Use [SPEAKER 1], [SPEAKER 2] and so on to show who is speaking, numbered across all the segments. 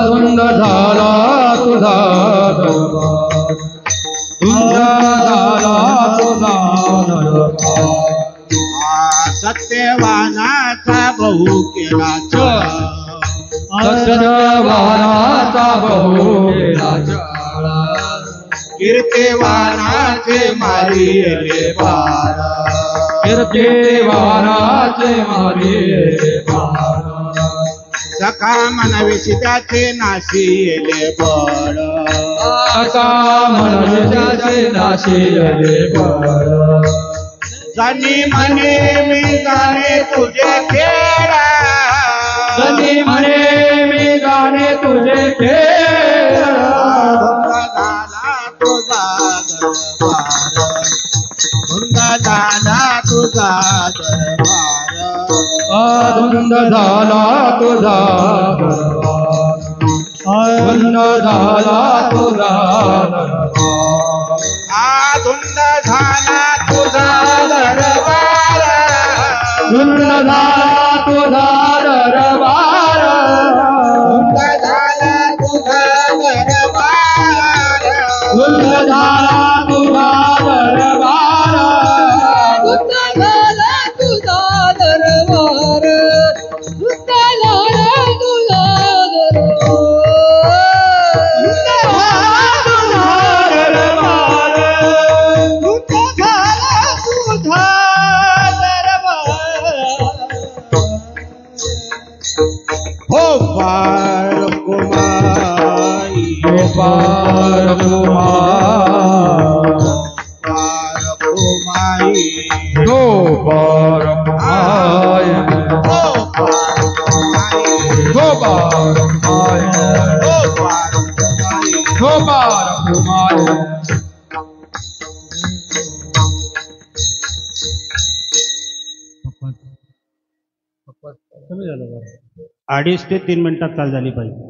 [SPEAKER 1] धुंद झाला तुझा दरबार, धुंद झाला तुझा दरबार.
[SPEAKER 2] सत्यवानाचा बहु केला
[SPEAKER 1] सत्यवानाचा बहु केला छळ,
[SPEAKER 2] कीर्तिवानाचे मारिले बाळ,
[SPEAKER 1] कीर्तिवानाचे मारिले बाळ.
[SPEAKER 2] सखा मनविषिताचे नाशिले बळ,
[SPEAKER 1] सखा मनविषिताचे नाशिले बळ.
[SPEAKER 2] जनी म्हणे मी जाणे तुझे खेळ,
[SPEAKER 1] जनी म्हणे मी जाणे तुझे खेळ.
[SPEAKER 2] धुंद झाला तुझा दरबार,
[SPEAKER 1] धुंद झाला तुझा दरबार, धुंद झाला तुझा दरबार.
[SPEAKER 2] धुंद झाला तुझा दरबार,
[SPEAKER 1] धुंद झाला तुझा दरबार,
[SPEAKER 2] धुंद झाला तुझा दरबार,
[SPEAKER 1] धुंद झाला तुझा दरबार,
[SPEAKER 3] धुंद झाला तुझा दरबार, धुंद झाला तुझा
[SPEAKER 2] हो पार कुमाई,
[SPEAKER 1] पार कुमार,
[SPEAKER 2] पार कुमाई,
[SPEAKER 1] तो पार कुमार,
[SPEAKER 2] हो पार कुमाई,
[SPEAKER 1] तो पार कुमार,
[SPEAKER 2] हो पार कुमाई.
[SPEAKER 1] तो पार कुमार. कमी झालं का?
[SPEAKER 2] 2.5 ते 3 मिनिटात चाल झाली पाहिजे.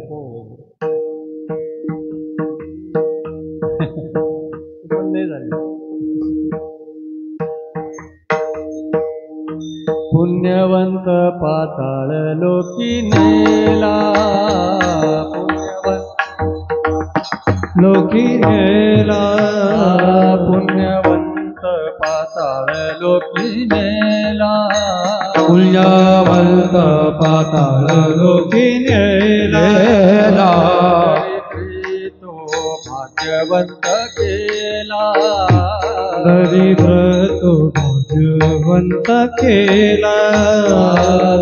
[SPEAKER 1] पुण्यवंत पाताळ लोकी नेला, पुण्यवंत लोकी नेला, पुण्यवंत पाताळ लोकी नेला, पुण्यवंत पाताळ लोकी नेला. तो भाग्यवंत केला, दरिद्र तो भाग्यवंत केला,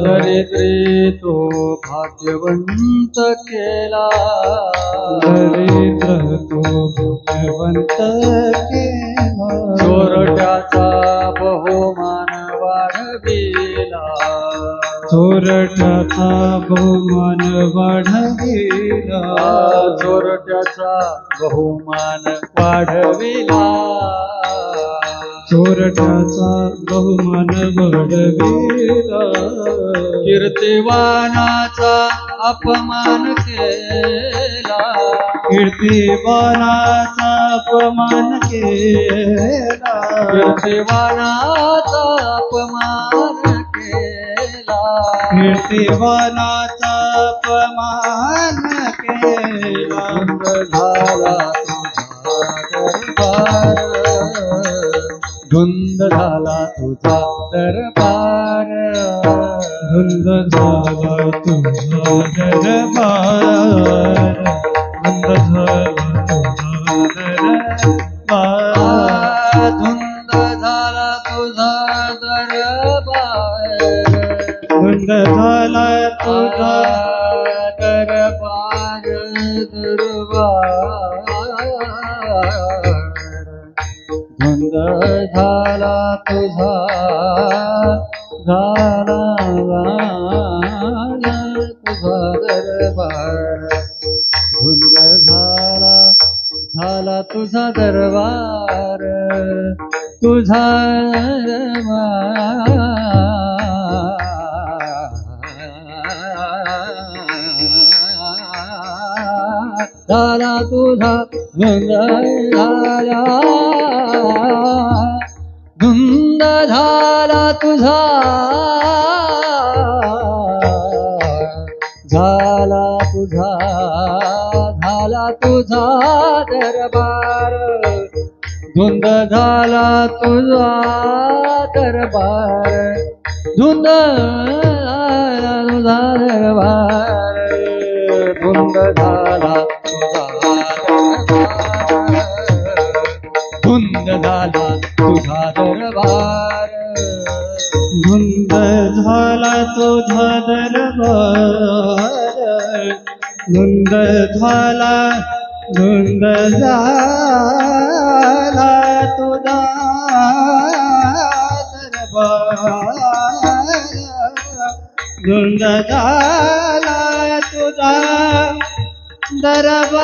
[SPEAKER 1] दरिद्री तो भाग्यवंत केला, दरिद्र तो भाग्यवंत केला. चोरट्याचा बहुमान वाढविला, चोरट्याचा बहुमान वाढविला, चोरट्याचा बहुमान वाढविला, चोरट्याचा बहुमान वाढविला. कीर्तिवानाचा अपमान केला, कीर्तिवानाचा अपमान केला, कीर्तिवानाचा अपमान केला, कीर्तिवानाचा अपमान केला. धुंद झाला तुझा दरबार, धुंद झाला तुझा दरबार, धुंद झाला तुझा दरबार, धुंद झाला तुझा दरबार, धुंद झाला तुझा दरबार, दरबार. धुंद झाला तुझा, झाला तुझा दरबार, धुंद झाला तुझा दरबार, तुझा दरबार. झाला तुझा धुंद झाला, धुंद झाला तुझा, झाला तुझा तुझा दरबार धुंद झाला तुझा दरबार धुंद झाला तुझा दरबार धुंद झाला तुझा दरबार धुंद झाला तुझा दरबार धुंद झाला धुंद झाला तुझा दरबार धुंद झाला तुझा दरबार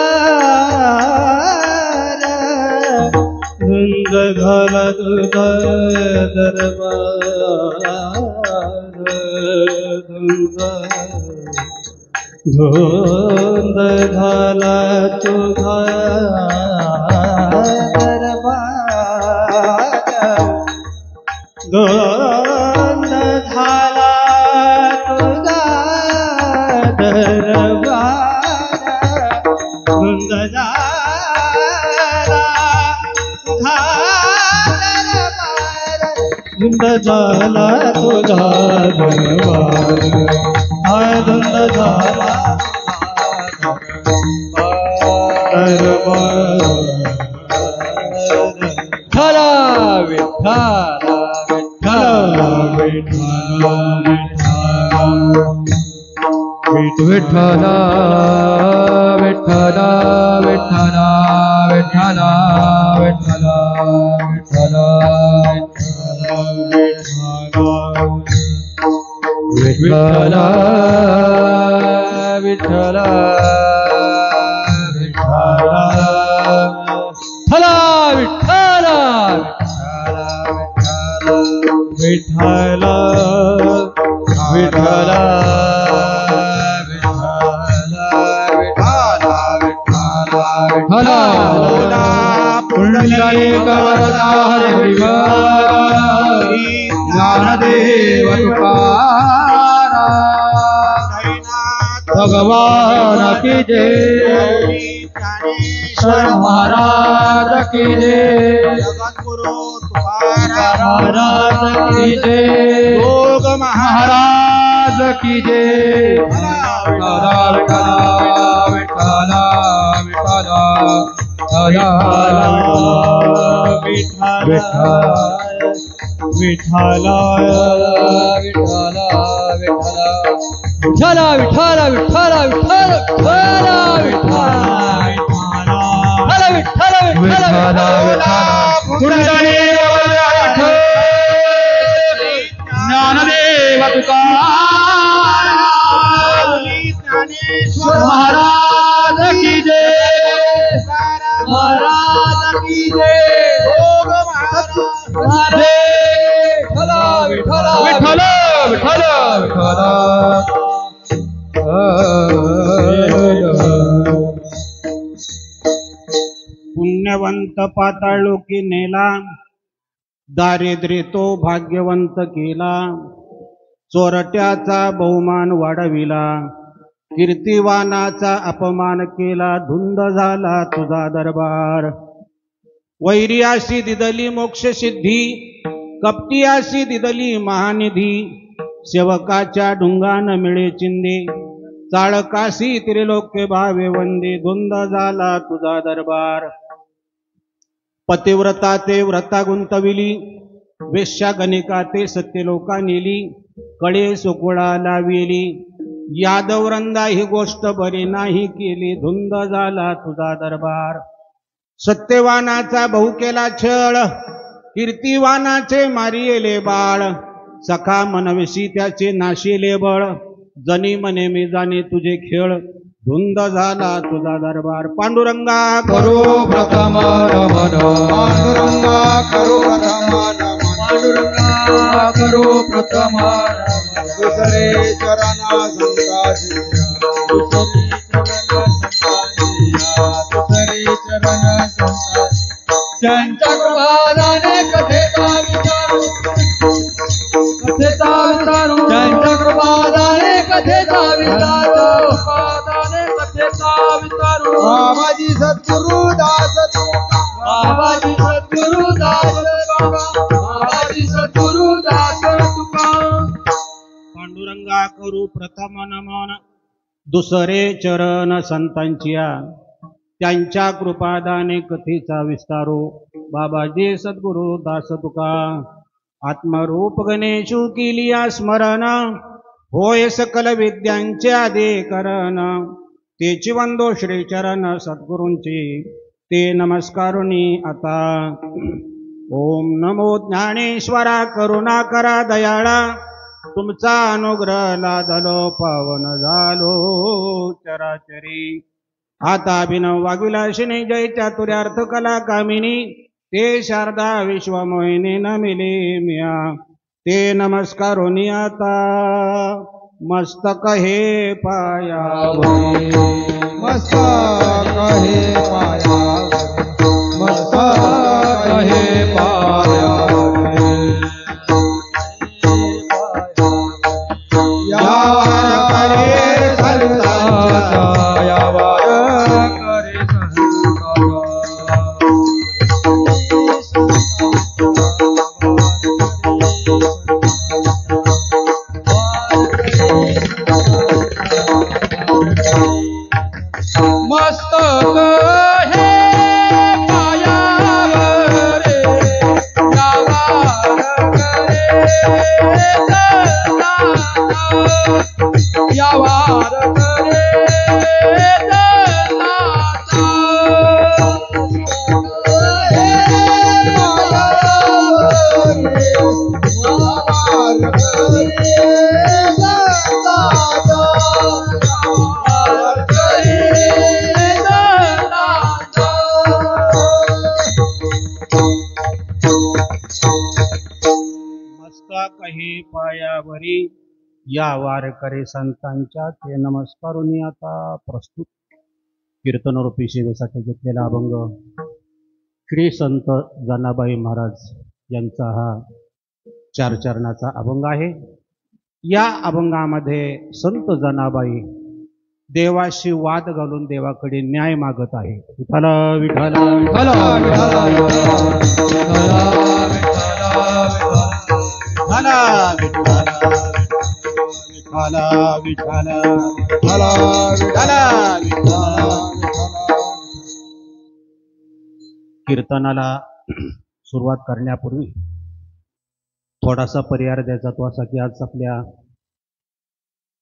[SPEAKER 1] धुंद झाला तुझा दरबार धुंद झाला तुझा दरबार धुंद झाला तुझा दरबार धुंद धुंद झाला तुझा दरबार धुंद झाला दरबार झाला विठ्ठला विठ्ठला विठ्ठला विठ्ठला विठ्ठला विठ्ठला विठ्ठला विठ्ठला विठ्ठला विठ्ठला विठ्ठला विठ्ठला विठ्ठला पुंडलिक वरदा हरि ज्ञानदेव तुकारा भगवान की जय ज्ञानेश्वर महाराज की जय
[SPEAKER 2] जगद्गुरु तुकाराम
[SPEAKER 1] महाराज की जय
[SPEAKER 2] योग
[SPEAKER 1] महाराज की जय विठ्ठला विठ्ठला विठ्ठला विठ्ठला विठ्ठला विठ्ठला विठ्ठला विठ्ठला विठ्ठला ज्ञानदेव तुकाराम महाराज की जय महाराज की जय विठ्ठला विठ्ठला विठ्ठला विठ्ठला
[SPEAKER 2] पुण्यवंत पाताळोकी नेला दारिद्र्य तो भाग्यवंत केला चोरट्याचा बहुमान वाढविला कीर्तिवानाचा अपमान केला धुंद झाला तुझा दरबार वैर्याशी दिदली मोक्ष सिद्धी कपटियाशी दिदली महानिधी सेवकाच्या ढुंगान मिळे चिंदे चाळकाशी त्रिलोक्य भावे वंदे धुंद झाला तुझा दरबार पतिव्रता ते व्रता गुंतविली वेश्या गणिका ते सत्यलोका नेली कळे सुकुळा लाविली यादवरंदा ही गोष्ट बरी नाही केली धुंद झाला तुझा दरबार सत्यवानाचा बहु केला छळ कीर्तिवानाचे मारियेले बाळ सखा मनविशी त्याचे नाशिले बळ जनी मने मी जाणे तुझे खेळ धुंद झाला तुझा दरबार पांडुरंगा
[SPEAKER 1] करो प्रथम रमण
[SPEAKER 2] पांडुरंगा करो प्रथम
[SPEAKER 1] पांडुरंगा करो प्रथम
[SPEAKER 2] दुसरे चरण संतासिया
[SPEAKER 1] दुसरे चरण त्यांच्या कृपादाने कथेचा विचारू त्यांच्या कृपादाने कथेचा विचारू कथेचा विचारू बाबाजी सद्गुरु दास तुका
[SPEAKER 3] बाबाजी सद्गुरु दास तुका बाबाजी सद्गुरु दास तुका
[SPEAKER 2] पांडुरंगा करू प्रथम नमन दुसरे चरण संतांचिया त्यांच्या कृपादाने कथेचा विस्तारो बाबाजी सद्गुरु दास तुका आत्मरूप गणेशू केलिया स्मरण होय सकल विद्यांचे अधिकरण तेची वंदो श्री चरण सद्गुरूंची ते नमस्कारुनी आता ओम नमो ज्ञानेश्वरा करुणा करा दयाळा तुमचा अनुग्रह लादलो पावन झालो चराचरी आता अभिनव वागविलाशिनी जय चातुर्यार्थ कला कामिनी ते शारदा विश्वमोहिनी नमिले मिया ते नमस्कारोनी आता मस्तक हे पायावरी
[SPEAKER 1] मस्तक हे पायावरी मस्तक हे पायावरी यावर करे संतांचा यावर करे
[SPEAKER 3] मस्तक हे पायावर यावार करे
[SPEAKER 2] मस्तक हे पायावरी या वारकरी संतांच्या ते नमस्कारुनी आता प्रस्तुत कीर्तनरूपी सेवेसाठी घेतलेला अभंग श्री संत जनाबाई महाराज यांचा हा 4 चरणाचा अभंग आहे। या अभंगामध्ये संत जनाबाई देवाशी वाद घालून देवाकडे न्याय मागत आहे। विठ्ठल विठ्ठल कीर्तनाला सुरुवात करण्यापूर्वी थोडासा परिहार द्यायचा तो असा की आज आपल्या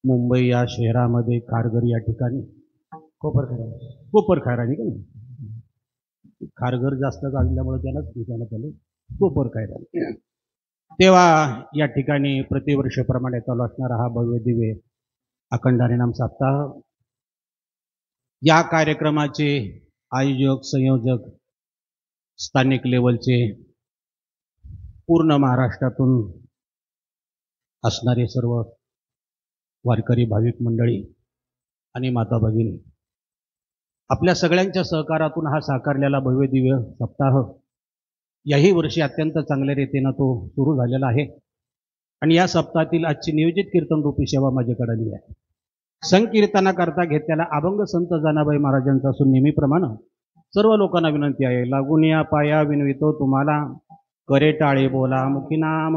[SPEAKER 2] मुंबई या शहरामध्ये खारघर या ठिकाणी कोपरखैरानी का नाही खारघर जास्त गाजल्यामुळे त्यालाच ठिकाणात आले कोपरखैरानी। तेव्हा या ठिकाणी प्रतिवर्षाप्रमाणे चालू असणारा हा भव्य दिव्य अखंड हरिनाम सप्ताह या कार्यक्रमाचे आयोजक संयोजक स्थानिक लेवलचे पूर्ण महाराष्ट्रातून असणारे सर्व वारकरी भाविक मंडळी आणि माता भगिनी आपल्या सगळ्यांच्या सहकारातून हा साकारलेला भव्य दिव्य सप्ताह याही वर्षी अत्यंत चांगल्या रीतीने तो सुरू झालेला आहे आणि या सप्ताहातील आजची नियोजित कीर्तन रूपी सेवा माझ्याकडे आली आहे। संकीर्तनाकरता घेतलेला अभंग संत जनाबाई महाराजांचा असून नेहमीप्रमाणे सर्व लोकांना विनंती आहे लागून या पाया विनवितो तुम्हाला करे टाळे बोला मुखी नाम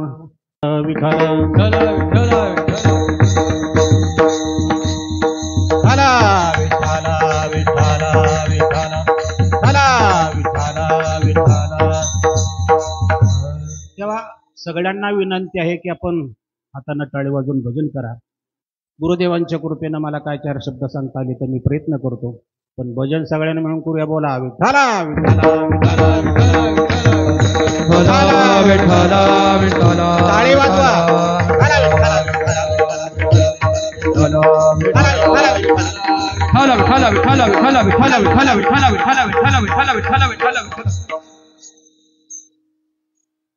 [SPEAKER 2] विठ्ठल तेव्हा सगळ्यांना विनंती आहे की आपण हाताने टाळे वाजून भजन करा। गुरुदेवांच्या कृपेने मला काय 4 शब्द सांगता आले तर मी प्रयत्न करतो पण भजन सगळ्यांना मिळून करूया बोला विठ्ठला टाळे वाजवा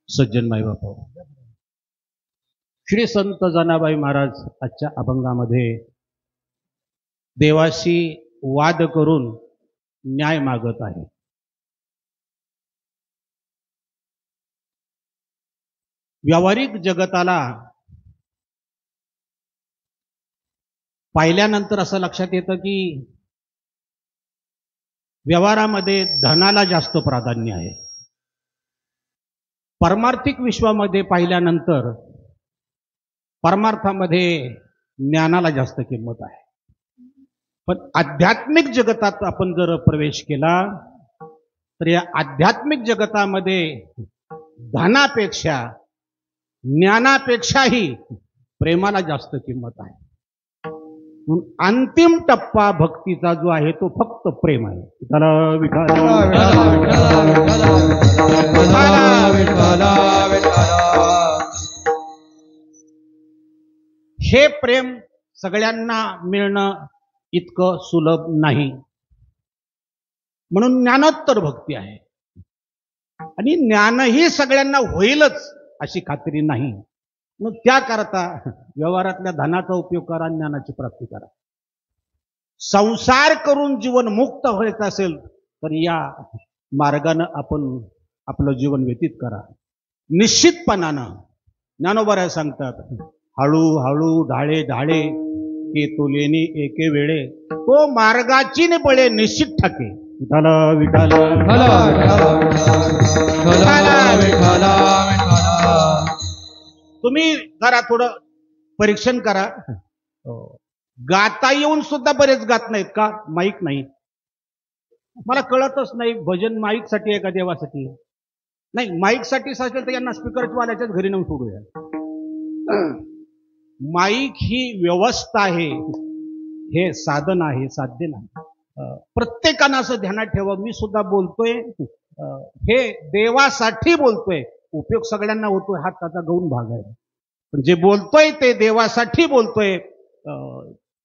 [SPEAKER 2] सज्जन माई बापा श्री संत जनाबाई महाराज आजच्या अभंगामध्ये देवाशी वाद करून न्याय मागत आहे। व्यावहारिक जगताला पाहिल्यानंतर असं लक्षात येतं की व्यवहारामध्ये धनाला जास्त प्राधान्य आहे. पारमार्थिक विश्वामध्ये पाहिल्यानंतर परमार्थामध्ये ज्ञानाला जास्त किंमत आहे. पण आध्यात्मिक जगतात आपण जर प्रवेश केला तर या आध्यात्मिक जगतामध्ये धनापेक्षा ज्ञानापेक्षाही प्रेमाला जास्त किंमत आहे. म्हणून अंतिम टप्पा भक्तीचा जो आहे तो फक्त प्रेम आहे. त्याला हे प्रेम सगळ्यांना मिळणं इतकं सुलभ नाही. म्हणून ज्ञानोत्तर भक्ती आहे. आणि ज्ञानही सगळ्यांना होईलच अशी खात्री नाही. मग त्याकरता व्यवहारातल्या धनाचा उपयोग करा, ज्ञानाची प्राप्ती करा. संसार करून जीवन मुक्त व्हायचं असेल तर या मार्गानं आपण आपलं जीवन व्यतीत करा. निश्चितपणानं ज्ञानोबा सांगतात, हळूहळू ढाळे ढाळे के तुलेनी एके वेळे तो मार्गाची ने बळे निश्चित ठाके. तुम्ही जरा थोडं परीक्षण करा. गाता येऊन सुद्धा बरेच गात नाहीत का? माईक नाही. मला कळतच नाही भजन माईक साठी आहे का देवासाठी? नाही, माईक साठी असेल तर यांना स्पीकरवाल्याच्याच घरी नेऊन सोडूया. माईक ही व्यवस्था आहे, हे साधन आहे, साध्य नाही. प्रत्येकानं असं ध्यानात ठेवा. मी सुद्धा बोलतोय हे देवासाठी बोलतोय. उपयोग सगळ्यांना होतोय हा त्याचा गौण भाग आहे. पण जे बोलतोय ते देवासाठी बोलतोय.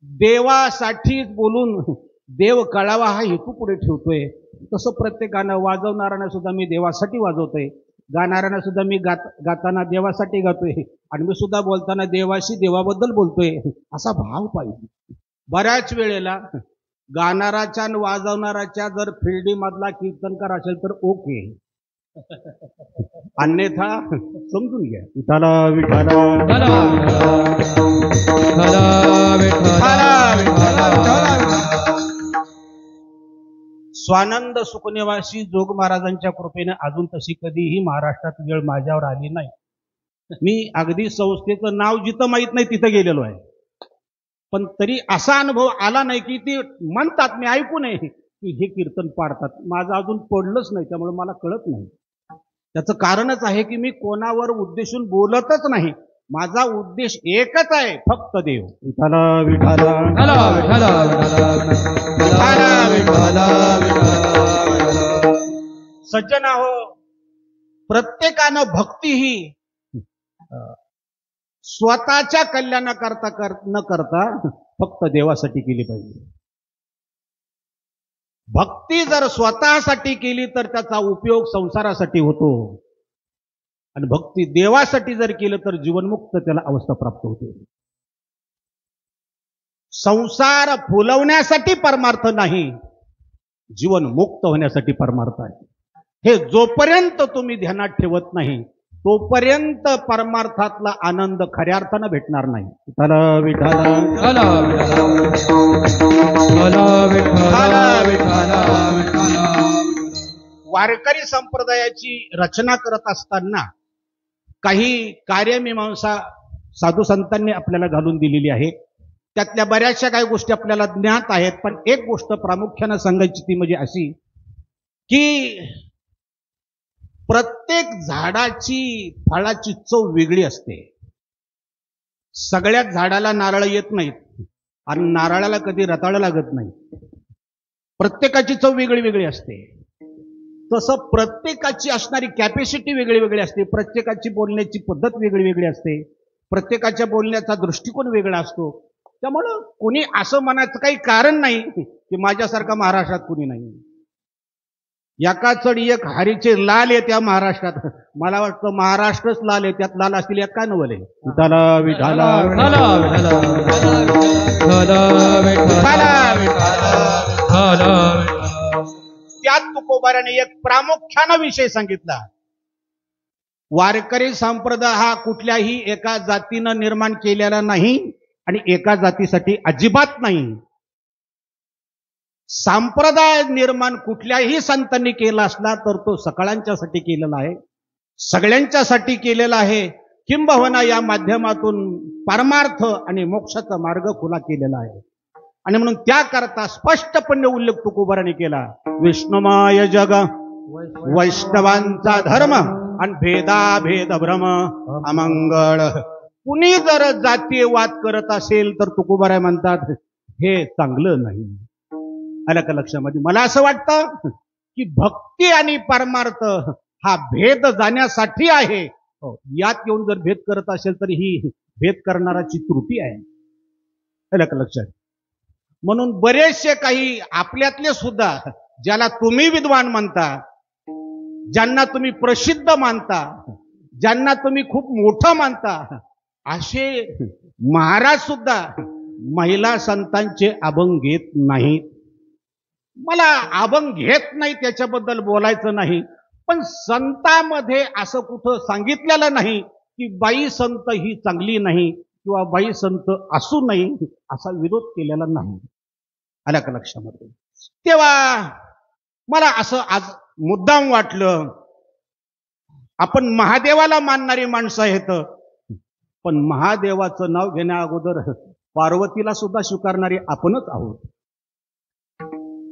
[SPEAKER 2] देवासाठी बोलून देव कळावा हा हेतू पुढे ठेवतोय. तसं प्रत्येकानं वाजवणाऱ्यांना सुद्धा मी देवासाठी वाजवतोय, गाणाऱ्यांना सुद्धा मी गाताना देवासाठी गातोय, आणि मी सुद्धा बोलताना देवाशी देवाबद्दल बोलतोय असा भाव पाहिजे. बऱ्याच वेळेला गाणाराच्या आणि वाजवणाराच्या जर फिल्डीमधला कीर्तनकार असेल तर ओके, अन्यथा समजून घ्या. स्वानंद सुखनिवासी जोग महाराजांच्या कृपेने अजून तशी कधीही महाराष्ट्रात वेळ माझ्यावर आली नाही. मी अगदी संस्थेचं नाव जिथं माहीत नाही तिथं गेलेलो आहे, पण तरी असा अनुभव आला नाही की ती म्हणतात, मी ऐकू नये की हे कीर्तन पाडतात. माझं अजून पडलंच नाही, त्यामुळे मला कळत नाही. त्याचं कारणच आहे की मी कोणावर उद्देशून बोलतच नाही. माझा उद्देश एकच आहे, फक्त देव. सज्जना हो, प्रत्येकानं भक्ती ही स्वतःच्या कल्याणाकरता न करता फक्त देवासाठी केली पाहिजे. भक्ती जर स्वतःसाठी केली तर त्याचा उपयोग संसारासाठी होतो, आणि भक्ती देवासाठी जर केलं तर जीवनमुक्त त्याला अवस्था प्राप्त होते. संसार फुलवण्यासाठी परमार्थ नाही, जीवन मुक्त होण्यासाठी परमार्थ आहे. हे जोपर्यंत तुम्ही ध्यानात ठेवत नाही तोपर्यंत परमार्थातला आनंद खऱ्या अर्थानं भेटणार नाही. वारकरी संप्रदायाची रचना करत असताना काही कार्यमीमांसा साधू संतांनी आपल्याला घालून दिलेली आहे. त्यातल्या बऱ्याचशा काही गोष्टी आपल्याला ज्ञात आहेत, पण एक गोष्ट प्रामुख्यानं सांगायची ती म्हणजे अशी की प्रत्येक झाडाची फळाची चव वेगळी असते. सगळ्याच झाडाला नारळ येत नाहीत आणि नारळाला कधी रताळं लागत नाही. प्रत्येकाची चव वेगळी वेगळी असते. तसं प्रत्येकाची असणारी कॅपॅसिटी वेगळी वेगळी असते. प्रत्येकाची बोलण्याची पद्धत वेगळी वेगळी असते. प्रत्येकाच्या बोलण्याचा दृष्टिकोन वेगळा असतो. त्यामुळं कोणी असं म्हणायचं काही कारण नाही की माझ्यासारखा महाराष्ट्रात कोणी नाही. एका चढी एक हरीचे लाल येत्या महाराष्ट्रात. मला वाटतं महाराष्ट्रच लाल आहे, त्यात लाल असतील यात काय नवल आहे. त्यात तुकोबाराने एक प्रामुख्यानं विषय सांगितला. वारकरी संप्रदाय हा कुठल्याही एका जातीनं निर्माण केलेला नाही आणि एका जातीसाठी अजिबात नाही. संप्रदाय निर्माण कुठल्याही संतांनी केला असला तर तो सकाळांच्यासाठी केलेला आहे, सगळ्यांच्यासाठी केलेला आहे. किंबहुना या माध्यमातून परमार्थ आणि मोक्षाचा मार्ग खुला केलेला आहे. आणि म्हणून त्याकरता स्पष्टपणे उल्लेख तुकोबाराने केला, विष्णुमय जग वैष्णवांचा धर्म आणि भेदाभेद भ्रम अमंगळ. कुणी जर जातीय वाद करत असेल तर तुकोबाराय म्हणतात हे चांगलं नाही. आलं का लक्षामध्ये? मला असं वाटतं की भक्ती आणि परमार्थ हा भेद जाण्यासाठी आहे. यात येऊन जर भेद करत असेल तर ही भेद करणाराची त्रुटी आहे. आलं का लक्षात? म्हणून बरेचसे काही आपल्यातले सुद्धा ज्याला तुम्ही विद्वान म्हणता, ज्यांना तुम्ही प्रसिद्ध मानता, ज्यांना तुम्ही खूप मोठं मानता, असे महाराज सुद्धा महिला संतांचे अभंग घेत नाहीत. मला अभंग घेत नाही त्याच्याबद्दल बोलायचं नाही, पण संतांमध्ये असं कुठं सांगितलेलं नाही की बाई संत ही चांगली नाही किंवा बाई संत असू नाही, असा विरोध केलेला नाही. आला का लक्षामध्ये? तेव्हा मला असं आज मुद्दाम वाटलं, आपण महादेवाला मानणारी माणसं आहेत, पण महादेवाचं नाव घेण्या अगोदर पार्वतीला सुद्धा स्वीकारणारी आपणच आहोत.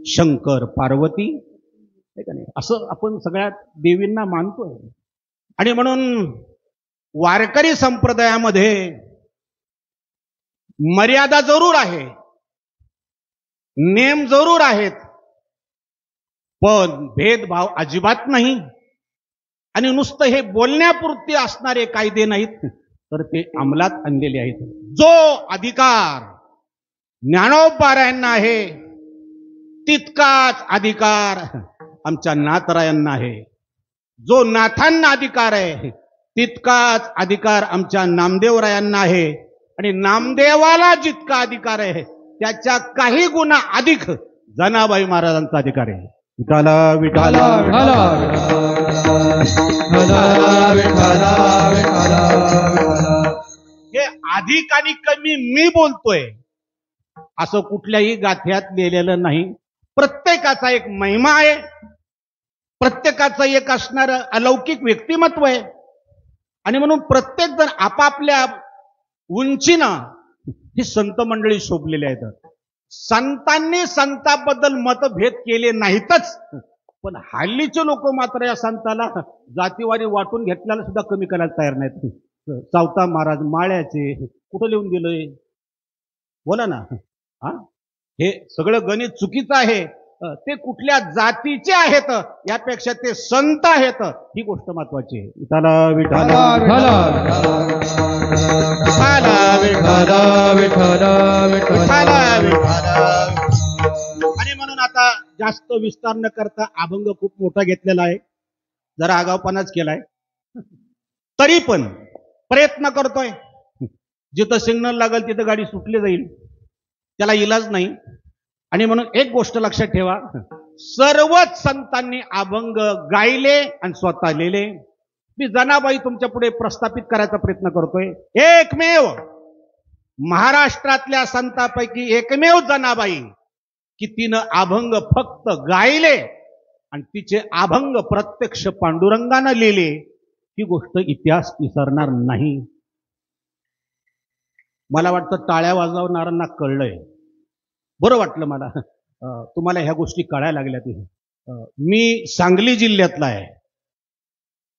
[SPEAKER 2] शंकर पार्वती का नाही, असं आपण सगळ्यात देवींना मानतोय. आणि म्हणून वारकरी संप्रदायामध्ये मर्यादा जरूर आहे, नेम जरूर आहेत, पण भेदभाव अजिबात नाही. आणि नुसतं हे बोलण्यापुरते असणारे कायदे नाहीत, तर ते अंमलात आणलेले आहेत. जो अधिकार ज्ञानोबारायांना आहे तितकाच अधिकार आमच्या नाथरायांना आहे. जो नाथांना अधिकार आहे तितकाच अधिकार आमच्या नामदेवरायांना आहे. आणि नामदेवाला जितका अधिकार आहे त्याच्या काही गुणा अधिक जनाबाई महाराजांचा अधिकार आहे. विठाला विठाला हे अधिक आणि कमी मी बोलतोय असं कुठल्याही गाथ्यात लिहिलेलं नाही. प्रत्येकाचा एक महिमा आहे, प्रत्येकाचं एक असणारं अलौकिक व्यक्तिमत्व आहे. आणि म्हणून प्रत्येक जण आपापल्या उंचीनं ही संत मंडळी शोभलेली आहेत. संतांनी संताबद्दल मतभेद केले नाहीतच, पण हल्लीचे लोक मात्र या संताला जातीवारी वाटून घेतल्याला सुद्धा कमी करायला तयार नाहीत. सावता महाराज माळ्याचे कुठं लिहून दिलंय? बोला ना. हे सगळं गणित चुकीचं आहे. ते कुठल्या जातीचे आहेत यापेक्षा ते संत आहेत ही गोष्ट महत्वाची आहे. विठाला विठाला आणि म्हणून आता जास्त विस्तार न करता अभंग खूप मोठा घेतलेला आहे, जरा आगावपणाच केलाय, तरी पण प्रयत्न करतोय. जिथं सिग्नल लागेल तिथं गाडी सुटली जाईल, त्याला इलाज नाही. आणि म्हणून एक गोष्ट लक्षात ठेवा, सर्वच संतांनी अभंग गायले आणि स्वतः लिहिले. मी जनाबाई तुमच्या पुढे प्रस्थापित करायचा प्रयत्न करतोय. एकमेव महाराष्ट्रातल्या संतांपैकी एकमेव जनाबाई की तिनं अभंग फक्त गायले आणि तिचे अभंग प्रत्यक्ष पांडुरंगानं लिहिले. ही गोष्ट इतिहास विसरणार नाही. मला वाटतं टाळ्या वाजवणाऱ्यांना कळलंय. बरं वाटलं मला तुम्हाला ह्या गोष्टी कळायला लागल्या. मी सांगली जिल्ह्यातला आहे.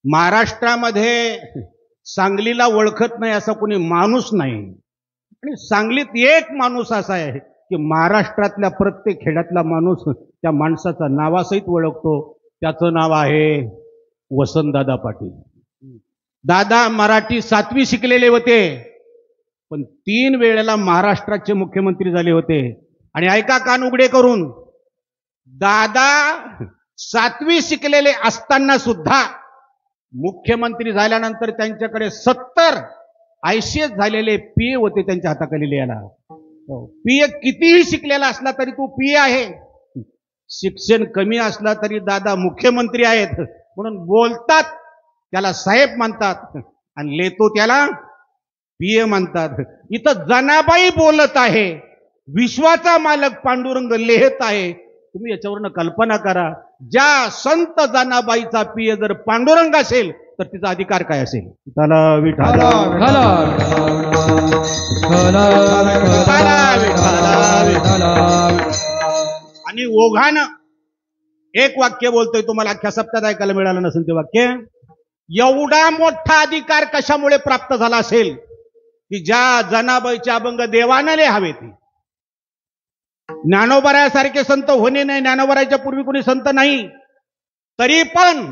[SPEAKER 2] महाराष्ट्रामध्ये सांगलीला ओळखत नाही असा कोणी माणूस नाही. आणि सांगलीत एक माणूस असा आहे की महाराष्ट्रातल्या प्रत्येक खेड्यातला माणूस त्या माणसाचा नावासहित ओळखतो. त्याचं नाव आहे वसंतदादा पाटील. दादा मराठी 7वी शिकलेले होते, पण 3 वेळेला महाराष्ट्राचे मुख्यमंत्री झाले होते. आणि ऐका कान उघडे करून, दादा 7वी शिकलेले असताना सुद्धा मुख्यमंत्री झाल्यानंतर त्यांच्याकडे 70-80 झालेले पीए होते त्यांच्या हाताखाली लिहायला. पीए कितीही शिकलेला असला तरी तो पीए आहे. शिक्षण कमी असला तरी दादा मुख्यमंत्री आहेत म्हणून बोलतात त्याला साहेब म्हणतात आणि लेतो त्याला पीए म्हणतात. इथं जनाबाई बोलत आहे, विश्वाचा मालक पांडुरंग लिहित आहे, तुम्ही याच्यावरनं कल्पना करा, ज्या संत जनाबाईचा पिय जर पांडुरंग असेल तर तिचा अधिकार काय असेल? त्याला विठाला आणि ओघानं एक वाक्य बोलतोय, तुम्हाला अख्ख्या सप्त्यात ऐकायला मिळालं नसेल ते वाक्य. एवढा मोठा अधिकार कशामुळे प्राप्त झाला असेल की ज्या जनाबाईचे अभंग देवाने लिहावे ते. ज्ञानोबारायासारखे संत होणे नाही, ज्ञानोबारायाच्या पूर्वी कोणी संत नाही, तरी पण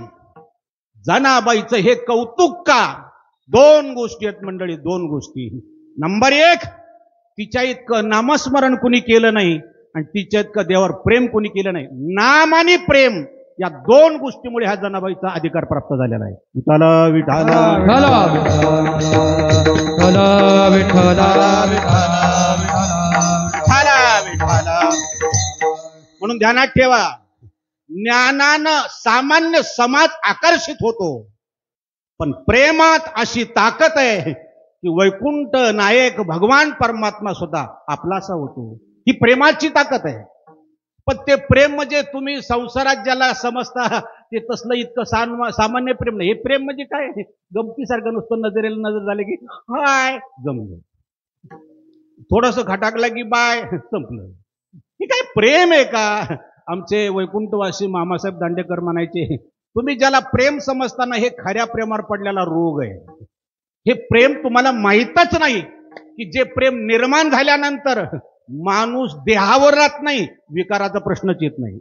[SPEAKER 2] जनाबाईचं हे कौतुक का? दोन गोष्टी आहेत मंडळी, दोन गोष्टी. नंबर एक, तिच्या इतकं नामस्मरण कुणी केलं नाही आणि तिच्या इतकं देवावर प्रेम कुणी केलं नाही. नाम आणि प्रेम या दोन गोष्टीमुळे ह्या जनाबाईचा अधिकार प्राप्त झालेला आहे. म्हणून ध्यानात ठेवा, ज्ञानानं सामान्य समाज आकर्षित होतो, पण प्रेमात अशी ताकद आहे की वैकुंठ नायक भगवान परमात्मा सुद्धा आपलासा होतो. ही प्रेमाची ताकद आहे. पण ते प्रेम म्हणजे तुम्ही संसारात ज्याला समजता ते तसलं इतकं सामान्य प्रेम नाही. हे प्रेम म्हणजे काय? गमतीसारखं नुसतं नजरेला नजर झाले की हाय जमलं, थोडस खटाकलं की बाय संपलं. हे काय प्रेम आहे का? आमचे वैकुंठवासी मामासाहेब दांडेकर म्हणायचे, तुम्ही ज्याला प्रेम समजताना हे खऱ्या प्रेमावर पडलेला रोग आहे. हे प्रेम तुम्हाला माहीतच नाही की जे प्रेम निर्माण झाल्यानंतर माणूस देहावर राहत नाही, विकाराचा प्रश्नच येत नाही.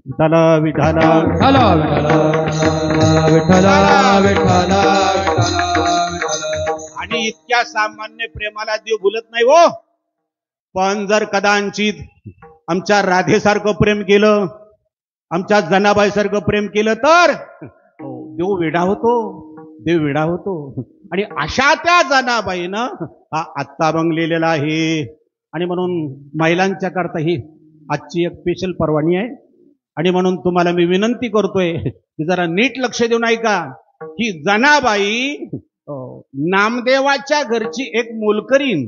[SPEAKER 2] आणि इतक्या सामान्य प्रेमाला देव भुलत नाही हो. पण जर कदाचित आमच्या राधेसारखं प्रेम केलं, आमच्या जनाबाईसारखं प्रेम केलं तर देव वेडा होतो, देव वेडा होतो. आणि अशा त्या जनाबाईनं हा आत्ता बंगलेला आहे. आणि म्हणून महिलांच्या करता ही आजची एक स्पेशल परवानगी आहे. आणि म्हणून तुम्हाला मी विनंती करतोय की जरा नीट लक्ष देऊन ऐका की जनाबाई नामदेवाच्या घरची एक मोलकरीण.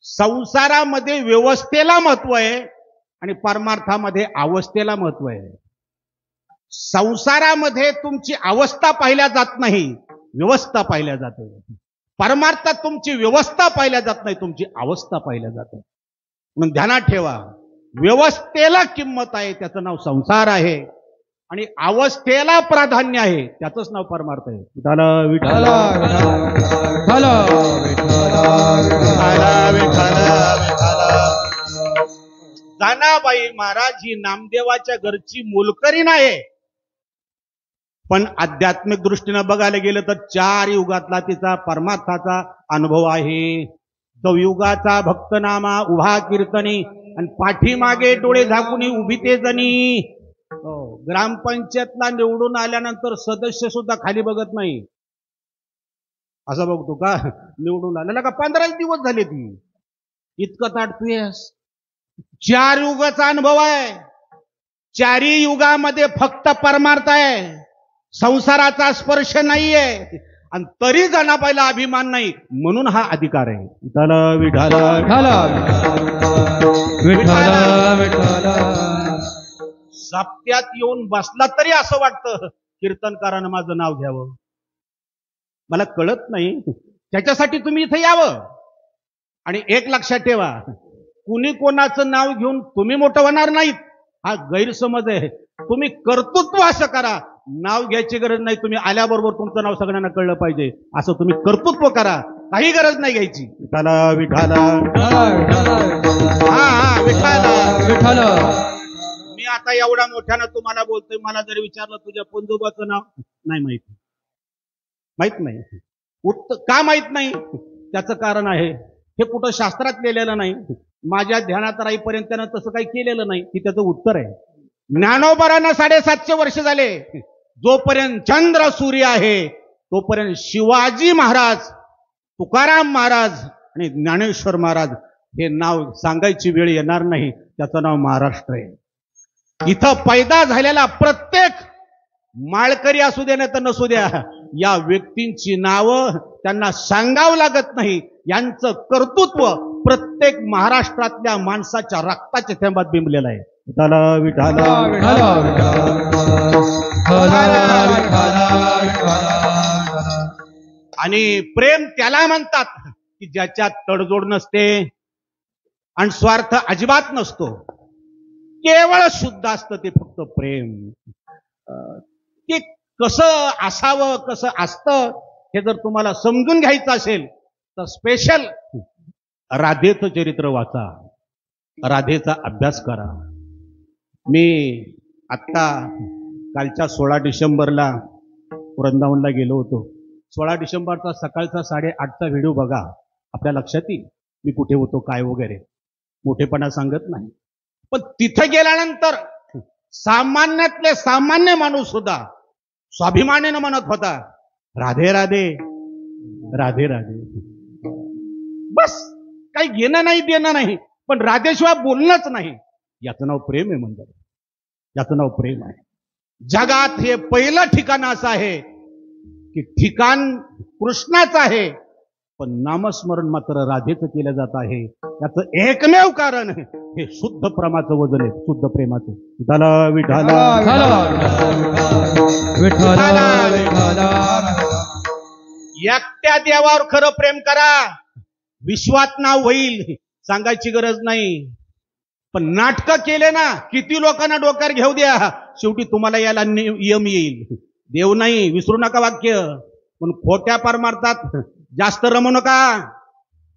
[SPEAKER 2] संसारामध्ये व्यवस्थेला महत्व आहे आणि परमार्थामध्ये अवस्थेला महत्व आहे. संसारामध्ये तुमची अवस्था पाहिल्या जात नाही, व्यवस्था पाहिल्या जाते. परमार्थात तुमची व्यवस्था पाहिल्या जात नाही, तुमची अवस्था पाहिल्या जाते. म्हणून ध्यानात ठेवा, व्यवस्थेला किंमत आहे त्याचं नाव संसार आहे आणि अवस्थेला प्राधान्य आहे त्याचंच नाव परमार्थ आहे. जनाबाई महाराज ही नामदेवाच्या घरची मोलकरीण आहे. पण आध्यात्मिक दृष्टीनं बघायला गेलं तर 4 युगातला तिचा परमार्थाचा अनुभव आहे. युगाचा भक्तनामा उभा कीर्तनी आणि पाठीमागे डोळे झाकून उभी ते जणी. ग्रामपंचायतला निवडून आल्यानंतर सदस्य सुद्धा खाली बघत नाही. असं बघतो का निवडून आलेला का 15 दिवस झाले ती इतकं ताटतोयस. 4 युगाचा अनुभव आहे. 4 युगामध्ये फक्त परमार्थ आहे, संसाराचा स्पर्श नाहीये. आणि तरी जनाबाईला अभिमान नाही, म्हणून हा अधिकार आहे. सप्त्यात येऊन बसला तरी असं वाटतं कीर्तनकारानं माझं नाव घ्यावं. मला कळत नाही, त्याच्यासाठी तुम्ही इथे यावं. आणि एक लक्षात ठेवा, कुणी कोणाचं नाव घेऊन तुम्ही मोठं होणार नाहीत, हा गैरसमज आहे. तुम्ही कर्तृत्व असं करा, नाव घ्यायची गरज नाही. तुम्ही आल्याबरोबर तुमचं नाव सगळ्यांना कळलं पाहिजे असं तुम्ही कर्तृत्व करा, काही गरज नाही घ्यायची. मी आता एवढा मोठ्यानं तुम्हाला बोलतोय, मला जर विचारलं तुझ्या पंजोबाचं नाव नाही माहिती, माहित नाही. का माहित नाही? त्याचं कारण आहे, हे कुठं शास्त्रात लिहिलेलं नाही, माझ्या ध्यानात राहीपर्यंत त्यानं तसं काही केलेलं नाही. की त्याचं उत्तर आहे, ज्ञानोबारांना 750 वर्ष झाले. जोपर्यंत चंद्र सूर्य आहे तोपर्यंत शिवाजी महाराज, तुकाराम महाराज आणि ज्ञानेश्वर महाराज हे नाव सांगायची वेळ येणार नाही. त्याचं नाव महाराष्ट्र आहे. इथं पैदा झालेला प्रत्येक माळकरी असू द्या नाही तर नसू द्या, या व्यक्तींची नावं त्यांना सांगावं लागत नाही. यांचं कर्तृत्व प्रत्येक महाराष्ट्रातल्या माणसाच्या रक्ताच्या थेंबात बिंबलेलं आहे. विठाला विठाला
[SPEAKER 1] विठाला विठाला विठाला.
[SPEAKER 2] आणि प्रेम त्याला म्हणतात की ज्याच्यात तडजोड नसते आणि स्वार्थ अजिबात नसतो, केवळ शुद्ध असतं ते फक्त प्रेम. ते कसं असावं, कसं असतं हे जर तुम्हाला समजून घ्यायचं असेल तर स्पेशल राधेचं चरित्र वाचा, राधेचा अभ्यास करा. मी आत्ता कालच्या 16 डिसेंबरला वृंदावनला गेलो होतो. 16 डिसेंबरचा सकाळचा 8:30चा व्हिडिओ बघा, आपल्या लक्षात येईल मी कुठे होतो काय वगैरे. मोठेपणा सांगत नाही, पण तिथे गेल्यानंतर सामान्यातले सामान्य माणूस सुद्धा स्वाभिमानाने म्हणत होता, राधे राधे राधे राधे. बस काही घेणं नाही देणं नाही, पण राधेशिवाय बोलणंच नाही. याचं नाव प्रेम आहे मंडळ, याचं नाव प्रेम आहे. जगात हे पहिलं ठिकाण असं आहे की ठिकाण कृष्णाचं आहे, पण नामस्मरण मात्र राधेचं केलं जात आहे. याचं एकमेव कारण हे शुद्ध प्रेमाचं वजन आहे, शुद्ध प्रेमाचं. विठाला विठाला
[SPEAKER 1] विठाला विठाला.
[SPEAKER 2] एकट्या देवावर खरं प्रेम करा, विश्वात नाव होईल, सांगायची गरज नाही. पण नाटकं केले ना, किती लोकांना डोक्यावर घेऊ द्या, शेवटी तुम्हाला याला यम येईल. देव नाही, विसरू नका वाक्य. पण खोट्या पार मारतात, जास्त रमू नका.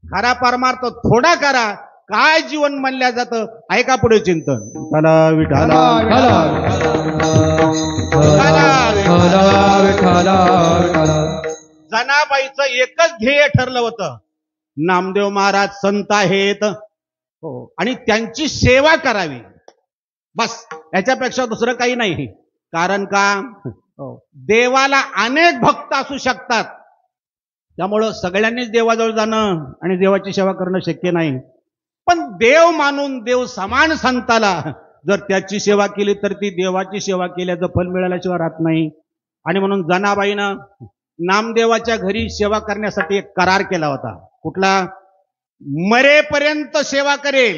[SPEAKER 2] खरा पार मारतो, थोडा करा. काय जीवन म्हणल्या जातं ऐका पुढे चिंतन. विठाला विठाला जनाबाईचं एकच ध्येय ठरलं होतं, नामदेव महाराज संत आहेत आणि त्यांची सेवा करावी, बस. याच्यापेक्षा दुसरं काही नाही. कारण का देवाला अनेक भक्त असू शकतात, त्यामुळं सगळ्यांनीच देवाजवळ जाणं आणि देवाची सेवा करणं शक्य नाही. पण देव मानून देव समान संताला जर त्याची सेवा केली तर ती देवाची सेवा केल्याचं फल मिळाल्याशिवाय राहत नाही. आणि म्हणून जनाबाईनं नामदेवाच्या घरी सेवा करण्यासाठी एक करार केला होता. कुठला? मरेपर्यंत सेवा करेल,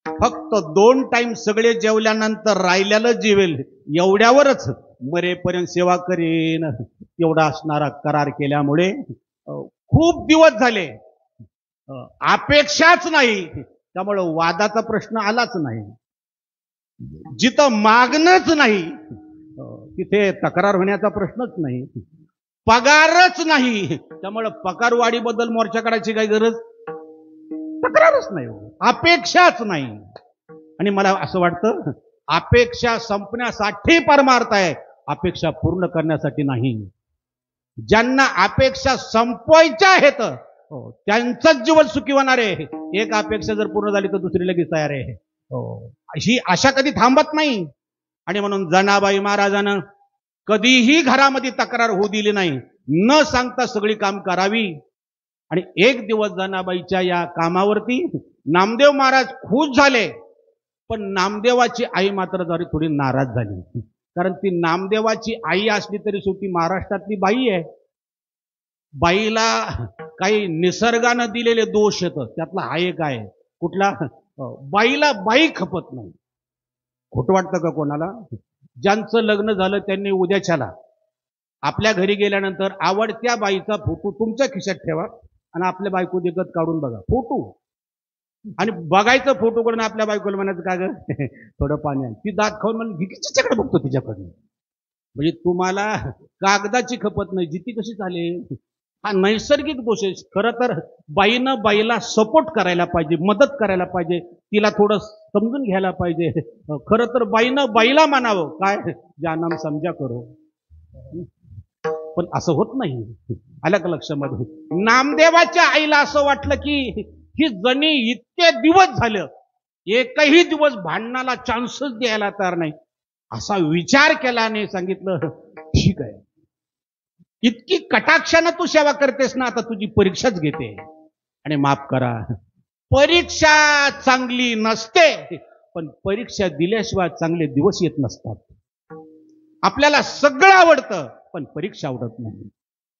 [SPEAKER 2] फक्त 2 टाइम सगळे जेवल्यानंतर राहिल्याला जेवेल, एवढ्यावरच मरेपर्यंत सेवा करेन, एवढा असणारा करार केल्यामुळे खूप दिवस झाले अपेक्षाच नाही, त्यामुळं वादाचा प्रश्न आलाच नाही. जिथं मागणंच नाही तिथे तक्रार होण्याचा प्रश्नच नाही. पगारच नाही, त्यामुळं पगारवाढीबद्दल मोर्चा काढायची काही गरज, तक्रारच नाही, अपेक्षाच नाही. आणि मला असं वाटतं अपेक्षा संपण्यासाठी परमार्थ आहे, अपेक्षा पूर्ण करण्यासाठी नाही. ज्यांना अपेक्षा संपवायच्या आहेत त्यांचंच जीवन सुखी होणार आहे. एक अपेक्षा जर पूर्ण झाली तर दुसरी लगेच तयार आहे. ही आशा कधी थांबत नाही. आणि म्हणून जनाबाई महाराजांना कधीही घरामध्ये तक्रार होऊ दिली नाही, न सांगता सगळी काम करावी. आणि एक दिवस जनाबाईच्या या कामावरती नामदेव महाराज खुश झाले, पण नामदेवाची आई मात्र जरी थोडी नाराज झाली. कारण ती नामदेवाची आई असली तरी शेवटी महाराष्ट्रातली बाई आहे. बाईला काही निसर्गानं दिलेले दोष येतं, त्यातला हा एक आहे. कुठला? बाईला बाई खपत नाही. खोटं वाटतं का कोणाला? ज्यांचं लग्न झालं त्यांनी उद्याच्याला आपल्या घरी गेल्यानंतर आवडत्या बाईचा फोटो तुमच्या खिशात ठेवा आणि आपल्या बायको देखत काढून बघा फोटो, आणि बघायचं फोटो करून आपल्या बायकोला म्हणायचं का ग थोडं पाणी आहे, ती दात खाऊन म्हणून तिच्याकडे बघतो तिच्याकडनं. म्हणजे तुम्हाला कागदाची खपत नाही, जिती कशी चालेल. हा नैसर्गिक दोष आहे. खरं तर बाईनं बाईला सपोर्ट करायला पाहिजे, मदत करायला पाहिजे, तिला थोडं समजून घ्यायला पाहिजे. खरं तर बाईनं बाईला मानावं, काय जानम समजा करो. पण असं होत नाही. आलं का लक्षामध्ये? नामदेवाच्या आईला असं वाटलं की ही जणी इतके दिवस झालं एकही दिवस भांडणाला चान्सच द्यायला तयार नाही. असा विचार केला आणि सांगितलं ठीक आहे, इतकी कटाक्षानं तू सेवा करतेस ना, आता तुझी परीक्षाच घेते. आणि माफ करा, परीक्षा चांगली नसते, पण परीक्षा दिल्याशिवाय चांगले दिवस येत नसतात. आपल्याला सगळं आवडतं पण परीक्षा आवडत नाही.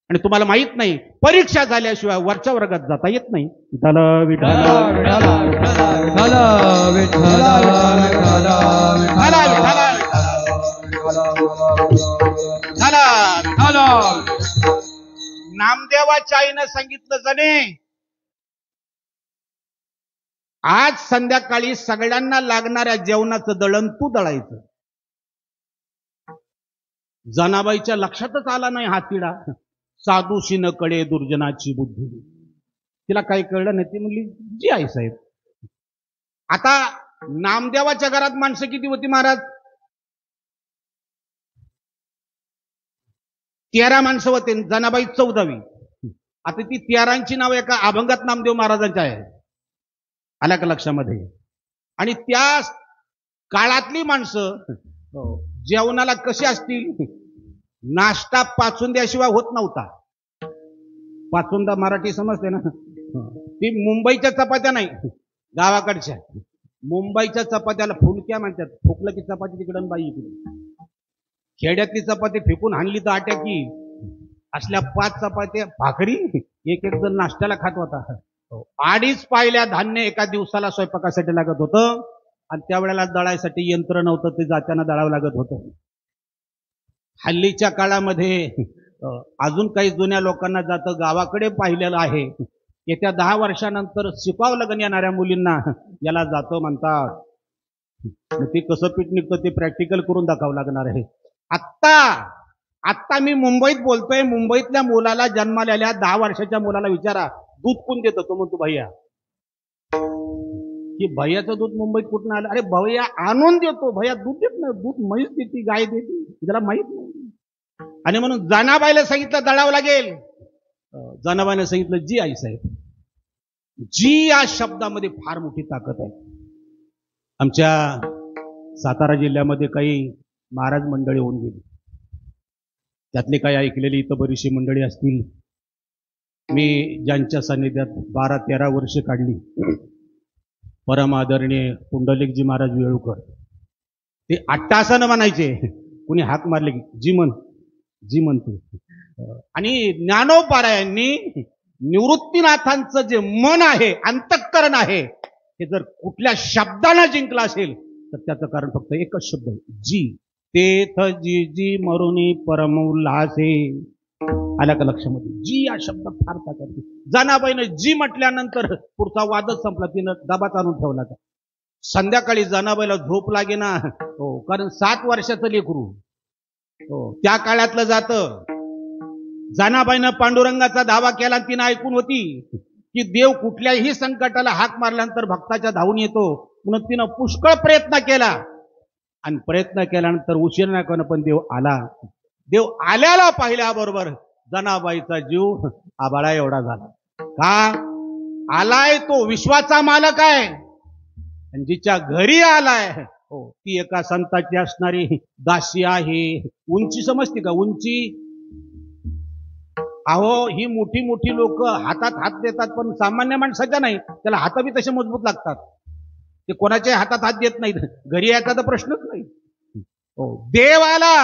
[SPEAKER 2] आणि तुम्हाला माहित नाही, परीक्षा झाल्याशिवाय वरच्या वर्गात जाता येत नाही. विठ्ठल विठ्ठल
[SPEAKER 1] विठ्ठल विठ्ठल विठ्ठल विठ्ठल
[SPEAKER 2] नामदेवाच्या आईनं सांगितलं, जणे आज संध्याकाळी सगळ्यांना लागणाऱ्या जेवणाचं दळण तू दळायचं. जनाबाईच्या लक्षातच आला नाही हा तिडा. साधूशी न कळे दुर्जनाची बुद्धी. तिला काही कळलं नाही. ती म्हणली, जी आई साहेब. आता नामदेवाच्या घरात माणसं किती होती महाराज? 13 माणसं होते. जनाबाई 14वी. आता ती 13ची नाव एका अभंगात नामदेव महाराजांच्या आहे. आल्या का लक्षामध्ये? आणि त्या काळातली माणसं जेवणाला कशी असतील? नाश्ता पाचुंद्याशिवाय होत नव्हता. पाचुंदा मराठी समजते ना? ती मुंबईच्या चपात्या नाही, गावाकडच्या. मुंबईच्या चपात्याला फुलक्या म्हणतात. फुकलं की चपाती तिकडं बाई इकडे. खेड्यातली चपाती फेकून हाणली तर आट्या की. असल्या 5 चपात्या भाकरी एक एक जण नाश्त्याला खात होता. 2.5 पायल्या धान्य एका दिवसाला स्वयंपाकासाठी लागत होतं. आणि त्यावेळेला दळायसाठी यंत्र नव्हतं, ते जात्यानं दळावं लागत होतं. हल्लीच्या काळामध्ये अजून काही जुन्या लोकांना जातं गावाकडे पाहिलेलं आहे. येत्या 10 वर्षानंतर शिपाव लग्न येणाऱ्या मुलींना याला जातं म्हणतात. ते कसं पीठ निघतं ते प्रॅक्टिकल करून दाखवावं लागणार आहे. आत्ता मी मुंबईत बोलतोय. मुंबईतल्या मुलाला जन्मालेल्या 10 वर्षाच्या मुलाला विचारा, दूध कोण देतं? तो म्हणतो भैया. की भैयाचं दूध मुंबईत कुठून आलं? अरे भैया आणून देतो. भैया दूध देत नाही, दूध म्हैस देते, गाय देते, त्याला माहित नाही. आणि म्हणून जनाबाईला सांगितलं दळावं लागेल. जनाबाईने सांगितलं, जी आई साहेब. जी या शब्दामध्ये फार मोठी ताकद आहे. आमच्या सातारा जिल्ह्यामध्ये काही महाराज मंडळी होऊन गेली. त्यातले काही ऐकलेली इथं बरीचशी मंडळी असतील. मी ज्यांच्या सान्निध्यात 12-13 वर्ष काढली, परम आदरणीय पुंडलिकजी महाराज वेळुकर, ते अट्टासानं म्हणायचे. कुणी हाक मारले की जी म्हण, जी म्हणतो. आणि ज्ञानोपारायांनी निवृत्तीनाथांचं जे मन आहे, अंतःकरण आहे, हे जर कुठल्या शब्दानं जिंकलं असेल तर त्याचं कारण फक्त एकच शब्द, जी. तेथ जी जी मरुनी परम उल्हासे. आल्या का लक्षामध्ये? जी या शब्दात फार ताकद. जनाबाईनं जी म्हटल्यानंतर पुढचा वादच संपला. तिनं डबाच आणून ठेवला. संध्याकाळी जनाबाईला झोप लागे ना. हो, कारण 7 वर्षाचं लेकरू. हो, त्या काळातलं जातं. जनाबाईनं पांडुरंगाचा दावा केला. तिनं ऐकून होती की देव कुठल्याही संकटाला हाक मारल्यानंतर भक्ताच्या धावून येतो. म्हणून तिनं पुष्कळ प्रयत्न केला. आणि प्रयत्न केल्यानंतर उशीर नाही कोण, पण देव आला. देव आल्याला पाहिल्याबरोबर जनाबाईचा जीव आबाळा एवढा झाला. का? आलाय तो विश्वाचा मालक आहे. आणि जिच्या घरी आलाय, हो, ती एका संताची असणारी दासी आहे. उंची समजते का? उंची. अहो, ही मोठी मोठी लोक हातात हात देतात, पण सामान्य माणसाच्या नाही. त्याला हात बी तसे मजबूत लागतात. ते कोणाच्या हातात हात देत नाहीत. घरी यायचा तर प्रश्नच नाही. हो, देव आला.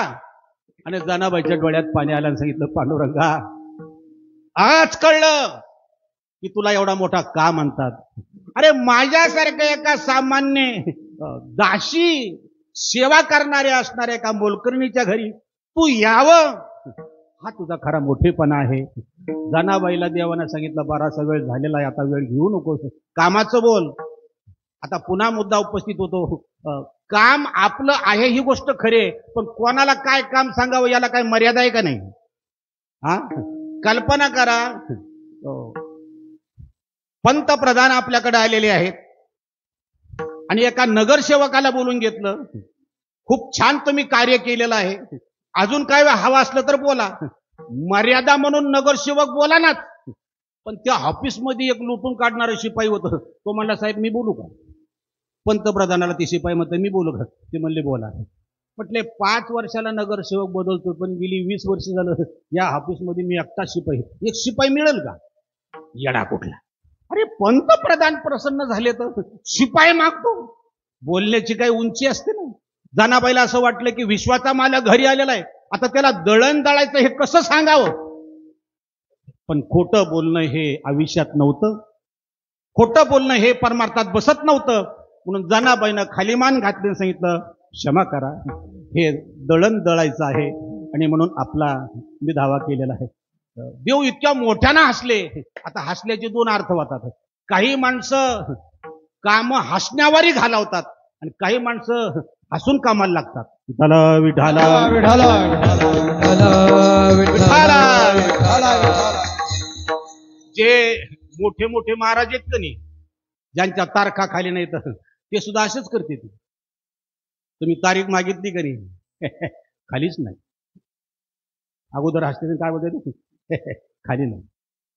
[SPEAKER 2] आणि जनाबाईच्या डोळ्यात पाणी आलं. सांगितलं, पांडुरंगा, आज कळलं की तुला एवढा मोठा का म्हणतात. अरे माझ्यासारखं एका सामान्य दाशी सेवा करणाऱ्या असणाऱ्या एका मोलकर्णीच्या घरी तू यावं, हा तुझा खरा मोठेपणा आहे. जनाबाईला देवानं सांगितलं, बराचसा वेळ झालेला आहे, आता वेळ घेऊ नको, कामाचं बोल. आता पुन्हा मुद्दा उपस्थित होतो. काम आपलं आहे ही गोष्ट खरे, पण कोणाला काय काम सांगावं याला काय मर्यादा आहे का नाही? हा, कल्पना करा. पंतप्रधान आपल्याकडे आलेले आहेत आणि एका नगरसेवकाला बोलून घेतलं, खूप छान तुम्ही कार्य केलेलं आहे, अजून काय हवं असलं तर बोला. मर्यादा म्हणून नगरसेवक बोला ना. पण त्या ऑफिसमध्ये एक लुटून काढणारं शिपाई होतं. तो म्हणला, साहेब मी बोलू का? पंतप्रधानाला ते शिपाई म्हणते, मी बोलू का? ते म्हणले, बोला. म्हटले 5 वर्षाला नगरसेवक बदलतो, पण गेली 20 वर्ष झालं या ऑफिसमध्ये मी एकटा शिपाई. एक शिपाई मिळेल का? येडा कुठला. अरे पंतप्रधान प्रसन्न झाले तर शिपाई मागतो. बोलण्याची काही उंची असते ना. जनाबाईला असं वाटलं की विश्वाचा मालक घरी आलेला आहे, आता त्याला दळण दळायचं हे कसं सांगावं. पण खोटं बोलणं हे आयुष्यात नव्हतं. खोटं बोलणं हे परमार्थात बसत नव्हतं. म्हणून जनाबाईनं खाली मान घातली, सांगितलं क्षमा करा, हे दळण दळायचं आहे. आणि म्हणून आपला मी धावा केलेला आहे. देव इतक्या मोठ्यानं हसले. आता हसल्याचे दोन अर्थ होतात. काही माणसं काम हसण्यावरही घालवतात आणि काही माणसं हसून कामाला लागतात. विठाला विठाला
[SPEAKER 1] विठाला विठाला विठाला विठाला.
[SPEAKER 2] जे मोठे मोठे महाराज आहेत का नाही, ज्यांच्या तारखा खाली नाही तर ते सुद्धा असेच करते. तुम्ही तारीख मागितली का नाही, खालीच नाही. अगोदर हसते काय बोलते, खाली नाही.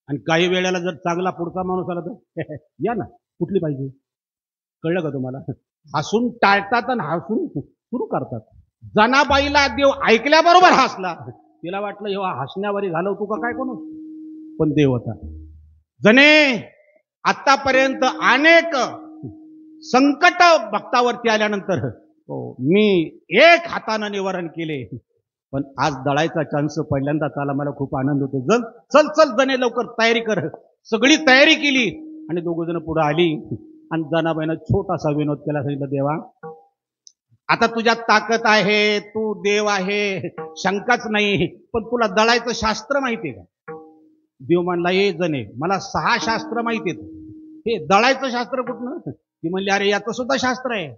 [SPEAKER 2] आणि काही वेळेला जर चांगला पुढचा माणूस आला तर या ना, कुठली पाहिजे, कळलं का तुम्हाला? हसून टाळतात आणि हसून सुरू करतात. जनाबाईला देव ऐकल्याबरोबर हसला. तिला वाटलं एव्हा हसण्यावरी घालवतो का काय कोण, पण देव होता. जने आतापर्यंत अनेक संकट भक्तावरती आल्यानंतर मी एक हातानं निवारण केले, पण आज दळायचा चान्स पहिल्यांदाच आला. मला खूप आनंद होतो. चल चल जने लवकर तयारी कर. सगळी तयारी केली आणि दोघ जण पुढे आली आणि जनाबाईनं छोटासा विनोद केला. सांगितलं देवा, आता तुझ्यात ताकद आहे, तू देव आहे, शंकाच नाही, पण तुला दळायचं शास्त्र माहितीये का? देव म्हणला, ये जने, मला 6 शास्त्र माहिती आहेत, हे दळायचं शास्त्र कुठनं? ती म्हणली, अरे याचं सुद्धा शास्त्र आहे.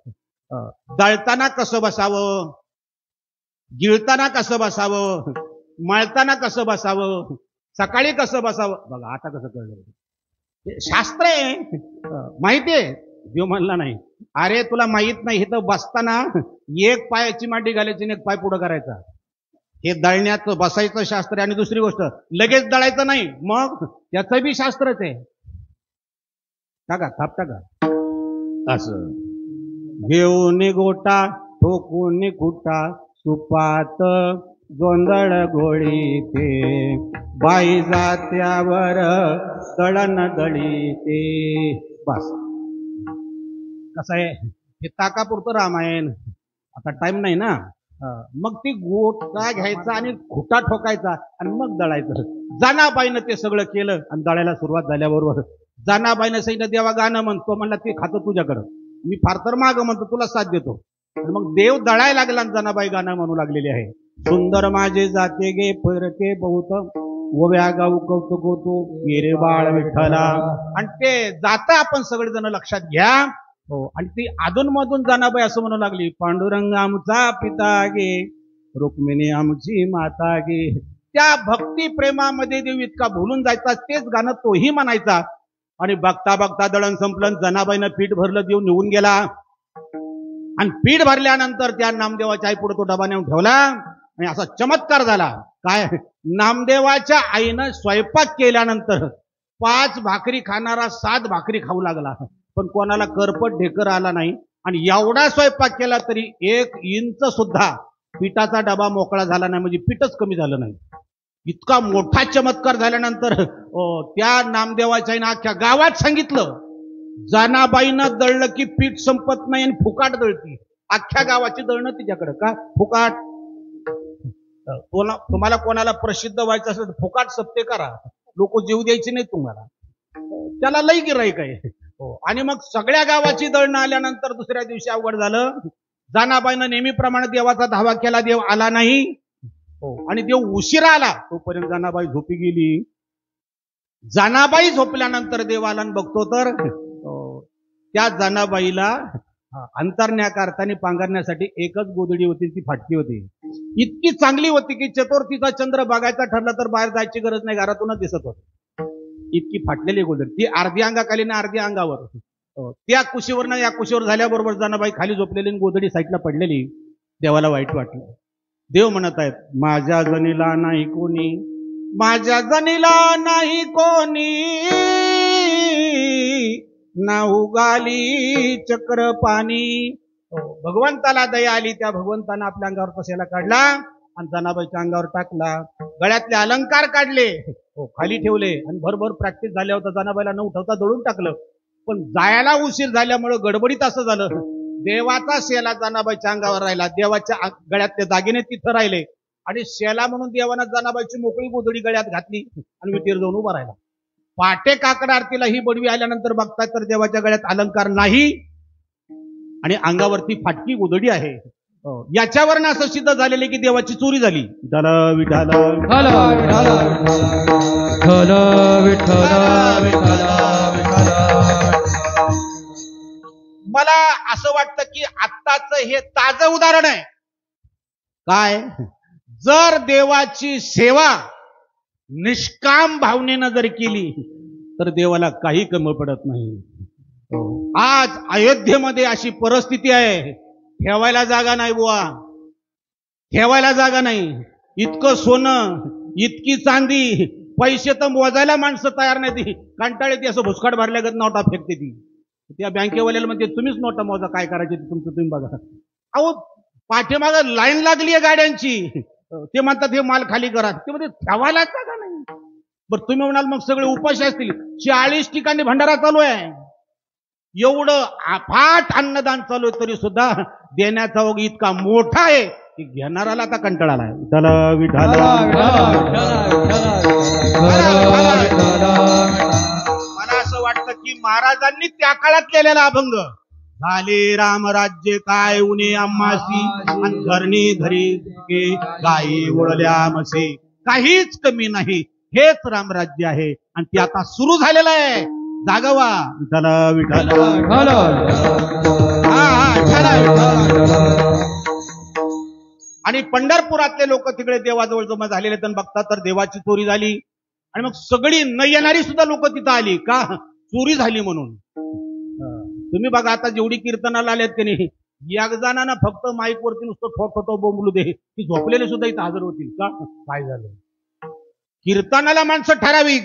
[SPEAKER 2] दळताना कसं बसावं, गिळताना कसं बसावं, मळताना कसं बसावं, सकाळी कसं बसावं. बघा आता कसं कळलं, शास्त्र आहे, माहितीये. देव म्हणला, नाही, अरे तुला माहित नाही, हे तर बसताना एक पायाची मांडी घालायची आणि एक पाय पुढं करायचा, हे दळण्याचं बसायचं शास्त्र आहे. आणि दुसरी गोष्ट, लगेच दळायचं नाही, मग त्याचं बी शास्त्रच आहे. टाका थाप टाका. असं घेऊन गोटा ठोकून कुटा, सुपात गोंधळ गोळी ते, बाई जात्यावर दळण दळी ते. बस कसं आहे, हे ताकापुरतं रामायण. आता टाइम नाही ना. मग ती गोटा घ्यायचा आणि खुटा ठोकायचा आणि मग दळायचं. जनाबाईनं ते सगळं केलं आणि दळायला सुरुवात झाल्याबरोबर जनाबाईनं सांगितलं, देवा गाणं म्हणतो. म्हणला, ते खातं तुझ्याकडं, मी फार तर माग म्हणतो, तुला साथ देतो. मग देव दळायला लागला आणि जनाबाई गाणं म्हणू लागलेली आहे. सुंदर माझे जाते गे फरके बहुत, ओव्या गाऊ कौतुक होतो गेरे बाळ विठ्ठला. आणि ते जातं आपण सगळेजण लक्षात घ्या. हो, आणि ती अधूनमधून जनाबाई असं म्हणू लागली, पांडुरंग आमचा पिता गे, रुक्मिणी आमची माता गे. त्या भक्ती प्रेमामध्ये देव इतका भुलून जायचा, तेच गाणं तोही म्हणायचा. आणि बघता बघता दळण संपलं, जनाबाईनं पीठ भरलं, देव निघून गेला. आणि पीठ भरल्यानंतर त्या नामदेवाच्या आई पुढे तो डबा नेऊन ठेवला आणि असा चमत्कार झाला. काय, नामदेवाच्या आईनं स्वयंपाक केल्यानंतर 5 भाकरी खाणारा 7 भाकरी खाऊ लागला, पण कोणाला करपट ढेकर आला नाही. आणि एवढा स्वयंपाक केला तरी 1 इंच सुद्धा पिठाचा डबा मोकळा झाला नाही, म्हणजे पीठच कमी झालं नाही. इतका मोठा चमत्कार झाल्यानंतर त्या नामदेवाच्या आईनं अख्ख्या गावात सांगितलं, जनाबाईनं दळलं की पीठ संपत नाही आणि फुकाट दळती. अख्ख्या गावाची दळणं तिच्याकडे का फुकाट. तुम्हाला कोणाला प्रसिद्ध व्हायचं असेल तर फुकाट सप्ते करा, लोक जीव द्यायचे नाही तुम्हाला, त्याला लई गिराईक आहे. आणि मग सगळ्या गावाची दळणं आल्यानंतर दुसऱ्या दिवशी अवघड झालं. जनाबाईनं नेहमीप्रमाणे देवाचा धावा केला, देव आला नाही. आणि देव उशिरा आला. तोपर्यंत जनाबाई झोपी गेली. जनाबाई झोपल्यानंतर देव आला आणि बघतो तर त्या जनाबाईला अंतरण्याकरता आणि पांघरण्यासाठी एकच गोधडी होती, ती फाटकी होती. इतकी चांगली होती की चतुर्थीचा चंद्र बघायचा ठरला तर बाहेर जायची गरज नाही, घरातूनच दिसत होती. इतकी फाटलेली गोधडी, ती अर्धी अंगाखाली ना अर्धी अंगावर. त्या कुशीवर या कुशीवर झाल्याबरोबर जनाबाई खाली झोपलेली, गोधडी साईडला पडलेली. देवाला वाईट वाटलं. देव म्हणत आहेत, माझ्या जनीला नाही कोणी, माझ्या जनीला नाही कोणी, ना उगाली चक्र पाणी. भगवंताला दया आली, त्या भगवंतानं आपल्या अंगावर कशाला काढला आणि जनाबाईच्या अंगावर टाकला. गळ्यातले अलंकार काढले, खाली ठेवले आणि भरभर प्रॅक्टिस झाल्या होता. जनाबाईला न उठवता दळून टाकलं. पण जायला उशीर झाल्यामुळे गडबडीत असं झालं, देवाचा शेला जनाबाईच्या अंगावर राहिला, देवाच्या गळ्यातले दागिने तिथं राहिले आणि शेला म्हणून देवानं जनाबाईची मोकळी गोधडी गळ्यात घातली आणि विटीर जाऊन उभा राहिला. पाटे काकड आरतीला ही बडवी आल्यानंतर बघतात तर देवाच्या गळ्यात अलंकार नाही आणि अंगावरती फाटकी गोधडी आहे. याच्यावरनं असं सिद्ध झालेलं की देवाची चोरी झाली. विठाला विठाला मला असं वाटतं की आत्ताच हे ताजं उदाहरण आहे. काय जर देवाची सेवा निष्काम भावनेनं जर केली तर देवाला काही कमी पडत नाही. आज अयोध्येमध्ये अशी परिस्थिती आहे, ठेवायला जागा नाही बुवा, ठेवायला जागा नाही. इतकं सोनं, इतकी चांदी, पैसे तर मोजायला माणसं तयार नाही. ती कंटाळे ती असं भुसकाट भरल्यागत नोटा फेकते ती. त्या बँकेवाल्याला म्हणजे तुम्हीच नोटा मोजा, काय करायचे ते तुमचं तुम्ही बघा. अहो पाठीमाग लाईन लागली आहे गाड्यांची, ते म्हणतात हे माल खाली करा, ते म्हणजे ठेवायला जागा नाही. बरं तुम्ही म्हणाल मग सगळे उपाशी असतील. 40 ठिकाणी भंडारा चालू आहे, एवढं अफाट अन्नदान चालू आहे, तरी सुद्धा देण्याचा ओघ इतका मोठा आहे की घेणाराला आता कंटाळा आलाय. विठाला विठाला मला असं वाटतं की महाराजांनी त्या काळात केलेला अभंग, झाले रामराज्य काय उणे आम्हासी, धरणी धरी गायी ओळल्या म्हशी, काहीच कमी नाही, हेच रामराज्य आहे आणि ते आता सुरू झालेलं आहे. जागवा विठाला विठाला. आणि पंढरपुरातले लोक तिकडे देवाजवळ जमा झालेले तर बघतात तर देवाची चोरी झाली आणि मग सगळी न येणारी सुद्धा लोक तिथं आली का, चोरी झाली म्हणून. तुम्ही बघा आता जेवढी कीर्तनाला आलेत की नाही, एक जणांना फक्त माईकवरती नुसतं ठोक बोंबलू दे की झोपलेले सुद्धा इथं हजर होतील का. काय झालं, कीर्तनाला माणसं ठराविक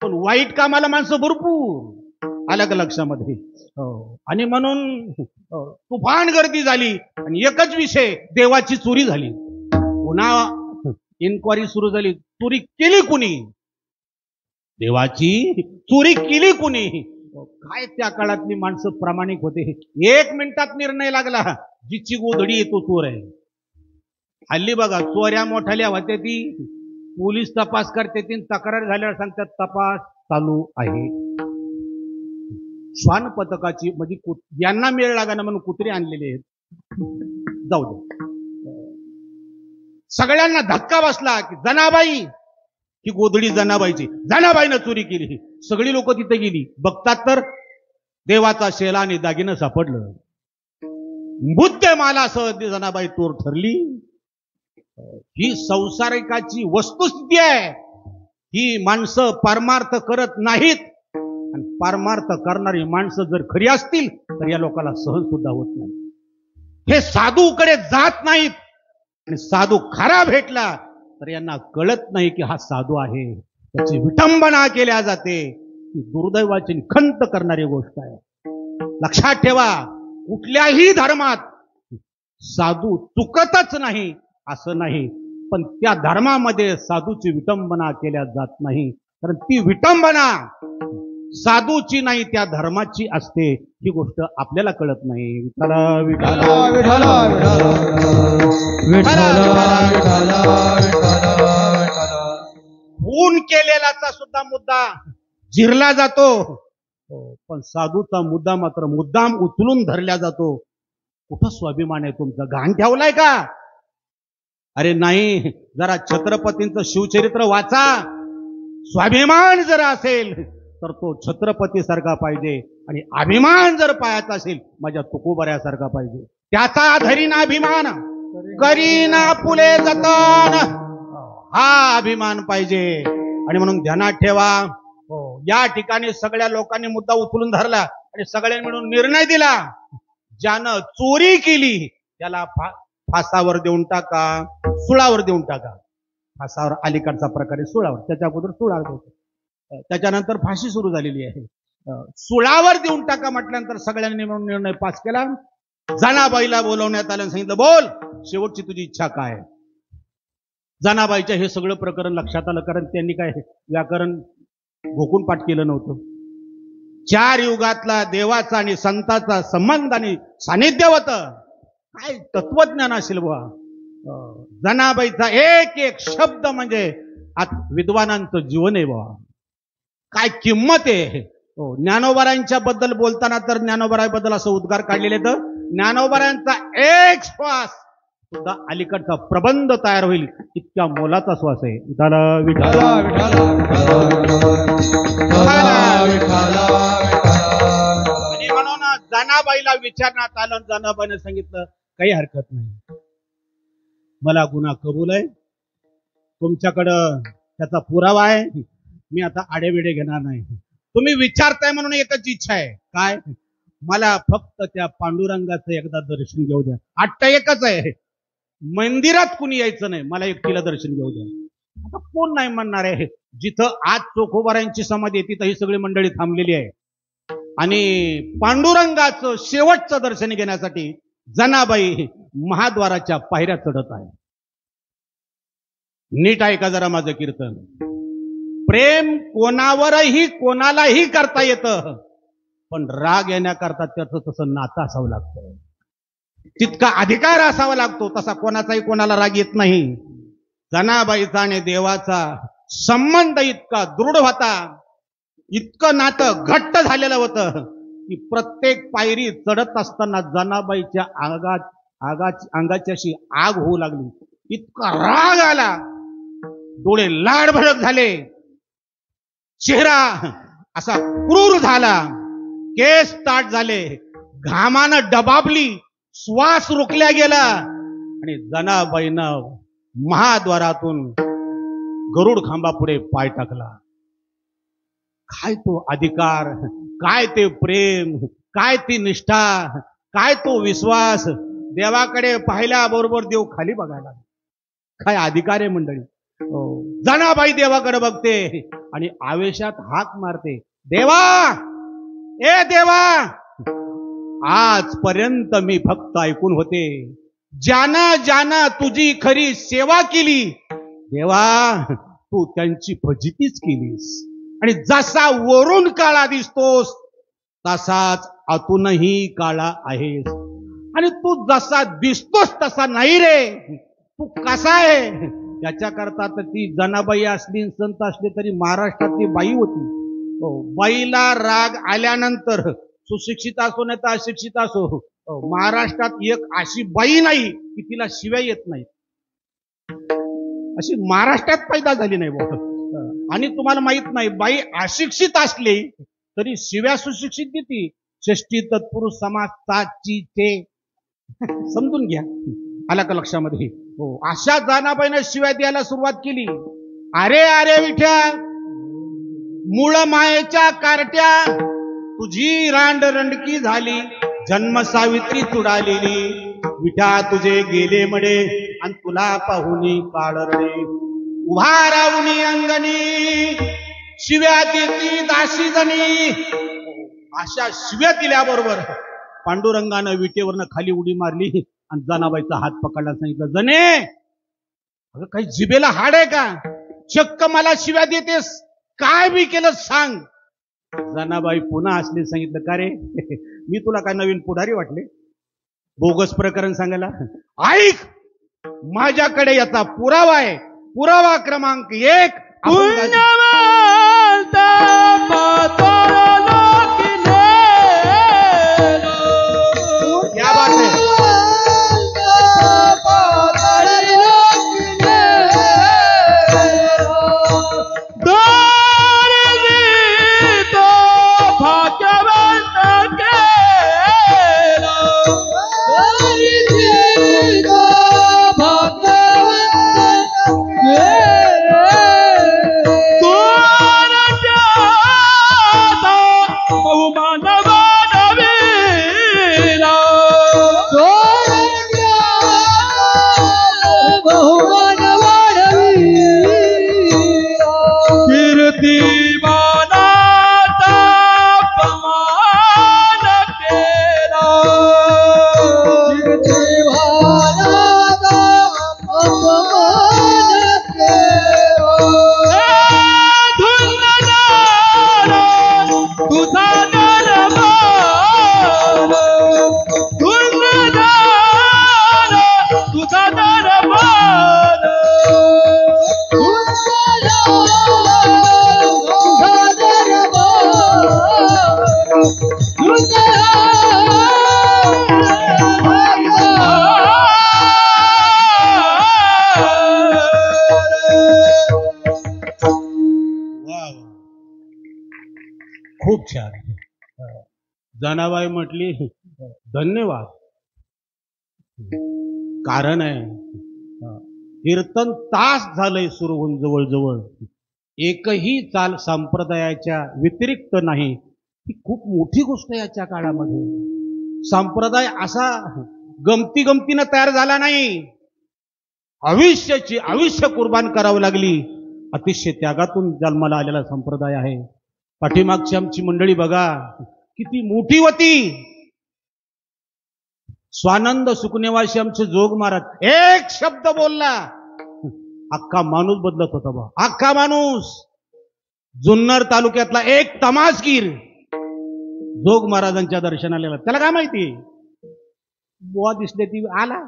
[SPEAKER 2] पण वाईट कामाला माणसं भरपूर आलं का लक्षामध्ये. आणि म्हणून तुफान गर्दी झाली आणि एकच विषय, देवाची चोरी झाली. पुन्हा इन्क्वायरी सुरू झाली, चोरी केली कुणी, देवाची चोरी केली कुणी. काय त्या काळातली माणसं प्रामाणिक होते. 1 मिनिटात निर्णय लागला, जिची गोधडी आहे तो चोर आहे. हल्ली बघा चोऱ्या मोठ्याल्या होत्या, ती पोलीस तपास करते, तक्रार झाल्यावर सांगतात तपास चालू आहे. श्वान पथकाची म्हणजे यांना मेळ लागा ना म्हणून कुत्रे आणलेले आहेत. जाऊ दे, सगळ्यांना धक्का बसला की जनाबाई, ही गोधडी जनाबाईची, जनाबाईनं चोरी केली. सगळी लोक तिथे गेली, बघतात तर देवाचा शेला आणि दागिनं सापडलं. बुद्धमालासह जनाबाई चोर ठरली. ही संसारिकाची वस्तुस्थिती आहे. ही माणसं परमार्थ करत नाहीत आणि परमार्थ करणारी माणसं जर खरी असतील तर या लोकांना सहन सुद्धा होत नाही. हे साधूकडे जात नाहीत आणि साधू खरा भेटला तर यांना कळत नाही की हा साधू आहे. त्याची विटंबना केल्या जाते. ही दुर्दैवाची खंत करणारी गोष्ट आहे. लक्षात ठेवा, कुठल्याही धर्मात साधू चुकतच नाही असं नाही, पण त्या धर्मामध्ये साधूची विटंबना केल्या जात नाही. कारण ती विटंबना साधूची नाही, त्या धर्माची असते. ही गोष्ट आपल्याला कळत नाही. विठ्ठला विठ्ठला विठ्ठला खून केलेलाचा सुद्धा मुद्दा जिरला जातो, पण साधूचा मुद्दा मात्र मुद्दाम उचलून धरला जातो. कुठं स्वाभिमान आहे तुमचा, घाण ठेवलाय का? अरे नाही, जरा छत्रपतींचं शिवचरित्र वाचा. स्वाभिमान जर असेल तर तो छत्रपती सारखा पाहिजे आणि अभिमान जर पाहायचा असेल माझ्या तुकोबऱ्यासारखा पाहिजे. त्याचा धरीना अभिमान करीना पुले जतन, हा अभिमान पाहिजे. आणि म्हणून ध्यानात ठेवा, या ठिकाणी सगळ्या लोकांनी मुद्दा उचलून धरला आणि सगळ्यांनी मिळून निर्णय दिला, ज्यानं चोरी केली त्याला फासावर देऊन टाका, सुळावर देऊन टाका. फासावर अलीकडचा प्रकारे सुळावर, त्याच्या अगोदर सुळावर होतं, त्याच्यानंतर फाशी सुरू झालेली आहे. सुळावर देऊन टाका म्हटल्यानंतर सगळ्यांनी मिळून निर्णय पास केला. जनाबाईला बोलवण्यात आलं, सांगितलं बोल शेवटची तुझी इच्छा काय. जनाबाईच्या हे सगळं प्रकरण लक्षात आलं, कारण त्यांनी काय व्याकरण घोकून पाठ केलं नव्हतं. 4 युगातला देवाचा आणि संताचा संबंध आणि सानिध्य होतं. काय तत्वज्ञान असेल बुवा. जनाबाईचा एक एक शब्द म्हणजे आज विद्वानांचं जीवन आहे बाबा. काय किंमत आहे. ज्ञानोबारांच्या बद्दल बोलताना तर ज्ञानोबारांबद्दल असं उद्गार काढलेले तर ज्ञानोबारांचा एक श्वास सुद्धा अलीकडचा प्रबंध तयार होईल इतक्या मोलाचा श्वास आहे. विठाला विठाला आणि म्हणून जनाबाईला विचारण्यात आलं. जनाबाईने सांगितलं काही हरकत नाही, मला गुन्हा कबूल आहे, तुमच्याकडं त्याचा पुरावा आहे, मी आता आडेवेडे घेणार नाही. तुम्ही विचारताय म्हणून एकच इच्छा आहे, काय, मला फक्त त्या पांडुरंगाचं एकदा दर्शन घेऊ द्या. आठ एकच आहे, मंदिरात कुणी यायचं नाही, मला एकटीला दर्शन घेऊ द्या. आता कोण नाही म्हणणार आहे. जिथं आज चोखोबारांची समाधी आहे तिथं ही सगळी मंडळी थांबलेली आहे आणि पांडुरंगाचं शेवटचं दर्शन घेण्यासाठी जनाबाई महाद्वाराच्या पायऱ्या चढत आहे. नीट ऐका जरा माझं कीर्तन. प्रेम कोणावरही कोणालाही करता येतं, पण राग येण्याकरता त्याचं तसं नातं असावं लागतं, तितका अधिकार असावा लागतो. तसा कोणाचाही कोणाला राग येत नाही. जनाबाईचा आणि देवाचा संबंध इतका दृढ होता, इतकं नातं घट्ट झालेलं होतं की प्रत्येक पायरी चढत असताना जनाबाईच्या अंगाची अशी आग होऊ लागली. इतका राग आला, डोळे लाडभडक झाले, चेहरा असा क्रूर झाला, केस ताट झाले, घामानं डबाबली, श्वास रोखल्या गेला आणि जनाबाईनं महाद्वारातून गरुड खांबापुढे पाय टाकला. काय तो अधिकार, काय ते प्रेम, काय ती निष्ठा, काय तो विश्वास. देवाकडे पाहिल्याबरोबर देव खाली बघायला, काय अधिकार आहे मंडळी. जनाबाई देवाकडे बघते आणि आवेशात हाक मारते, देवा, ए देवा, आजपर्यंत मी फक्त ऐकून होते, ज्यानं तुझी खरी सेवा केली देवा, तू त्यांची फजितीच केलीस. आणि जसा वरून काळा दिसतोस तसाच आतूनही काळा आहेस. आणि तू जसा दिसतोस तसा नाही रे, तू कसा आहे. याच्याकरता तर ती जनाबाई असली संत असली तरी महाराष्ट्रातली बाई होती. बाईला राग आल्यानंतर सुशिक्षित असो नाही तर अशिक्षित असो, महाराष्ट्रात एक अशी बाई नाही की तिला शिव्या येत नाही. अशी महाराष्ट्रात पैदा झाली नाही बाबा. आणि तुम्हाला माहित नाही, बाई अशिक्षित असली तरी शिव्या सुशिक्षित देती. षष्टी तत्पुरुष समास ची ते समजून घ्या, आला का लक्षामध्ये. अशा जनाबाईने शिव्या द्यायला सुरुवात केली. अरे अरे विठ्या, मूळ मायेच्या कार्ट्या, तुझी रांडरंडकी झाली, जन्म सावित्री तुडालेली. विठा तुझे गेले मडे आणि तुला पाहुनी काळरडे. उभा राहुनी अंगणी शिव्या देती दासी जणी. अशा शिव्या दिल्याबरोबर पांडुरंगानं विटेवरनं खाली उडी मारली आणि जनाबाईचा हात पकडला. सांगितलं, जने, अगं काही जिभेला हाड आहे का, चक्क मला शिव्या देतेस, काय बी केलं सांग. जनाबाई पुन्हा असले. सांगितलं, का रे, मी तुला काय नवीन पुढारी वाटले बोगस प्रकरण सांगायला. ऐक, माझ्याकडे याचा पुरावा आहे. पुरावा क्रमांक 1, क्या बात है. खूप छान. जनाबाई म्हटली धन्यवाद. कारण आहे कीर्तन तास झालंय सुरू होऊन जवळजवळ एकही चाल संप्रदायाच्या व्यतिरिक्त नाही. ही खूप मोठी गोष्ट आहे याच्या काळामध्ये. संप्रदाय असा गमती गमतीनं तयार झाला नाही. आयुष्य कुर्बान करावं लागली. अतिशय त्यागातून जन्माला आलेला संप्रदाय आहे. पाठीमागची आमची मंडळी बघा किती मोठी होती. स्वानंद सुकनेवाशी आमचे जोग महाराज एक शब्द बोलला अख्खा माणूस बदलत होता बा. अख्खा माणूस. जुन्नर तालुक्यातला एक तमासगीर जोग महाराजांच्या दर्शनाला आला. त्याला काय माहिती बुवा दिसले ती आला.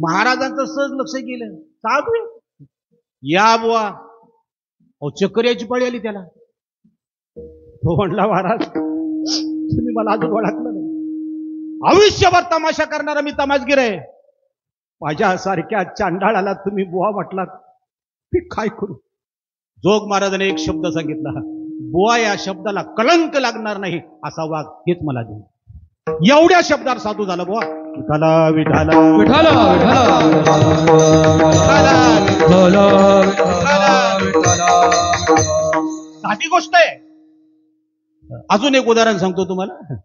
[SPEAKER 2] महाराजांचं सहज लक्ष गेलं साधू या बुवा. चक्करियाची पाळी आली त्याला. तो म्हणला महाराज तुम्ही मला अजून ओळखलं नाही. आयुष्यभर तमाशा करणारा मी तमाशगीर आहे. माझ्यासारख्या चांडाळाला तुम्ही बुवा म्हटलात मी काय करू. जोग महाराजाने एक शब्द सांगितला बुवा या शब्दाला कलंक लागणार नाही असा वाघ हेच मला दे. एवढ्या शब्दात साधू झाला बुवा. विठाला विठाला
[SPEAKER 3] विठाला
[SPEAKER 2] साधी गोष्ट आहे. अजून एक उदाहरण सांगतो तुम्हाला.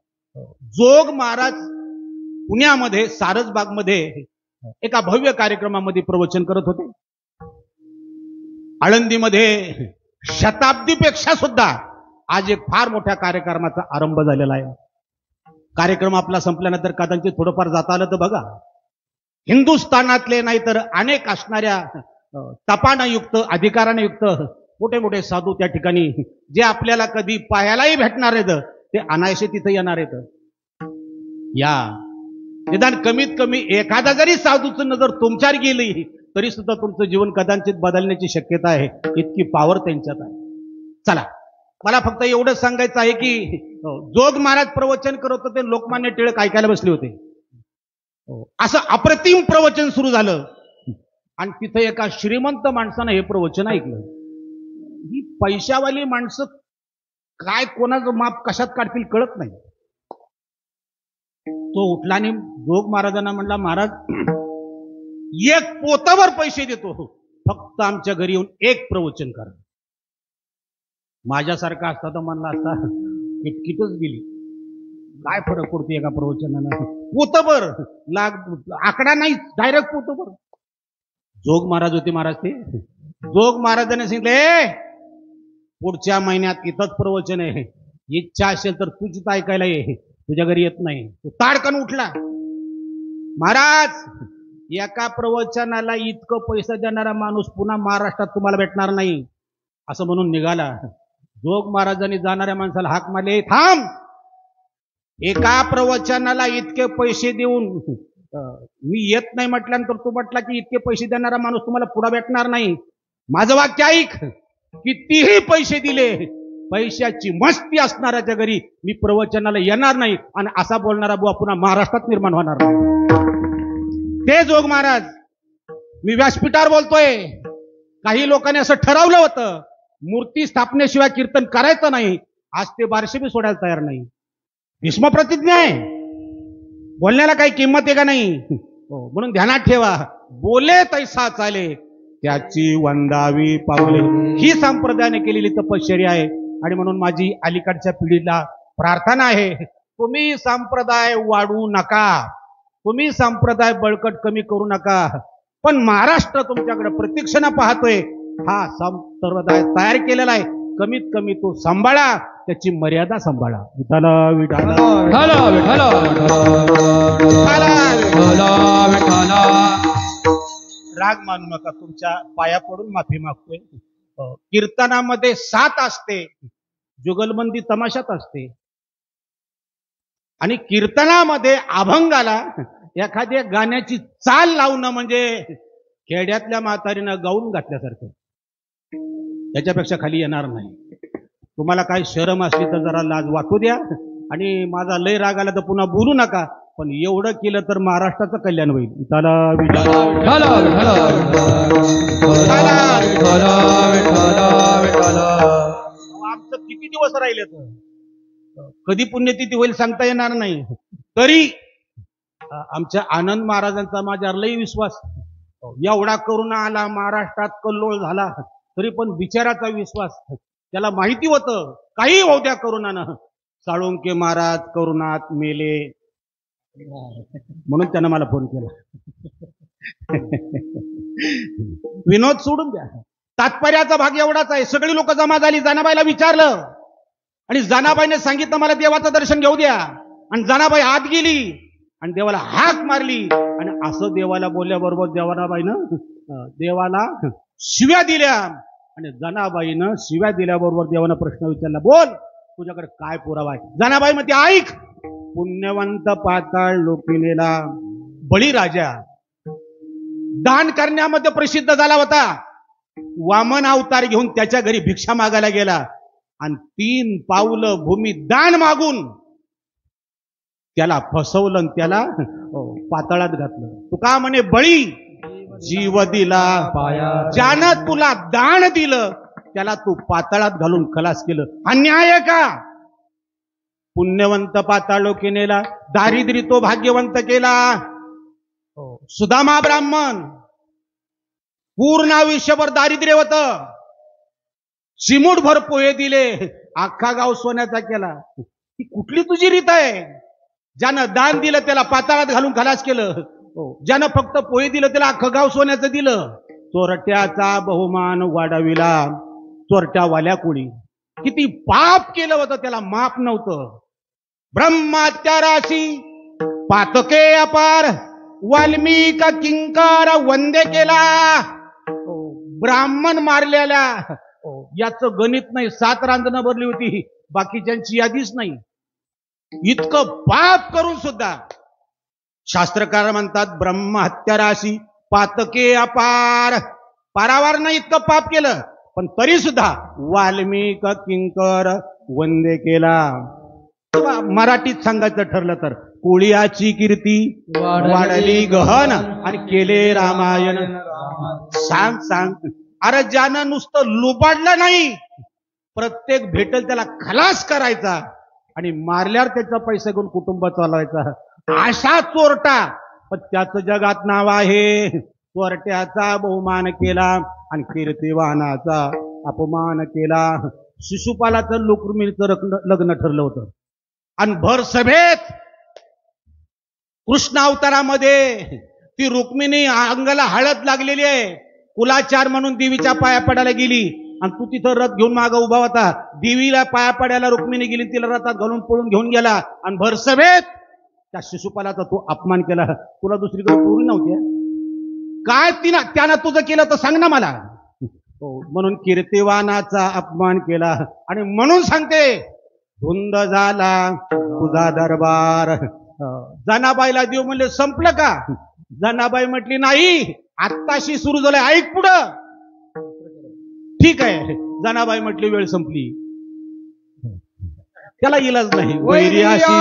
[SPEAKER 2] जोग महाराज पुण्यामध्ये सारसबागमध्ये एका भव्य कार्यक्रमामध्ये प्रवचन करत होते. आळंदीमध्ये शताब्दीपेक्षा सुद्धा आज एक फार मोठ्या कार्यक्रमाचा आरंभ झालेला आहे. कार्यक्रम आपला संपल्यानंतर कदाचित थोडंफार जाता आलं तर बघा. हिंदुस्थानातले नाही तर अनेक असणाऱ्या तपानं युक्त अधिकाराने युक्त मोठे मोठे साधू त्या ठिकाणी जे आपल्याला कधी पाहायलाही भेटणार आहेत ते अनायसे तिथे येणार आहेत. या निदान कमीत कमी एखादा जरी साधूची नजर तुमच्यावर गेली तरी सुद्धा तुमचं जीवन कदाचित बदलण्याची शक्यता आहे. इतकी पॉवर त्यांच्यात आहे. चला मला फक्त एवढंच सांगायचं आहे की जोग महाराज प्रवचन करत होते. लोकमान्य टिळक ऐकायला बसले होते. असं अप्रतिम प्रवचन सुरू झालं आणि तिथे एका श्रीमंत माणसानं हे प्रवचन ऐकलं. ही पैशावाली माणसं काय कोणाचं माप कशात काढतील कळत नाही. तो उठला आणि जोग महाराजांना म्हणला महाराज एक पोतावर पैसे देतो फक्त आमच्या घरी येऊन एक प्रवचन करा. माझ्यासारखा असता तर म्हणला असता किटकिटच गेली. काय फरक पडतो एका प्रवचनानं. पोतभर आकडा नाही डायरेक्ट पोतभर. जोग महाराज होते महाराज ते. जोग महाराजांनी सांगितले पुढच्या महिन्यात इथंच प्रवचन आहे. इच्छा असेल तर तुझीच ऐकायला ये. तुझ्या घरी येत नाही. तो ताडकन उठला. महाराज एका प्रवचनाला इतकं पैसा देणारा माणूस पुन्हा महाराष्ट्रात तुम्हाला भेटणार नाही असं म्हणून निघाला. जोग महाराजांनी जाणाऱ्या माणसाला हाक मारले थांब. एका प्रवचनाला इतके पैसे देऊन मी येत नाही म्हटल्यानंतर तू म्हटला की इतके पैसे देणारा माणूस तुम्हाला पुढे भेटणार नाही. माझं वाक्य ऐक. कितीही पैसे दिले पैशाची मस्ती असणाऱ्याच्या घरी मी प्रवचनाला येणार नाही आणि असा बोलणारा बुवा पुन्हा महाराष्ट्रात निर्माण होणार नाही. ते जोग महाराज. मी व्यासपीठावर बोलतोय. काही लोकांनी असं ठरवलं होतं मूर्ती स्थापनेशिवाय कीर्तन करायचं नाही. आज ते बारशे बी सोडायला तयार नाही. भीष्म प्रतिज्ञा आहे. बोलण्याला काही किंमत आहे का नाही. म्हणून ध्यानात ठेवा बोले तैसा चाले त्याची वंदावी पावले. ही संप्रदायाने केलेली तपश्चर्या आहे. आणि म्हणून माझी अलीकडच्या पिढीला प्रार्थना आहे तुम्ही संप्रदाय वाढवू नका. तुम्ही संप्रदाय बळकट कमी करू नका. पण महाराष्ट्र तुमच्याकडे प्रतीक्षेने पाहतोय. हा संप्रदाय तयार केलेला आहे. कमीत कमी तो सांभाळा. त्याची मर्यादा सांभाळा. विठाला विठाला
[SPEAKER 3] विठाला विठाला विठाला.
[SPEAKER 2] राग मानू नका. तुमच्या पाया पडून माफी मागतोय. कीर्तनामध्ये साथ असते. जुगलबंदी तमाशात असते. आणि कीर्तनामध्ये अभंगाला एखाद्या गाण्याची चाल लावणं म्हणजे खेड्यातल्या म्हातारीनं गाऊन घातल्यासारखं. त्याच्यापेक्षा खाली येणार नाही. तुम्हाला काय शरम असली तर जरा लाज वाटू द्या. आणि माझा लय राग आला तर पुन्हा बोलू नका. पण एवढं केलं तर महाराष्ट्राचं कल्याण होईल. विठाला विठाला
[SPEAKER 3] विठाला विठाला विठाला विठाला.
[SPEAKER 2] आमचं किती दिवस राहील. राहिले कधी पुण्यतिथी होईल सांगता येणार नाही. तरी आमच्या आनंद महाराजांचा माझ्यावर लई विश्वास. एवढा करुणा आला महाराष्ट्रात कल्लोळ झाला तरी पण बिचाराचा विश्वास. त्याला माहिती होतं काही होऊ द्या करुणानं, साळुंके महाराज करुणात मेले, म्हणून त्यानं मला फोन केला. विनोद सोडून द्या, तात्पर्याचा भाग एवढाच आहे. सगळी लोक जमा झाली, जनाबाईला विचारलं आणि जनाबाईने सांगितलं मला देवाचं दर्शन घेऊ द्या. आणि जनाबाई आत गेली आणि देवाला हाक मारली आणि असं देवाला बोलल्याबरोबर देवाला शिव्या दिल्या. आणि जनाबाईनं शिव्या दिल्याबरोबर देवानं प्रश्न विचारला, बोल तुझ्याकडे काय पुरावा आहे? जनाबाई म्हणते ऐक, पुण्यवंत पाताळ लोकिनेला बळीराजा दान करण्यामध्ये प्रसिद्ध झाला होता. वामन अवतार घेऊन त्याच्या घरी भिक्षा मागायला गेला आणि 3 पावलं भूमी दान मागून त्याला फसवलं आणि त्याला पाताळात घातलं. तू का म्हणे बळी जीव दिला, ज्यानं तुला दान दिलं त्याला तू पाताळात घालून खलास केलं. अन्याय का? पुण्यवंत पाताळ लोकिनेला, दारिद्र्य तो भाग्यवंत केला. सुदामा ब्राह्मण पूर्ण आयुष्यभर दारिद्र्य होतं, चिमूटभर पोहे दिले, अख्खा गाव सोन्याचा केला. ही कुठली तुझी रीत आहे? ज्यानं दान दिलं त्याला पाताळात घालून खलास केलं, ज्यानं फक्त पोहे दिलं त्याला अख्खं गाव सोन्याचं दिलं. चोरट्याचा बहुमान वाढविला, चोरट्यावाल्या कोळी. किती पाप केलं होतं त्याला माफ नव्हतं. ब्रह्मत्याराशी पातके अपार, वाल्मिक किंकर वंदे केला. ब्राह्मण मारलेल्या याचं गणित नाही, 7 रांजणं भरली होती, बाकीच्यांची यादीच नाही. इतकं पाप करून सुद्धा शास्त्रकार म्हणतात ब्रह्महत्याराशी पातके अपार, पारावार नाही इतकं पाप केलं, पण तरी सुद्धा वाल्मिक किंकर वंदे केला. मराठीत सांगायचं ठरलं तर कोळीयाची कीर्ती वाढली गहन आणि केले रामायण. सांग अरे ज्यानं नुसतं लुबाडलं नाही, प्रत्येक भेटल त्याला खलास करायचा आणि मारल्यावर त्याचा पैसा घेऊन कुटुंब चालवायचा, अशा चोरटा. पण त्याचं जगात नाव आहे. चोरट्याचा बहुमान केला आणि कीर्तिवानाचा अपमान केला. शिशुपालाचं रुक्मिणीचं लग्न ठरलं होतं आणि भर सभेत कृष्ण अवतारामध्ये ती रुक्मिणी अंगाला हळद लागलेली आहे, कुलाचार म्हणून देवीच्या पाया पडायला गेली आणि तू तिथं रथ घेऊन मागे उभा होता. देवीला पाया पडायला रुक्मिणी गेली, तिला रथात घालून पळून घेऊन गेला आणि भर सभेत त्या शिशुपालाचा तू अपमान केला. तुला दुसरीकडे पोरी नव्हती काय? त्यानं तुझं केलं तर सांग ना मला. म्हणून कीर्तिवानाचा अपमान केला आणि म्हणून सांगते धुंद झाला तुझा दरबार. जनाबाईला देव म्हणले संपलं का? जनाबाई म्हटली नाही, आत्ताशी सुरू झालंय, ऐक पुढं. ठीक आहे, जनाबाई म्हटली वेळ संपली, त्याला इलाज नाही. वैर्याशी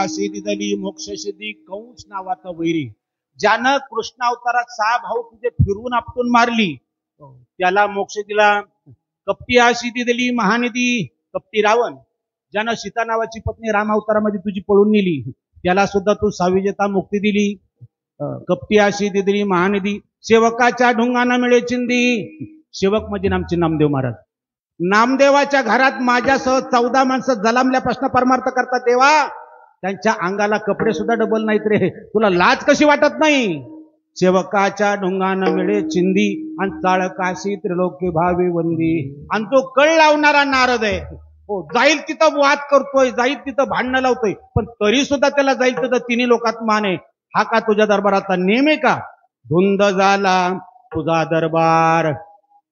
[SPEAKER 2] सिद्धी मोक्षसिद्धी कंस नावाचा वैरी, ज्यानं कृष्ण अवतारात 6 भाऊ तुझे फिरवून आपटून मारली, त्याला मोक्ष दिला. कपटी सिद्धी दिली महानिधी कपटी रावण. ज्यानं सीता नावाची पत्नी राम अवतारामध्ये तुझी पळून नेली, त्याला सुद्धा तू साविजेता मुक्ती दिली. कपटी अशी दिली महानिधी, सेवकाच्या ढुंगाना मिळे चिंदी. सेवक म्हणजे आमचे नामदेव महाराज. नामदेवाच्या घरात माझ्यासह 14 माणसं जलामल्यापासून परमार्थ करतात देवा. त्यांच्या अंगाला कपडे सुद्धा डबल नाहीत रे, तुला लाज कशी वाटत नाही? सेवकाच्या ढुंगानं मिळे चिंदी आणि चाळकाशी त्रिलोकी भावी वंदी. आणि तो कळ लावणारा नारद आहे. हो, जाईल तिथं वाद करतोय, जाईल तिथं भांडणं लावतोय, पण तरी सुद्धा त्याला जाईल तिथं तिन्ही लोकात मान आहे. हा का तुझ्या दरबाराचा नेम आहे का? धुंद झाला तुझा दरबार.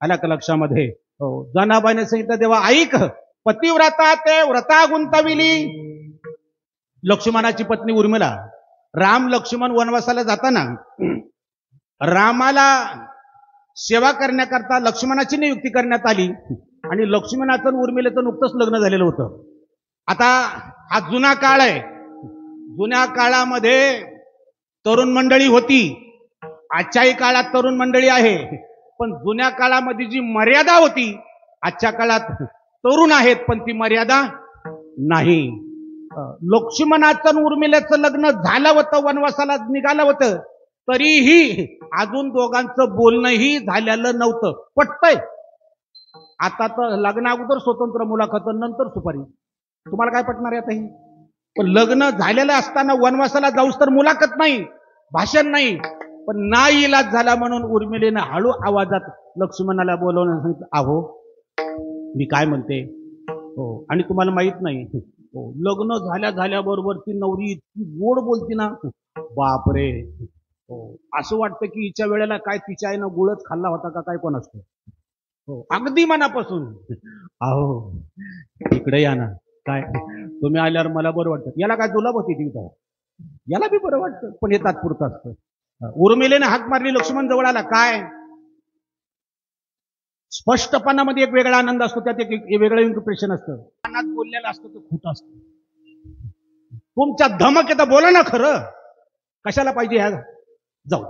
[SPEAKER 2] आला का लक्षामध्ये? हो, जनाबाईने सांगितलं देवा ऐक, पतिव्रता ते व्रता गुंतविली. लक्ष्मणाची पत्नी उर्मिला, राम लक्ष्मण वनवासाला जाताना रामाला सेवा करण्याकरता लक्ष्मणाची नियुक्ती करण्यात आली आणि लक्ष्मणाचं आणि उर्मिलेचं नुकतंच लग्न झालेलं होतं. आता हा जुना काळ आहे. जुन्या काळामध्ये तरुण मंडळी होती, आजच्याही काळात तरुण मंडळी आहे, पण जुन्या काळामध्ये जी मर्यादा होती, आजच्या काळात तरुण आहेत पण ती मर्यादा नाही. लक्ष्मणाचं आणि उर्मिलेचं लग्न झालं होतं, वनवासाला निघालं होतं, तरीही अजून दोघांचं बोलणंही झालेलं नव्हतं. पटतंय? आता तर लग्न अगोदर स्वतंत्र मुलाखत, नंतर सुपारी. तुम्हाला काय पटणार आहे आता ही? पण लग्न झालेलं असताना वनवासाला जाऊस तर मुलाखत नाही, भाषण नाही. पण नाईलाज झाला म्हणून उर्मिलेनं हळू आवाजात लक्ष्मणाला बोलवणं सांगितलं, अहो मी काय म्हणते हो, आणि तुम्हाला माहित नाही हो, लग्न झाल्याबरोबर ती नवरी इतकी गोड बोलती ना, बापरे. हो, असं वाटतं की हिच्या वेळेला काय तिच्या आईनं गुळच खाल्ला होता का काय कोण असतं. हो, अगदी मनापासून. अहो इकडे या ना, काय तुम्ही आल्यावर मला बरं वाटतं. याला काय जुलाब होती तिथं, याला बी बरं वाटतं, पण हे तात्पुरतं असतं. उर्मिलेने हाक मारली, लक्ष्मण जवळ आला. काय स्पष्टपणामध्ये एक वेगळा आनंद असतो, त्यात एक वेगळं इम्प्रेशन असतं. मनात बोललेलं असतं ते खोटं असतं. तुमच्या धमक येतं, बोला ना खरं, कशाला पाहिजे ह्या. जाऊ,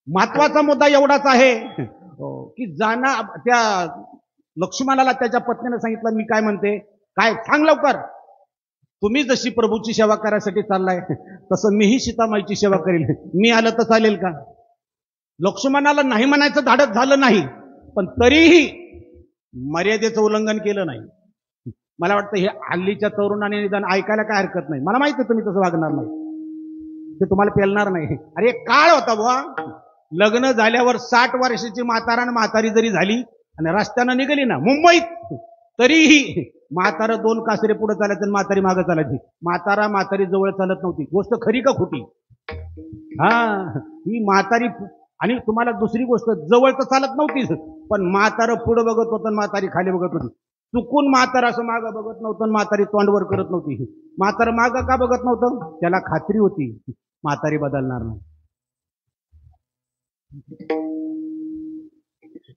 [SPEAKER 2] महत्वाचा मुद्दा एवढाच आहे की जाना त्या लक्ष्मणाला त्याच्या पत्नीने सांगितलं, मी काय म्हणते, काय सांग लवकर. तुम्ही जशी प्रभूची सेवा करायसाठी चाललाय तसं मीही सीतामाईची सेवा करेल. मी आलं तर चालेल का? लक्ष्मणाला नाही म्हणायचं धाडस झालं नाही, पण तरीही मर्यादेचं उल्लंघन केलं नाही. मला वाटतं हे हल्लीच्या तरुणाने निदान ऐकायला काय हरकत नाही. मला माहिती आहे तुम्ही तसं वागणार नाही, ते तुम्हाला पेलणार नाही. अरे काळ होता बुवा, लग्न झाल्यावर 60 वर्षाची म्हातारा आणि म्हातारी जरी झाली आणि रस्त्यानं निघाली ना मुंबईत, तरीही म्हातारा 2 कासरे पुढे चालायचं आणि म्हातारी मागं चालायची. म्हातारी जवळ चालत नव्हती. गोष्ट खरी का खोटी? हा, ही म्हातारी. आणि तुम्हाला दुसरी गोष्ट, जवळ तर चालत नव्हतीच, पण म्हातारं पुढे बघत होतं आणि म्हातारी खाली बघत होती. चुकून म्हातारा असं मागं बघत नव्हतं, म्हातारी तोंडवर करत नव्हती. म्हातारं मागं का बघत नव्हतं? त्याला खात्री होती म्हातारी बदलणार नाही.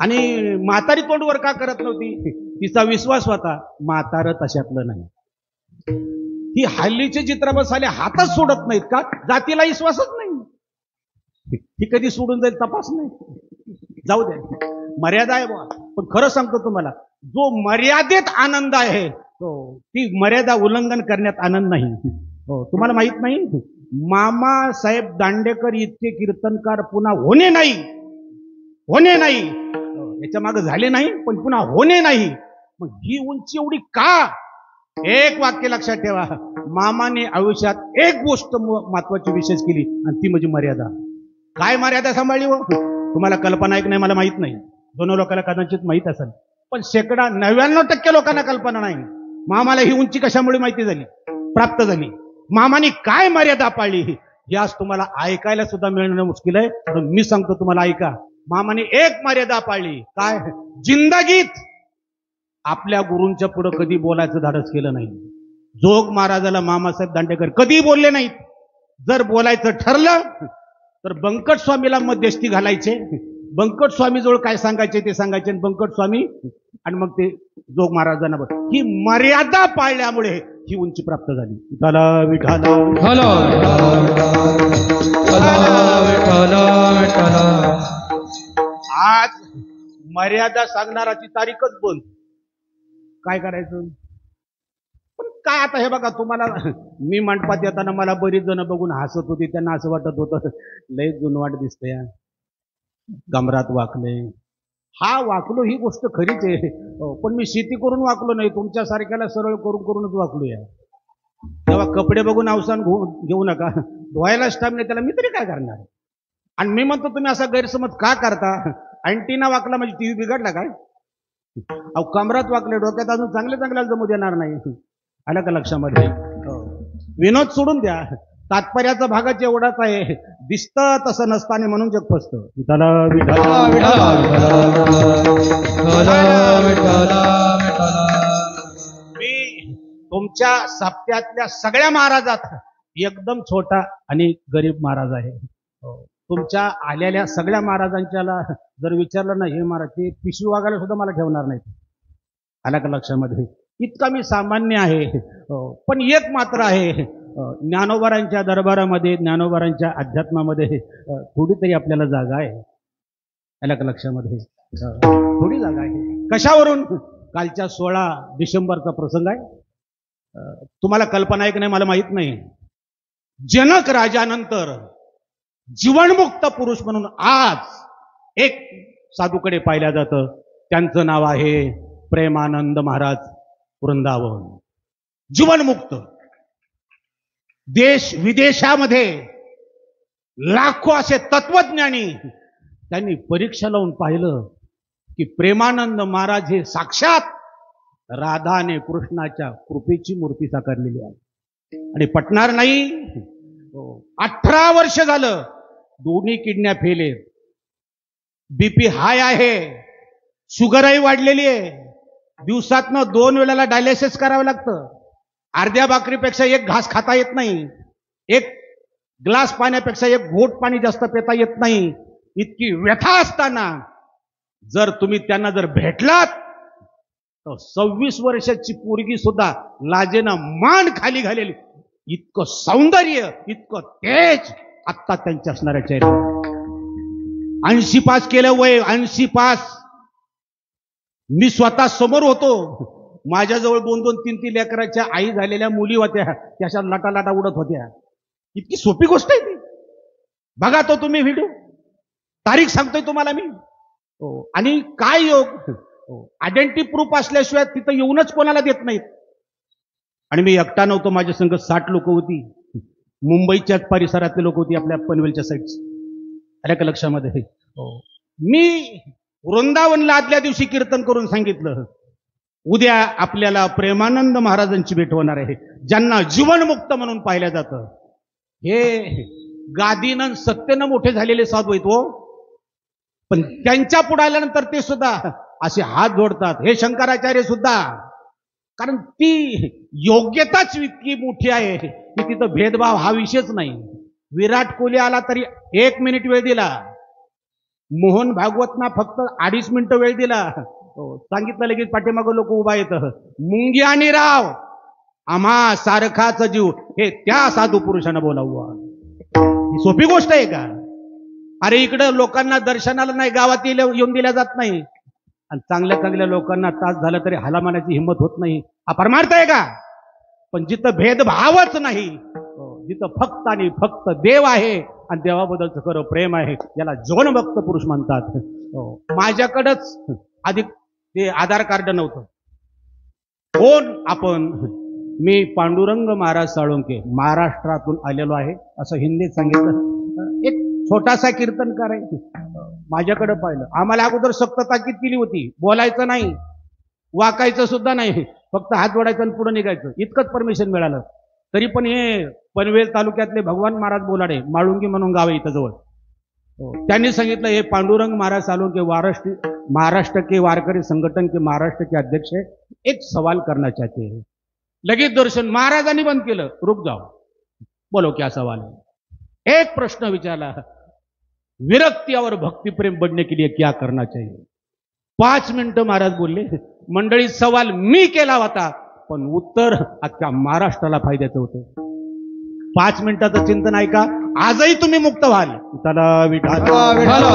[SPEAKER 2] आणि म्हातारी तोंडवर का करत नव्हती? तिचा विश्वास होता म्हातारं तशातलं नाही. ही हल्लीचे चित्र बसाले हातच सोडत नाहीत का? जातीला विश्वासच नाही. ही कधी सोडून जाईल तपास नाही. जाऊ द्या, मर्यादा आहे बा. पण खरं सांगतो तुम्हाला, जो मर्यादेत आनंद आहे ती मर्यादा उल्लंघन करण्यात आनंद नाही. हो, तुम्हाला माहित नाही, मामासाहेब दांडेकर इतके कीर्तनकार पुन्हा होणे नाही याच्या मागे झाले नाही, पण पुन्हा होणे नाही. मग ही उंची एवढी का? एक वाक्य लक्षात ठेवा, मामाने आयुष्यात एक गोष्ट महत्वाची विशेष केली आणि ती म्हणजे मर्यादा. काय मर्यादा सांभाळली हो? तुम्हाला कल्पना आहे की नाही मला माहित नाही, दोन लोकांना कदाचित माहित असेल, पण 99% लोकांना कल्पना नाही. मामाला ही उंची कशामुळे माहिती झाली, प्राप्त झाली? मामाने काय मर्यादा पाळली हे आज तुम्हाला ऐकायला सुद्धा मिळणं मुश्किल आहे. पण मी सांगतो तुम्हाला, ऐका. मामाने एक मर्यादा पाळली. काय? जिंदगीत आपल्या गुरूंच्या पुढे कधी बोलायचं धाडस केलं नाही. जोग महाराजाला मामासाहेब दांडेकर कधी बोलले नाहीत. जर बोलायचं ठरलं तर बंकट स्वामीला मध्यस्थी घालायचे, बंकट स्वामी जवळ काय सांगायचे ते सांगायचे, बंकट स्वामी आणि मग ते जोग महाराजांना बघ. ही मर्यादा पाळल्यामुळे ही उंची प्राप्त झाली. आज मर्यादा सांगणाराची तारीखच बंद. काय करायचं? पण आता हे बघा तुम्हाला मी मंडपात येताना मला बरीच जण बघून हसत होती, त्यांना असं वाटत होतं लय जुनवाट दिसते या कमरात वाकले. हा वाकलो ही गोष्ट खरीच आहे, पण मी शेती करून वाकलो नाही, तुमच्यासारख्याला सरळ करूनच वाकलो या. तेव्हा कपडे बघून अवसान घेऊ नका, धुवायलाच टाइम नाही त्याला मी तरी काय करणार. आणि मी म्हणतो तुम्ही असा गैरसमज का करता, अँटीना वाकला म्हणजे टीव्ही बिघडला काय. अहो कमरात वाकले, डोक्यात अजून चांगले जमू देणार नाही. आलं का लक्षामध्ये. विनोद सोडून द्या, तात्पर्याचा भागाच एवढाच आहे, दिसतं तसं नसताना म्हणून जग फसतं.
[SPEAKER 3] विठ्ठला विठ्ठला विठ्ठला.
[SPEAKER 2] मी तुमच्या सप्त्यातल्या सगळ्या महाराजात एकदम छोटा आणि गरीब महाराज आहे. तुमच्या आलेल्या सगळ्या महाराजांच्याला जर विचारलं ना, हे महाराज ते पिशवी वागायला सुद्धा मला ठेवणार नाही. आला का लक्षामध्ये. इतका मी सामान्य आहे. पण एक मात्र आहे, ज्ञानोबारांच्या दरबारामध्ये, ज्ञानोबारांच्या अध्यात्मामध्ये थोडी तरी आपल्याला जागा आहे. आला का लक्षामध्ये. थोडी जागा आहे. कशावरून. कालच्या 16 डिसेंबरचा प्रसंग आहे. तुम्हाला कल्पना आहे की नाही मला माहित नाही. जनक राजानंतर जीवनमुक्त पुरुष म्हणून आज एक साधूकडे पाहिलं जातं. त्यांचं नाव आहे प्रेमानंद महाराज वृंदावन. जीवनमुक्त. देश विदेशामध्ये लाखो असे तत्वज्ञानी त्यांनी परीक्षा लावून पाहिलं की प्रेमानंद महाराज हे साक्षात राधा आणि कृष्णाच्या कृपेची मूर्ती साकारलेली आहे. आणि पटणार नाही, 18 वर्ष झालं दोन्ही किडन्या फेल आहेत, बीपी हाय आहे, शुगरही वाढलेली आहे, दिवसातनं 2 वेळेला डायलिसिस करावं लागतं, अर्ध्या भाकरीपेक्षा एक घास खाता येत नाही, एक ग्लास पाण्यापेक्षा एक घोट पाणी जास्त पिता येत नाही. इतकी व्यथा असताना जर तुम्ही त्यांना जर भेटलात तर 26 वर्षाची पोरगी सुद्धा लाजेनं मान खाली घालेली, इतकं सौंदर्य, इतकं तेज आत्ता त्यांच्या असणाऱ्या चेहऱ्यावर. 80 पास केलं वय, 80 पास. मी स्वतः समोर होतो, माझ्याजवळ 2-2, 3-3 लेकराच्या आई झालेल्या मुली होत्या, त्याच्या लाटा उडत होत्या. इतकी सोपी गोष्ट आहे ती. बघा तो तुम्ही व्हिडिओ, तारीख सांगतोय तुम्हाला मी. आणि काय योग, आयडेंटिटी प्रूफ असल्याशिवाय तिथं येऊनच कोणाला देत नाहीत. आणि मी एकटा नव्हतो, माझ्या संग 60 लोक होती, मुंबईच्याच परिसरातले लोक होती, आपल्या पनवेलच्या साईडची. आल्या का लक्षामध्ये. मी वृंदावनला आदल्या दिवशी कीर्तन करून सांगितलं, उद्या आपल्याला प्रेमानंद महाराजांची भेट होणार आहे, ज्यांना जीवनमुक्त म्हणून पाहिलं जातं. हे गादीनं सत्तेनं मोठे झालेले साधू आहेत हो, पण त्यांच्या पुढे आल्यानंतर ते सुद्धा असे हात जोडतात, हे शंकराचार्य सुद्धा. कारण ती योग्यताच इतकी मोठी आहे की तिथं भेदभाव हा विषयच नाही. विराट कोहली आला तरी 1 मिनिट वेळ दिला, मोहन भागवतना फक्त 2.5 मिनिटं वेळ दिला, सांगितलं लगेच पाठीमागं लोक उभा येतं. मुंगी आणि राव आम्हा सारखाच जीव, हे त्या साधू पुरुषांना बोलावं. ही सोपी गोष्ट आहे का. अरे इकडं लोकांना दर्शनाला नाही, गावात येऊन दिल्या जात नाही, आणि चांगल्या लोकांना तास झाला तरी हाला मानाची हिंमत होत नाही. हा परमार्थ आहे का. पण जिथं भेदभावच नाही, जिथं फक्त आणि फक्त देव आहे आणि देवाबद्दलचं खरं प्रेम आहे, याला जीवनभक्त पुरुष म्हणतात. माझ्याकडंच आधी ते आधार कार्ड नव्हतं. कोण आपण. मी पांडुरंग महाराज साळुंके, महाराष्ट्रातून आलेलो आहे असं हिंदीत सांगितलं. एक छोटासा कीर्तनकार आहे, माझ्याकडे पाहिलं. आम्हाला अगोदर सक्त ताकीद केली होती, बोलायचं नाही, वाकायचं सुद्धा नाही, फक्त हात जोडायचं आणि पुढे निघायचं, इतकंच परमिशन मिळालं. तरी पण हे पनवेल तालुक्यातले भगवान महाराज बोलाडे, माळुंगी म्हणून गाव आहे इथं जवळ, त्यांनी सांगितलं हे पांडुरंग महाराज साळुंके महाराष्ट्र के वारकरी संगठन के महाराष्ट्र के अध्यक्ष है, एक सवाल करना चाहते हैं. लगेच दर्शन महाराजांनी बंद केलं. रुक जाओ, बोलो क्या सवाल है. एक प्रश्न विचारला, विरक्ति और भक्ति प्रेम बढ़ने के लिए क्या करना चाहिए. 5 मिनिटं महाराज बोलले. मंडळी सवाल मी केला होता, पण उत्तर अख्ख्या महाराष्ट्राला फायद्याचं होतं. 5 मिनिटाचं चिंतन ऐका, आजही तुम्ही मुक्त व्हाल. विठ्ठला विठ्ठला विठ्ठला.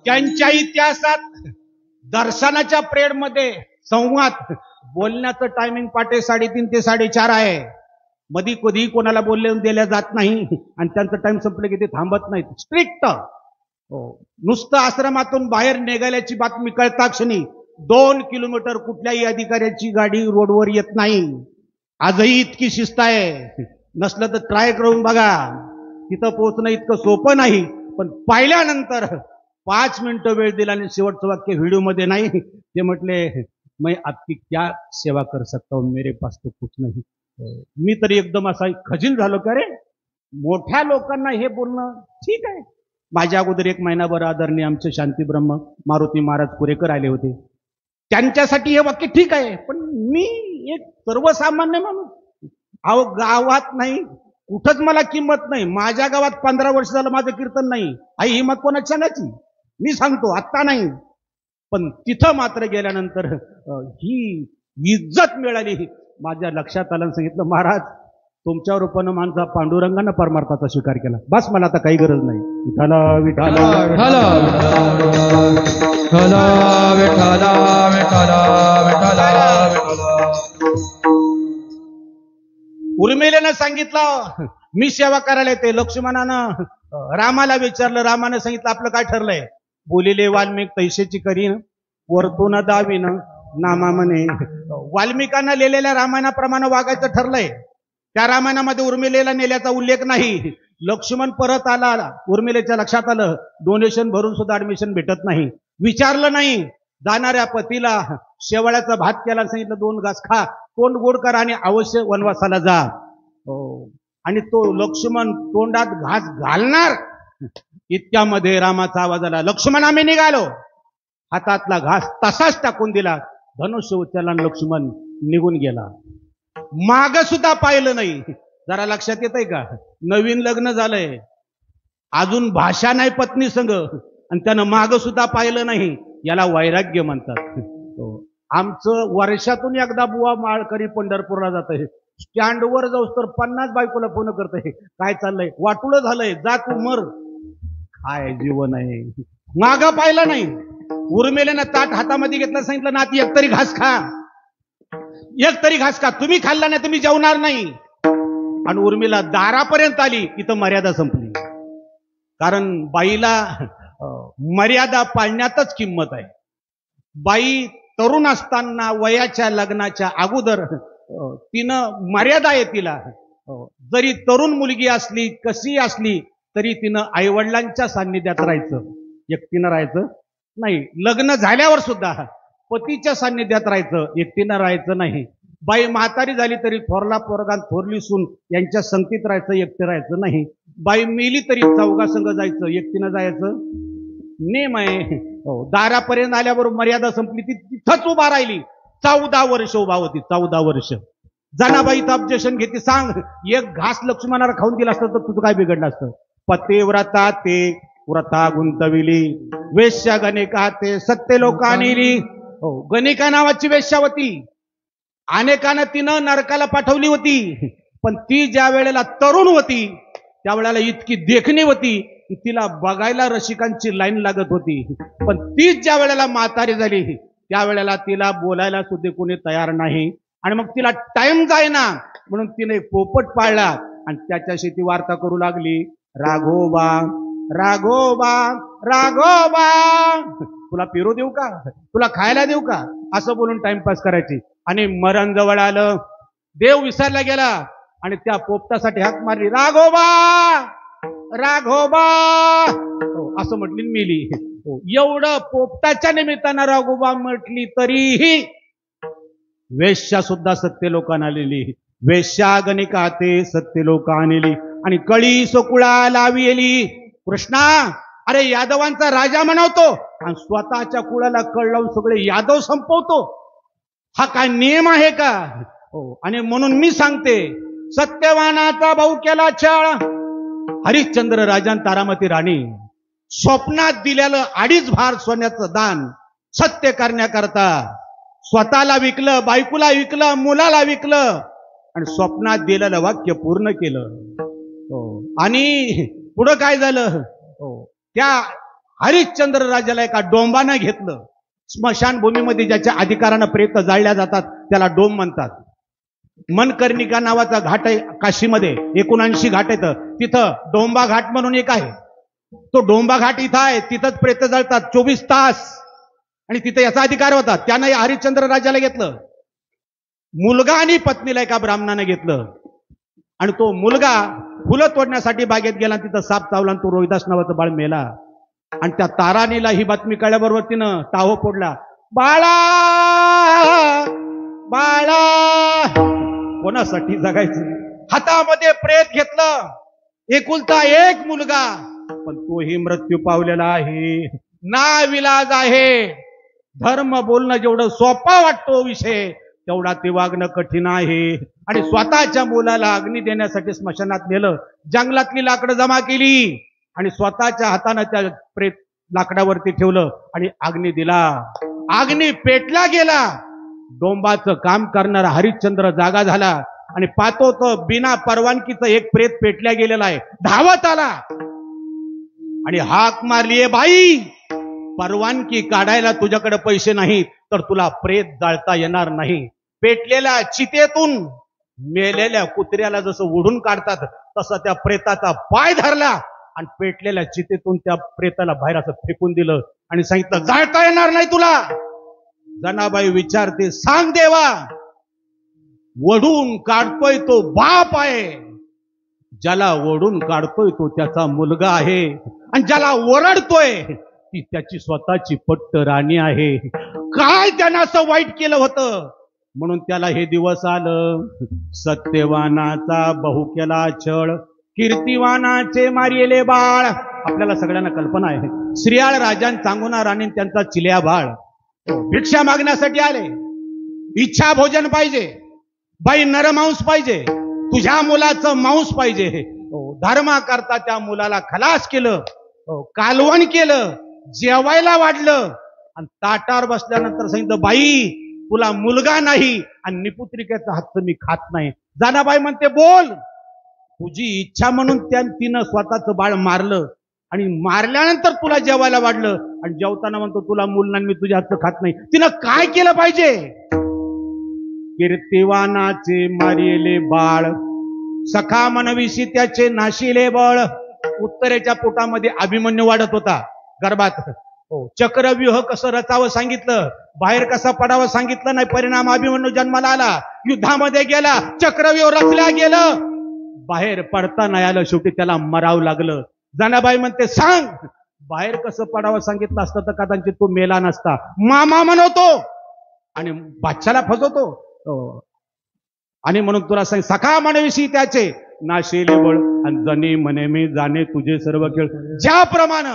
[SPEAKER 2] त्यांच्या इतिहासात दर्शनाच्या प्रेड मध्ये संवाद बोलण्याचं टायमिंग पाटे 3:30 ते 4:30 आहे. मधी कधी कोणाला बोलले दिल्या जात नाही आणि त्यांचं टाइम संपलं की ते थांबत नाहीत. स्ट्रिक्ट. नुसतं आश्रमातून बाहेर निघाल्याची बातमी कळता क्षणी 2 किलोमीटर कुठल्याही अधिकाऱ्याची गाडी रोडवर येत नाही. आजही इतकी शिस्त आहे. नसलं तर ट्राय करून बघा. तिथं पोहोचणं इतकं सोपं नाही. पण पाहिल्यानंतर 5 मिनिटं वेळ दिला आणि शेवटचं वाक्य व्हिडिओ मध्ये नाही. ते म्हटले मैं आपकी क्या सेवा कर सकता हूं, मेरे पास तो कुछ नहीं. मी तरी एकदम असा खजील झालो का रे, मोठ्या लोकांना हे बोलणं ठीक आहे. माझ्या अगोदर 1 महिनाभर आदरणीय आमचे शांती ब्रह्म मारुती महाराज कुरेकर आले होते. त्यांच्यासाठी हे वाक्य ठीक आहे. पण मी एक सर्वसामान्य माणूस, अहो गावात नाही कुठंच मला किंमत नाही. माझ्या गावात 15 वर्ष झालं माझं कीर्तन नाही. आई हिंमत कोणाची सांगायची? मी सांगतो आत्ता नाही. पण तिथं मात्र गेल्यानंतर ही इज्जत मिळाली. माझ्या लक्षात आलं. सांगितलं महाराज तुमच्या रूपानं माझा पांडुरंगानं परमार्थाचा स्वीकार केला. बस मला आता काही गरज नाही. विठाला विठाला
[SPEAKER 1] विठाला विठाला विठाला विठाला विठाला.
[SPEAKER 2] उर्मिलेनं सांगितलं मी सेवा करायला येते. लक्ष्मणानं रामाला विचारलं. रामानं सांगितलं आपलं काय ठरलंय? बोलिले वाल्मिक तैसेची करीन वरतून दावीन नामा म्हणे. वाल्मिकांना लिहिलेल्या रामायणाप्रमाणे वागायचं ठरलंय. त्या रामायणामध्ये उर्मिलेला नेल्याचा उल्लेख नाही. लक्ष्मण परत आला. उर्मिलेच्या लक्षात आलं डोनेशन भरून सुद्धा ऍडमिशन भेटत नाही. विचारलं नाही. जाणाऱ्या पतीला शेवाळ्याचा भात केला. सांगितलं 2 घास खा, तोंड गोड कर आणि अवश्य वनवासाला जा. आणि तो लक्ष्मण तोंडात घास घालणार इतक्यामध्ये रामाचा आवाज आला. लक्ष्मण आम्ही निघालो. हातातला घास तसाच टाकून दिला. धनुष्य उचलला. लक्ष्मण निघून गेला. माग सुद्धा पाहिलं नाही. जरा लक्षात येतंय का? नवीन लग्न झालंय, अजून भाषा नाही पत्नी संग, आणि त्यानं माग सुद्धा पाहिलं नाही. याला वैराग्य म्हणतात. आमचं वर्षातून एकदा बुवा माळकरी पंढरपूरला जात आहे. स्टँडवर जाऊस तर 50 बायकोला फोन करतोय. काय चाललंय? वाटुळं झालंय, जा तू मर. काय जीवन आहे. माग पाहिलं नाही. उर्मिलेनं ताट हातामध्ये घेतलं. सांगितलं नाती एक तरी घास खा, एक तरी घास खा. तुम्ही खाल्ला नाही तुम्ही जेवणार नाही. आणि उर्मिला दारापर्यंत आली. इथं मर्यादा संपली. कारण बाईला मर्यादा पाळण्यातच किंमत आहे. बाई तरुण असताना वयाच्या लग्नाच्या अगोदर तिनं मर्यादा आहे तिला. जरी तरुण मुलगी असली कशी असली तरी तिनं आईवडिलांच्या सान्निध्यात राहायचं. एकटीनं राहायचं नाही. लग्न झाल्यावर सुद्धा पतीच्या सान्निध्यात राहायचं, एकटीनं राहायचं नाही. बाई म्हातारी झाली तरी थोरला पोरगा थोरली सून यांच्या संगतीत राहायचं, एकटे राहायचं नाही. बाई मेली तरी चौघासंग जायचं, एकटीनं जायचं नेम आहे. दारापर्यंत आल्याबरोबर मर्यादा संपली. ती तिथंच उभा राहिली. 14 वर्ष उभा होती. 14 वर्ष. जनाबाईचं ऑब्जेक्शन घेते. सांग एक घास लक्ष्मणाला खाऊन दिला असतं तर तुझं काय बिघडलं असतं? पतिव्रता ते व्रता गुंतविली, वेश्या गणिका ते सत्य लोकांनी. गणिका नावाची वेश्यावती. अनेकांना तिनं नरकाला पाठवली होती. पण ती ज्या वेळेला तरुण होती त्यावेळेला इतकी देखणी होती की तिला बघायला रसिकांची लाईन लागत होती. पण तीच ज्या वेळेला म्हातारी झाली त्यावेळेला तिला बोलायला सुद्धा कोणी तयार नाही. आणि मग तिला टाइम जायना म्हणून तिने पोपट पाळला आणि त्याच्याशी ती वार्ता करू लागली. राघोबा राघोबा राघोबा, तुला पिरू देऊ का, तुला खायला देऊ का, असं बोलून टाइमपास करायची. आणि मरण जवळ आलं. देव विसरला गेला आणि त्या पोपटासाठी हाक मारली. राघोबा राघोबा असं म्हटली मेली. एवढं पोपटाच्या निमित्तानं राघोबा म्हटली तरीही वेश्या सुद्धा सत्य लोकांना आलेली. वेश्या गणिका ते सत्य लोकांना आलेली आणि कळी सोकुळा लाविली. कृष्णा अरे यादवांचा राजा म्हणवतो आणि स्वतःच्या कुळाला कळ लावून सगळे यादव संपवतो. हा काय नियम आहे का? आणि म्हणून मी सांगते सत्यवानाचा भाऊ केला छळ. हरिश्चंद्र राजान तारामती राणी स्वप्नात दिलेलं 2.5 भार सोन्याचं दान सत्य करण्याकरता स्वतःला विकलं, बायकोला विकलं, मुलाला विकलं आणि स्वप्नात दिलेलं वाक्य पूर्ण केलं. आणि पुढं काय झालं? त्या हरिश्चंद्र राजाला एका डोंबानं घेतलं. स्मशानभूमीमध्ये ज्याच्या अधिकारानं प्रेत जाळल्या जातात त्याला डोम म्हणतात. मनकर्णिका नावाचा घाट आहे काशीमध्ये, 79 घाट आहेत. तिथं डोंबा घाट म्हणून एक आहे. तो डोंबा घाट इथं आहे, तिथंच प्रेत जळतात 24 तास. आणि तिथं याचा अधिकार होता. त्यानं हरिश्चंद्र राजाला घेतलं. मुलगा आणि पत्नीला एका ब्राह्मणाने घेतलं. आणि तो मुलगा फुलं तोडण्यासाठी बागेत गेला, तिथं साप चावला आणि तो रोहिदास नावाचं बाळ मेला. आणि त्या ताराणीला ही बातमी कळल्याबरोबर तिनं टाहो फोडला. बाळा बाळा, कोणासाठी जगायचं? हातामध्ये प्रेत घेतलं. एकुलता एक मुलगा, पण तोही मृत्यू पावलेला आहे. नाविलाज आहे. धर्म बोलणं जेवढं सोपा वाटतो विषय, तेवढा ते वागणं कठीण आहे. आणि स्वतःच्या मुलाला अग्नी देण्यासाठी स्मशानात नेलं. जंगलातली लाकडं जमा केली आणि स्वतःच्या हातानं त्या प्रेत लाकडावरती ठेवलं आणि अग्नी दिला. अग्नी पेटला गेला. डोंबाचं काम करणारा हरिश्चंद्र जागा झाला आणि पाहतो तो बिना परवानगीचं एक प्रेत पेटल्या गेलेला आहे. धावत आला आणि हाक मारलीये, बाई परवानगी काढायला तुझ्याकडे पैसे नाहीत तर तुला प्रेत जाळता येणार नाही. पेटलेल्या चितेतून मेलेल्या कुत्र्याला जसं ओढून काढतात तसं त्या प्रेताचा पाय धरला आणि पेटलेल्या चितेतून त्या प्रेताला बाहेर असं फेकून दिलं आणि सांगितलं, जाळता येणार नाही तुला. जनाबाई विचारते, सांग देवा. ओढून काढतोय तो बाप आहे, ज्याला ओढून काढतोय तो त्याचा मुलगा आहे, आणि ज्याला ओरडतोय ती त्याची स्वतःची पट्ट राणी आहे. काय त्यानं असं वाईट केलं होतं म्हणून त्याला हे दिवस आलं. सत्यवानाचा बहु केला छळ, कीर्तिवानाचे मारिले बाळ. आपल्याला सगळ्यांना कल्पना आहे, श्रीयाळ राजान चांगुना राणी त्यांचा चिल्या बाळ भिक्षा मागण्यासाठी आले. इच्छा भोजन पाहिजे, बाई नरमांस पाहिजे, तुझ्या मुलाचं मांस पाहिजे. धर्मा करता त्या मुलाला खलास केलं, कालवण केलं, जेवायला वाढलं आणि ताटावर बसल्यानंतर सांगितलं, बाई तुला मुलगा नाही आणि निपुत्रिकेचा हक्क मी खात नाही. जानाबाई म्हणते, बोल. तुझी इच्छा म्हणून तिनं स्वतःचं बाळ मारलं आणि मारल्यानंतर तुला जेवायला वाढलं आणि जेवताना म्हणतो तुला मूल नाही, मी तुझ्या हातचं खात नाही. तिनं काय केलं पाहिजे? कीर्तिवानाचे मारिले बाळ, सखा मनविशी त्याचे नाशिले बळ. उत्तरेच्या पोटामध्ये अभिमन्यू वाढत होता गर्भात. चक्रव्यूह कसं रचावं सांगितलं, बाहेर कसा पडावं सांगितलं नाही. परिणाम अभिमन्यू जन्माला आला, युद्धामध्ये गेला, चक्रव्यूह रचल्या गेलं, बाहेर पडता नाही आलं, शेवटी त्याला मरावं लागलं. जनाबाई म्हणते, सांग. बाहेर कसं पडावं सांगितलं असतं तर कदाचित तो मेला नसता. मामा म्हणतो आणि बादशाला फसवतो. आणि म्हणून तुला सांग, सखा म्हणविषयी त्याचे नाशिले बळ आणि जनी म्हणे मी जाणे तुझे सर्व खेळ. ज्याप्रमाणे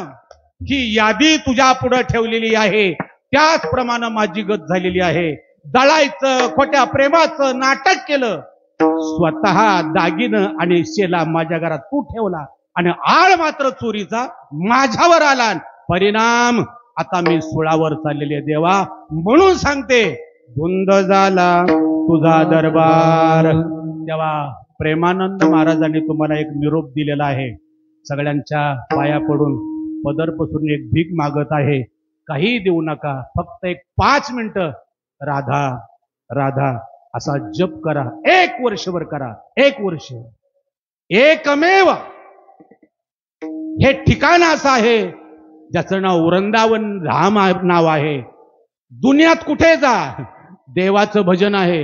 [SPEAKER 2] ही यादी तुझ्या पुढे ठेवलेली आहे त्याचप्रमाणे माझी गत झालेली आहे. दळायचं, खोट्या प्रेमाचं नाटक केलं, स्वतः दागिनं आणि शेला माझ्या घरात तू ठेवला आणि आळ मात्र चोरीचा माझ्यावर आला. परिणाम आता मी सुळावर चाललेले देवा. म्हणून सांगते, धुंद झाला तुझा दरबार. तेव्हा प्रेमानंद महाराजांनी तुम्हाला एक निरोप दिलेला आहे. सगळ्यांच्या पाया पडून पदरपासून एक भीक मागत आहे, काही देऊ नका, फक्त एक 5 मिनिटं राधा राधा असा जप करा. 1 वर्षभर करा. 1 वर्ष. एकमेव हे ठिकाण असं आहे ज्याचं नाव वृंदावन धाम नाव आहे. दुनियात कुठे जा, देवाचं भजन आहे,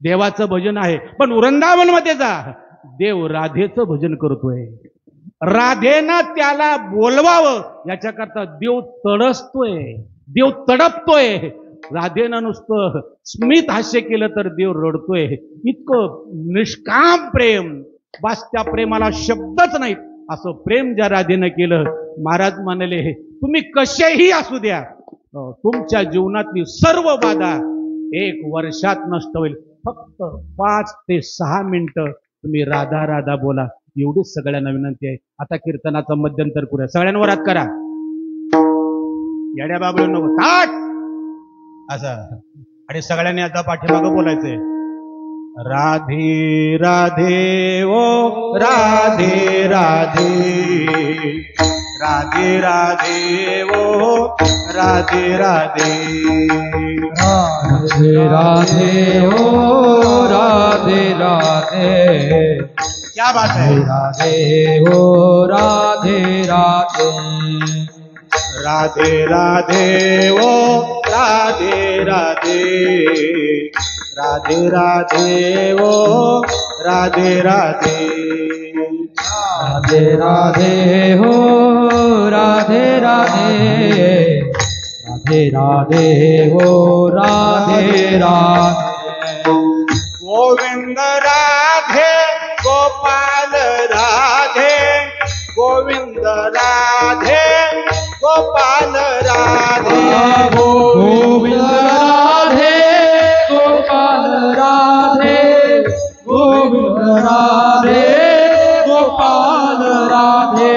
[SPEAKER 2] देवाचं भजन आहे. पण वृंदावन मध्ये जा, देव राधेचं भजन करतोय. राधेनं त्याला बोलवावं याच्याकरता देव तडसतोय, देव तडपतोय. राधेनं नुसतं स्मित हास्य केलं तर देव रडतोय. इतकं निष्काम प्रेम, बस त्या प्रेमाला शब्दच नाहीत. असं प्रेम ज्या राधेनं केलं, महाराज म्हणाले, तुम्ही कसेही असू द्या, तुमच्या जीवनातली सर्व बाधा 1 वर्षात नष्ट होईल. फक्त 5 ते 6 मिनिटं तुम्ही राधा राधा बोला, एवढीच सगळ्यांना विनंती आहे. आता कीर्तनाचा मध्यंतर करूया. सगळ्यांवर हात करा. येड्या बाबळू नको, ताट असं. आणि सगळ्यांनी आता पाठीमागं बोलायचंय, राधे राधे ओ राधे राधे राधे राधे ओ राधे राधे
[SPEAKER 1] राधे राधे ओ राधे राधे
[SPEAKER 2] क्या बात है
[SPEAKER 1] राधे ओ राधे राधे
[SPEAKER 2] राधे राधे ओ राधे राधे राधे राधे ओ राधे राधे
[SPEAKER 1] राधे राधे हो राधे राधे राधे राधे हो राधे राधे
[SPEAKER 2] गोविंद राधे गोपाल राधे गोविंद राधे गोपाल राधे
[SPEAKER 1] गोविंद राधे गोपाल राधे गोविंद राधे गोपाल राधे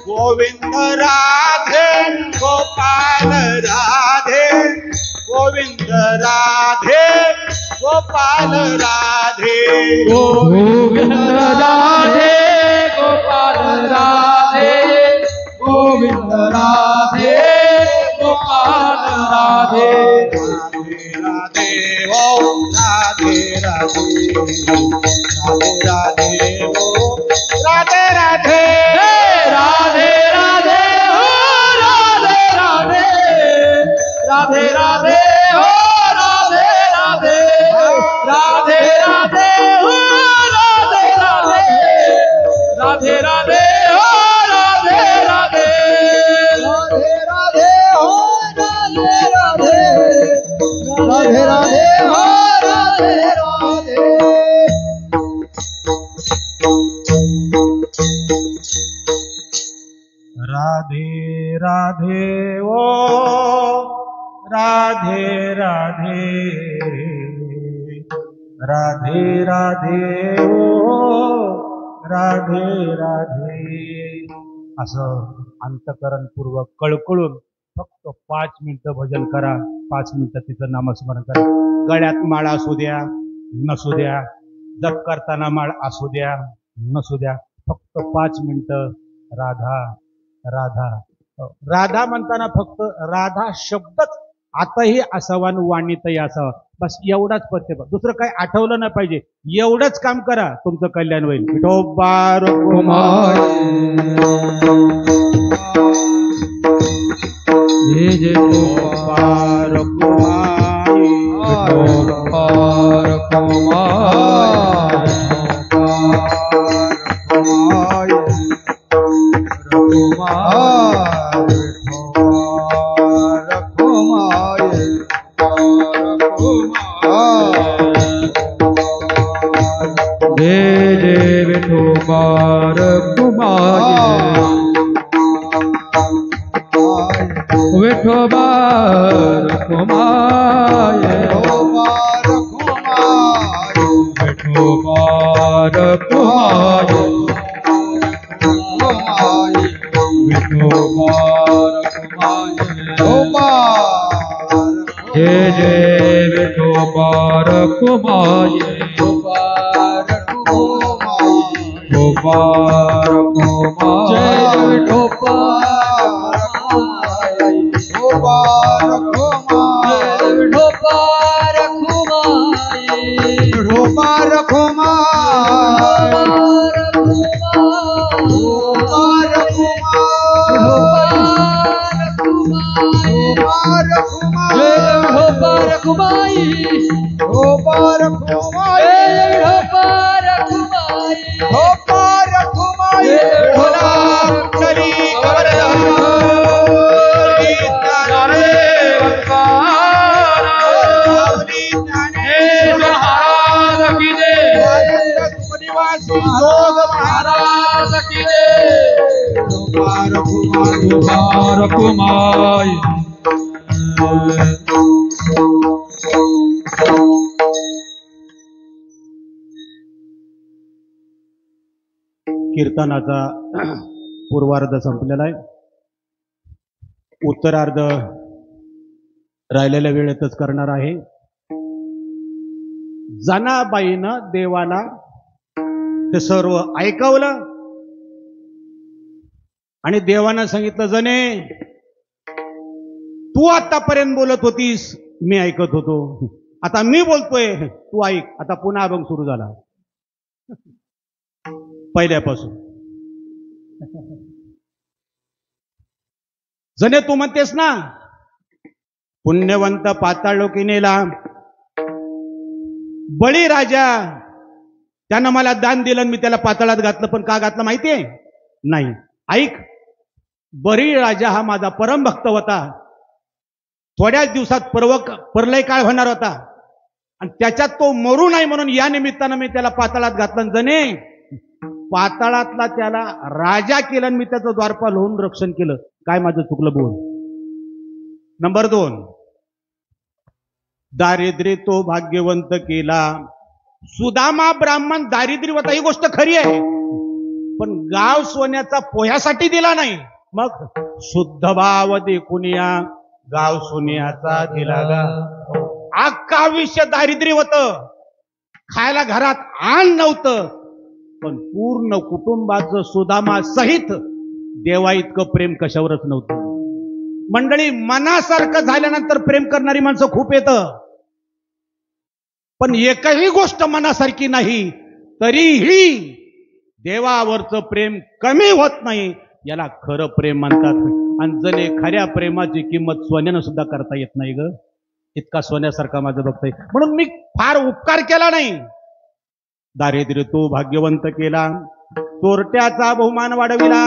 [SPEAKER 2] गोविंद राधे गोपाल राधे गोविंद राधे गोपाल राधे
[SPEAKER 1] गोविंद राधे गोपाल राधे गोविंद राधे गोपाल राधे
[SPEAKER 2] राधे ओ राधे राधे राधे राधे ओ राधे राधे
[SPEAKER 1] राधे राधे हो राधे राधे राधे राधे हो राधे राधे राधे राधे हो राधे राधे राधे राधे हो राधे राधे राधे राधे हो राधे राधे राधे राधे हो राधे राधे
[SPEAKER 2] राधे राधे ओ राधे राधे राधे राधे ओ राधे राधे असं अंतकरणपूर्वक कळकळून फक्त 5 मिनिटं भजन करा 5 मिनिटं तिचं नामस्मरण करा गळ्यात माळ असू द्या नसू द्या जप करताना माळ असू द्या नसू द्या फक्त 5 मिनिटं राधा राधा राधा म्हणताना फक्त राधा शब्दच आताही असावा आणि वाणीतही असावा बस एवढाच पत्ते दुसरं काही आठवलं नाही पाहिजे एवढंच काम करा तुमचं कल्याण होईल विठोबा
[SPEAKER 1] कुमार जय जय
[SPEAKER 2] विठोबार कुमारी
[SPEAKER 1] कुमार कुमार जय जय विठोबार कुमार विठोबार कुमार विठोबार कुमार विठोबार कुमार जय जय विठोबार कुमार गोपाल कुमार जय विठोबार
[SPEAKER 3] गोपाल कुमार
[SPEAKER 1] विठोबार कुमार
[SPEAKER 3] गोपाल कुमार गोपाल कुमार गोपाल कुमार गोपाल कुमार गोपाल कुमार
[SPEAKER 2] भोला कुंडली
[SPEAKER 1] महाराज की कुमार कुमार
[SPEAKER 2] कीर्तनाचा पूर्वार्ध संपलेला आहे उत्तरार्ध राहिलेल्या वेळेतच करणार आहे जनाबाईनं देवाला ते सर्व ऐकवलं आणि देवानं सांगितलं, जने तू आतापर्यंत बोलत होतीस, मी ऐकत होतो, आता मी बोलतोय, तू ऐक. आता पुन्हा अभंग सुरू झाला पहिल्यापासून. जने तू म्हणतेस ना, पुण्यवंत पाताळ लोकी नेला, बळी राजा त्यानं मला दान दिलं, मी त्याला पाताळात घातलं. पण का घातलं माहितीये? नाही. ऐक, बळी राजा हा माझा परम भक्त होता. थोड्याच दिवसात परलय काळ होणार होता आणि त्याच्यात तो मरू नाही म्हणून या निमित्तानं मी त्याला पाताळात घातलं. जने पाताळातला त्याला राजा केलं आणि मी त्याचं द्वारपाल होऊन रक्षण केलं. काय माझं चुकलं बोल? नंबर 2, दारिद्र्य तो भाग्यवंत केला. सुदामा ब्राह्मण दारिद्र्य होता, ही गोष्ट खरी आहे, पण गाव सोन्याचा पोह्यासाठी दिला नाही. मग शुद्ध भाव देखून या गाव सोन्याचा दिला गा. अख्खा आयुष्य दारिद्र्य होतं, खायला घरात अन्न नव्हतं, पण पूर्ण कुटुंबाचं सुदामा सहित देवा इतकं प्रेम कशावरच नव्हतं. मंडळी, मनासारखं झाल्यानंतर प्रेम करणारी माणसं खूप येतं, पण एकही गोष्ट मनासारखी नाही तरीही देवावरचं प्रेम कमी होत नाही. याला खरं प्रेम म्हणतात. आणि जणे खऱ्या प्रेमाची किंमत सोन्यानं सुद्धा करता येत नाही ग. इतका सोन्यासारखा माझं बघतोय म्हणून मी फार उपकार केला नाही. दारिद्र्य तो भाग्यवंत केला, चोरट्याचा बहुमान वाढविला,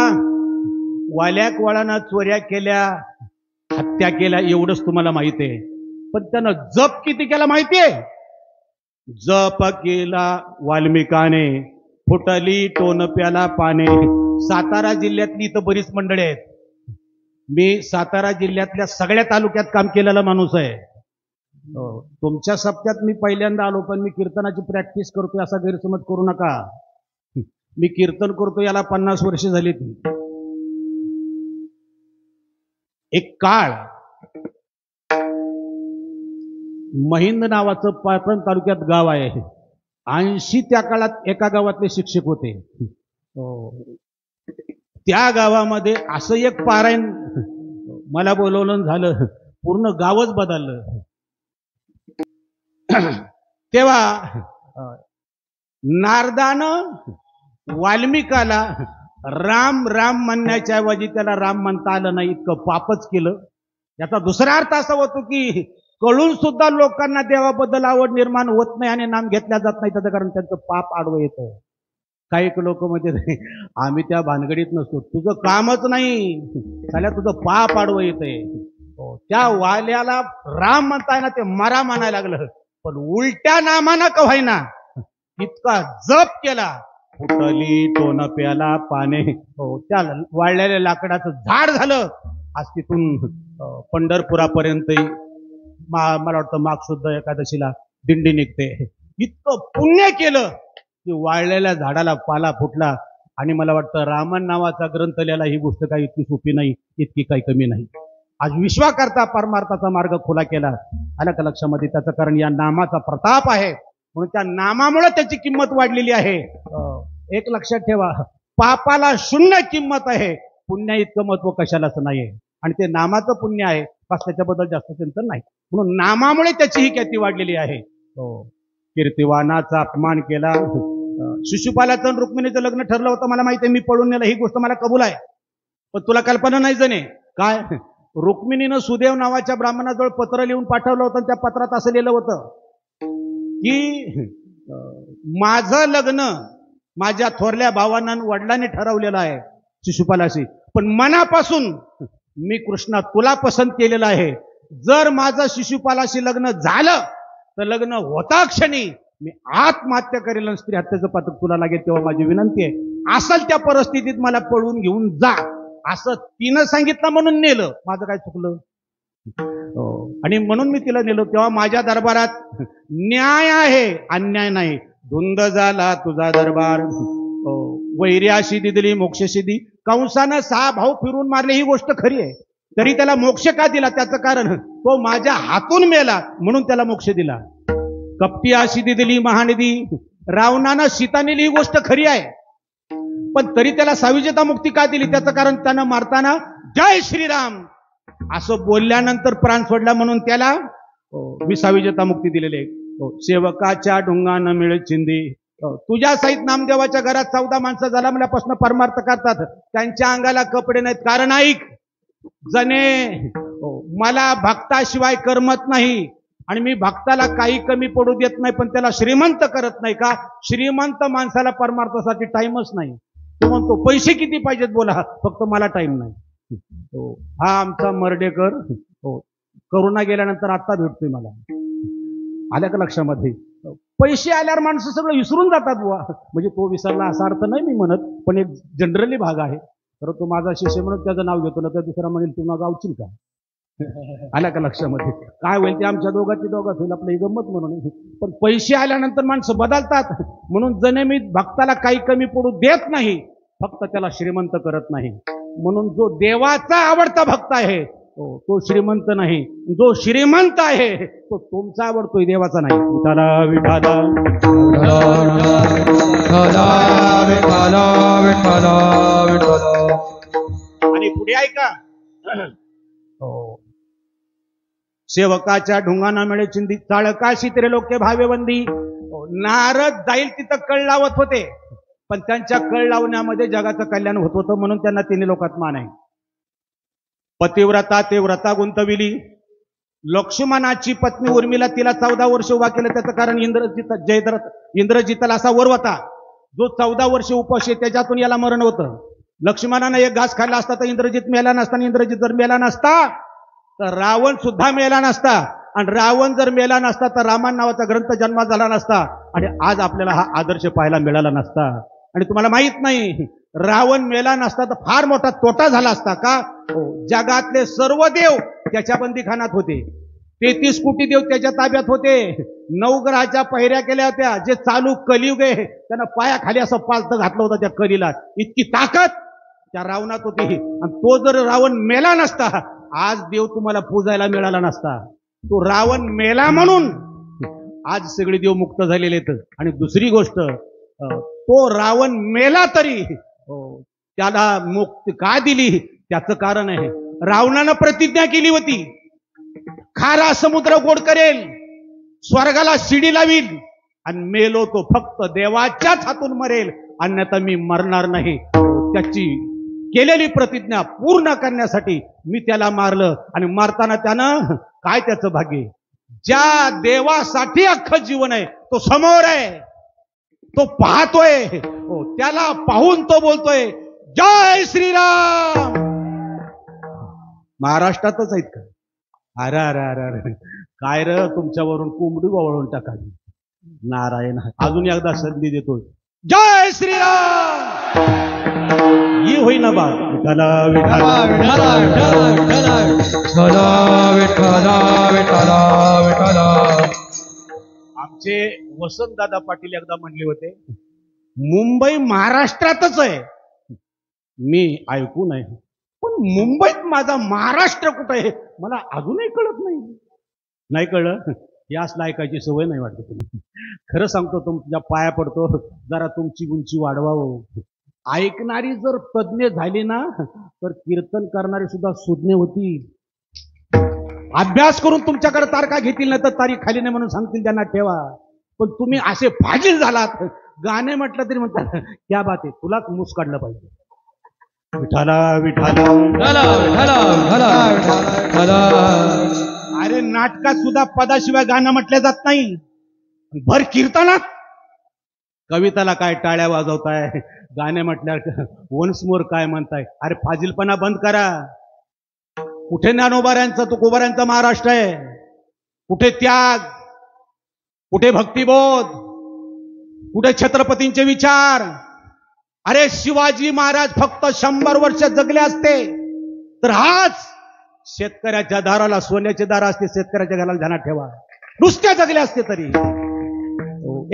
[SPEAKER 2] वाल्याक वळानं चोऱ्या केल्या, हत्या केल्या, एवढंच तुम्हाला माहिती आहे. पण त्यानं जप किती केला माहितीये? जप केला वाल्मिकाने, फुटली टोनप्याला पाने. सातारा जिल्ह्यातली इथं बरीच मंडळी आहेत. मी सातारा जिल्ह्यातल्या सगळ्या तालुक्यात काम केलेला माणूस आहे. तुमच्या सप्त्यात मी पहिल्यांदा आलो, पण मी कीर्तनाची प्रॅक्टिस करतोय असा गैरसमज करू नका. मी कीर्तन करतो याला 50 वर्ष झाली. एक काळ महिंद नावाचं पाटण तालुक्यात गाव आहे. 80 त्या काळात एका गावातले शिक्षक होते. त्या गावामध्ये असं एक पारायण मला बोलवलं झालं, पूर्ण गावच बदललं. तेव्हा नारदानं वाल्मिकाला राम राम म्हणण्याच्या ऐवजी त्याला राम म्हणता आलं नाही, इतकं पापच केलं. याचा दुसरा अर्थ असा होतो की कळून सुद्धा लोकांना देवाबद्दल आवड निर्माण होत नाही आणि नाम घेतल्या जात नाही, त्याचं कारण त्यांचं पाप आडवं येतं. काही लोक म्हणजे आम्ही त्या भानगडीत नसतो, तुझं कामच नाही, त्याला तुझं पाप आडवं येतंय. त्या वाल्याला राम म्हणताय ना, ते मरा म्हणायला लागलं, पण उलट्या नामानं का व्हायना इतका जप केला. फुटली टोनप्याला पाने, त्या वाळलेल्या लाकडाचं झाड झालं. आज तिथून पंढरपुरापर्यंत मला वाटतं माघ शुद्ध एकादशीला दिंडी निघते. इतकं पुण्य केलं की वाळलेल्या झाडाला पाला फुटला. आणि मला वाटतं रामन नावाचा ग्रंथ लिहायला ही गोष्ट काही इतकी सोपी नाही, इतकी काही कमी नाही. आज विश्वाकर्ता परमार्थाचा मार्ग खुला केला. आलं का लक्षामध्ये? त्याचं कारण या नामाचा प्रताप आहे, म्हणून त्या नामामुळे त्याची किंमत वाढलेली आहे. एक लक्षात ठेवा, पापाला शून्य किंमत आहे, पुण्य इतकं महत्व कशालाच नाही. आणि ते नामाचं पुण्य आहे, बस त्याच्याबद्दल जास्त चिंतन नाही. म्हणून नामामुळे त्याची ही ख्याती वाढलेली आहे. कीर्तिवानाचा अपमान केला. शिशुपालाचं रुक्मिणीचं लग्न ठरलं होतं, मला माहिती आहे, मी पळून नेलं, ही गोष्ट मला कबूल आहे. पण तुला कल्पना नाही जणे काय, रुक्मिणीनं सुदेव नावाच्या ब्राह्मणाजवळ पत्र लिहून पाठवलं होतं. त्या पत्रात असं लिहिलं होतं की माझं लग्न माझ्या थोरल्या भावांना वडिलांनी ठरवलेलं आहे शिशुपालाशी, पण मनापासून मी कृष्णा तुला पसंत केलेलं आहे. जर माझं शिशुपालाशी लग्न झालं तर लग्न होता क्षणी मी आत्महत्या करेल आणि स्त्री हत्येचं पातक तुला लागेल, तेव्हा माझी विनंती आहे असेल त्या परिस्थितीत मला पळून घेऊन जा, असं तिनं सांगितलं म्हणून नेलं. माझं काय चुकलं? आणि म्हणून मी तिला नेलो. तेव्हा माझ्या दरबारात न्याय आहे, अन्याय नाही. धुंद झाला तुझा दरबार, वैर्याशी दिली मोक्षशी. कंसानं 6 भाऊ फिरून मारले, ही गोष्ट खरी आहे, तरी त्याला मोक्ष का दिला? त्याचं कारण तो माझ्या हातून मेला म्हणून त्याला मोक्ष दिला. कपटी अशी दिली महानिधी, रावणानं सीता नेली, ही गोष्ट खरी आहे. पण तरी त्याला साविजेता मुक्ती का दिली? त्याचं कारण त्यानं मारताना जय श्रीराम असं बोलल्यानंतर प्राण सोडला म्हणून त्याला मी साविजेता मुक्ती दिलेली आहे. सेवकाच्या ढुंगानं मिळे चिंदी. तुझ्या सहित नामदेवाच्या घरात 14 माणसं जन्मल्यापासून परमार्थ करतात, त्यांच्या अंगाला कपडे नाहीत. कारण ऐक जने, मला भक्ताशिवाय करमत नाही आणि मी भक्ताला काही कमी पडू देत नाही, पण त्याला श्रीमंत करत नाही. का? श्रीमंत माणसाला परमार्थासाठी टाइमच नाही. तो म्हणतो पैसे किती पाहिजेत बोला, फक्त मला टाइम नाही. हा आमचा मर्डेकर करोना गेल्यानंतर आता भेटतोय मला. आल्या का लक्षामध्ये? पैसे आल्यावर माणसं सगळं विसरून जातात बुवा. म्हणजे तो विसरला असा अर्थ नाही मी म्हणत, पण एक जनरली भाग आहे. तर तो माझा शिष्य म्हणून त्याचं नाव घेतो ना, तर दुसरा म्हणेल तू ना गावशील का? आल्या का लक्षामध्ये? काय होईल ते आमच्या दोघांची दोघात होईल, आपलं ही गंमत म्हणून. पण पैसे आल्यानंतर माणसं बदलतात. म्हणून जणे मी भक्ताला काही कमी पडू देत नाही, फक्त त्याला श्रीमंत करत नाही. म्हणून जो देवाचा आवडता भक्त आहे तो श्रीमंत नाही, जो श्रीमंत आहे तो तुमचा आवडतोय, देवाचा नाही. विठाला विठाला आणि पुढे ऐका, सेवकाच्या ढुंगाना मिळे चिंदी, चाळकाशी त्रे लोके भावे वंदी. नारद जाईल तिथं कळ लावत होते, पण त्यांच्या कळ लावण्यामध्ये जगाचं कल्याण होत होतं, म्हणून त्यांना 3 लोकात मान आहे. पतिव्रता ते व्रता गुंतविली. लक्ष्मणाची पत्नी उर्मिला, तिला 14 वर्ष उभा केलं. त्याचं कारण इंद्रजितला असा वर होता जो 14 वर्ष उपाशी, त्याच्यातून याला मरण होतं. लक्ष्मणानं एक घास खाल्ला असता तर इंद्रजित मेला नसता, आणि इंद्रजित जर मेला नसता तर रावण सुद्धा मेला नसता, आणि रावण जर मेला नसता तर रामायण नावाचा ग्रंथ जन्मात झाला नसता, आणि आज आपल्याला हा आदर्श पाहायला मिळाला नसता. आणि तुम्हाला माहित नाही, रावण मेला नसता तर फार मोठा तोटा झाला असता. का? जगातले सर्व देव त्याच्या बंदीखानात होते. 33 कोटी देव त्याच्या ताब्यात होते. 9 ग्रहाच्या पहिऱ्या केल्या होत्या. जे चालू कलियुग आहे त्यानं पायाखाली असं पालतं घातलं होतं त्या कलीला. इतकी ताकद त्या रावणात होती. आणि तो जर रावण मेला नसता, आज देव तुम्हाला पूजायला मिळाला नसता. तो रावण मेला म्हणून आज सगळे देव मुक्त झालेले आहेत. आणि दुसरी गोष्ट, तो रावण मेला तरी त्याला मुक्ती का दिली? त्याचं कारण आहे, रावणानं प्रतिज्ञा केली होती, खारा समुद्र गोड करेल, स्वर्गाला शिडी लावील, आणि मेलो तो फक्त देवाच्याच हातून मरेल, अन्यथा मी मरणार नाही. त्याची केलेली प्रतिज्ञा पूर्ण करण्यासाठी मी त्याला मारलं. आणि मारताना त्यानं काय त्याचं भाग्य, ज्या देवासाठी अख्खं जीवन आहे तो समोर आहे, तो पाहतोय, त्याला पाहून तो बोलतोय जय श्रीराम. महाराष्ट्रातच आहेत का? अरे अरे अरे अरे काय र, तुमच्यावरून कोंबडी वळवून टाकावी. नारायण अजून एकदा संधी देतोय, जय श्रीराम. ही होईना बा. विठाला विठाला
[SPEAKER 1] विठाला विठाला विठाला विठाला विठाला.
[SPEAKER 2] आमचे वसंतदादा पाटील एकदा म्हणले होते, मुंबई महाराष्ट्रातच आहे. मी ऐकू नाही, पण मुंबईत माझा महाराष्ट्र कुठं आहे मला अजूनही कळत नाही. नाही कळलं? हे असलं ऐकायची सवय नाही वाटत तुम्ही. खरं सांगतो, तुमच्या पाया पडतो, जरा तुमची उंची वाढवावं. ऐकणारी जर तज्ञ झाली ना तर कीर्तन करणारी सुद्धा सुज्ञ होती. अभ्यास करून तुमच्याकडे तारखा घेतील ना तर तारीख खाली नाही म्हणून सांगतील, त्यांना ठेवा. पण तुम्ही असे फाजील झालात, गाणे म्हटलं तरी म्हणतात क्या बात आहे, तुलाच मूस काढलं पाहिजे. विठाला विठाला अरे नाटकात सुद्धा पदाशिवाय गाणं म्हटलं जात नाही. भर कीर्तनात कविताला काय टाळ्या वाजवताय, गाणे म्हटल्यावर वन्स मोर काय म्हणताय. अरे फाजीलपणा बंद करा. कुठे ज्ञानोबाऱ्यांचा तुकोबाऱ्यांचा महाराष्ट्र आहे? कुठे त्याग, कुठे भक्तिबोध, कुठे छत्रपतींचे विचार? अरे शिवाजी महाराज फक्त 100 वर्ष जगले असते तर आज शेतकऱ्याच्या दाराला सोन्याचे दार असते. शेतकऱ्याच्या घराला ध्यानात ठेवा, नुसत्या जगले असते तरी.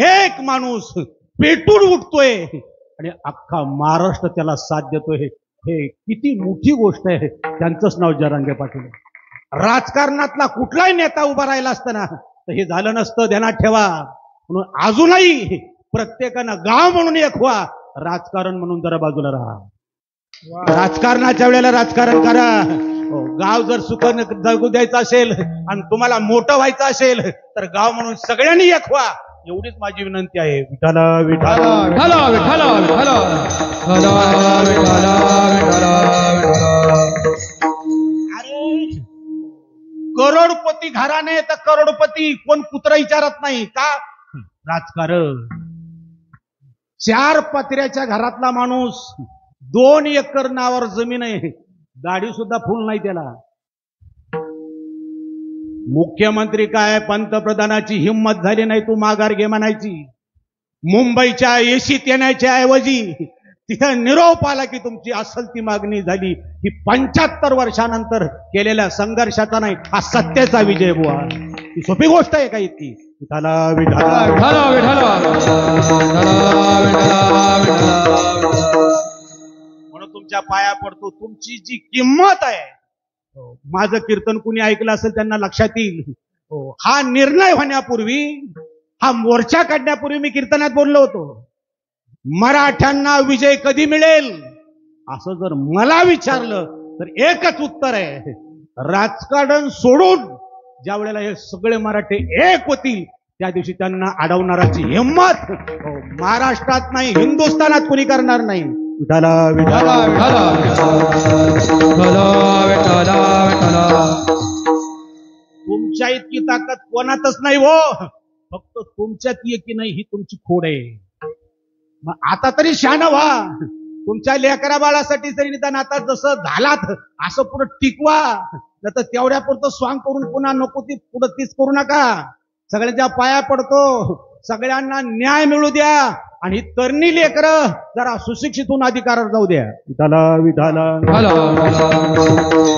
[SPEAKER 2] एक माणूस पेटून उठतोय आणि अख्खा महाराष्ट्र त्याला साथ देतोय. हे किती मोठी गोष्ट आहे. त्यांचंच नाव जरांगे पाटील. राजकारणातला कुठलाही नेता उभा राहिला असताना तर हे झालं नसतं, ध्यानात ठेवा. म्हणून अजूनही प्रत्येकानं गाव म्हणून एक व्हा, राजकारण म्हणून जरा बाजूला राहा. राजकारणाच्या वेळेला राजकारण करा. गाव जर सुखाने जगू द्यायचं असेल आणि तुम्हाला मोठं व्हायचं असेल तर गाव म्हणून सगळ्यांनी एक व्हा, एवढीच माझी विनंती आहे. विठाला विठाला
[SPEAKER 1] विठाला विठाला विठाला विठाला विठाला विठाला.
[SPEAKER 2] अरे करोडपती घराणे तर करोडपती कोण कुत्रा विचारत नाही का? राजकारण. 4 पत्र्याच्या घरातला माणूस 2 एकर नावावर जमीन आहे, गाडी सुद्धा फुल नाही त्याला. मुख्यमंत्री काय पंतप्रधानाची हिंमत झाली नाही तू माघार घे म्हणायची. मुंबईच्या एसीत येण्याच्या ऐवजी तिथं निरोप आला की तुमची असल ती मागणी झाली. ही 75 वर्षानंतर केलेल्या संघर्षाचा नाही, हा सत्तेचा विजय बुवा. ही सोपी गोष्ट आहे का इतकी? विठाला विठाला
[SPEAKER 1] विठाला विठाला
[SPEAKER 2] म्हणून तुमच्या पाया पडतो. तुमची जी किंमत आहे, माझं कीर्तन कुणी ऐकलं असेल त्यांना लक्षात येईल. हा निर्णय होण्यापूर्वी, हा मोर्चा काढण्यापूर्वी मी कीर्तनात बोललो होतो, मराठ्यांना विजय कधी मिळेल असं जर मला विचारलं तर एकच उत्तर आहे, राजकारण सोडून ज्या वेळेला हे सगळे मराठे एक होतील त्या दिवशी त्यांना अडवणाराची हिंमत महाराष्ट्रात नाही हिंदुस्थानात कोणी करणार नाही. विठाला विठाला
[SPEAKER 1] विठाला विठाला विठाला.
[SPEAKER 2] तुमच्या इतकी ताकद कोणातच नाही हो, फक्त तुमच्यात एकी नाही ही तुमची खोड आहे. मग आता तरी शहाणं व्हा. तुमच्या लेकरा बाळासाठी जरी निदान आता जसं झालात असं पुढे टिकवा, नाही तर तेवढ्या पुरतं स्वांग करून पुन्हा नको ती पुढे तीच करू नका. सगळ्यांच्या पाया पडतो, सगळ्यांना न्याय मिळू द्या आणि तरणी लेकरं जरा सुशिक्षित होऊन अधिकारावर जाऊ द्या. विठाला विठाला
[SPEAKER 1] विठाला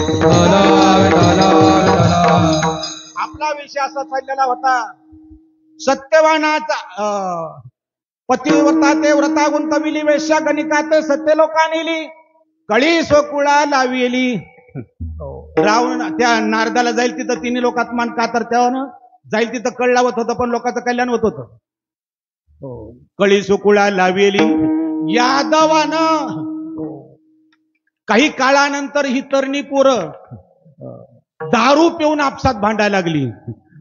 [SPEAKER 1] विठाला विठाला.
[SPEAKER 2] आपला विषय असा चाललेला होता, सत्यवानाचा पतिव्रता ते व्रता गुंतविली, वेश्या गणिका ते सत्य लोकांनी कळी सोकुळा लाविली. रावण त्या नारदाला जाईल तिथं 3 लोकात मान कातर त्यानं जाईल तिथं कळ लावत होतं, पण लोकांचं कल्याण होत होतं. कळी सोकुळा लाविली यादवानं. काही काळानंतर ही तरणी पोरं दारू पिऊन आपसात भांडायला लागली.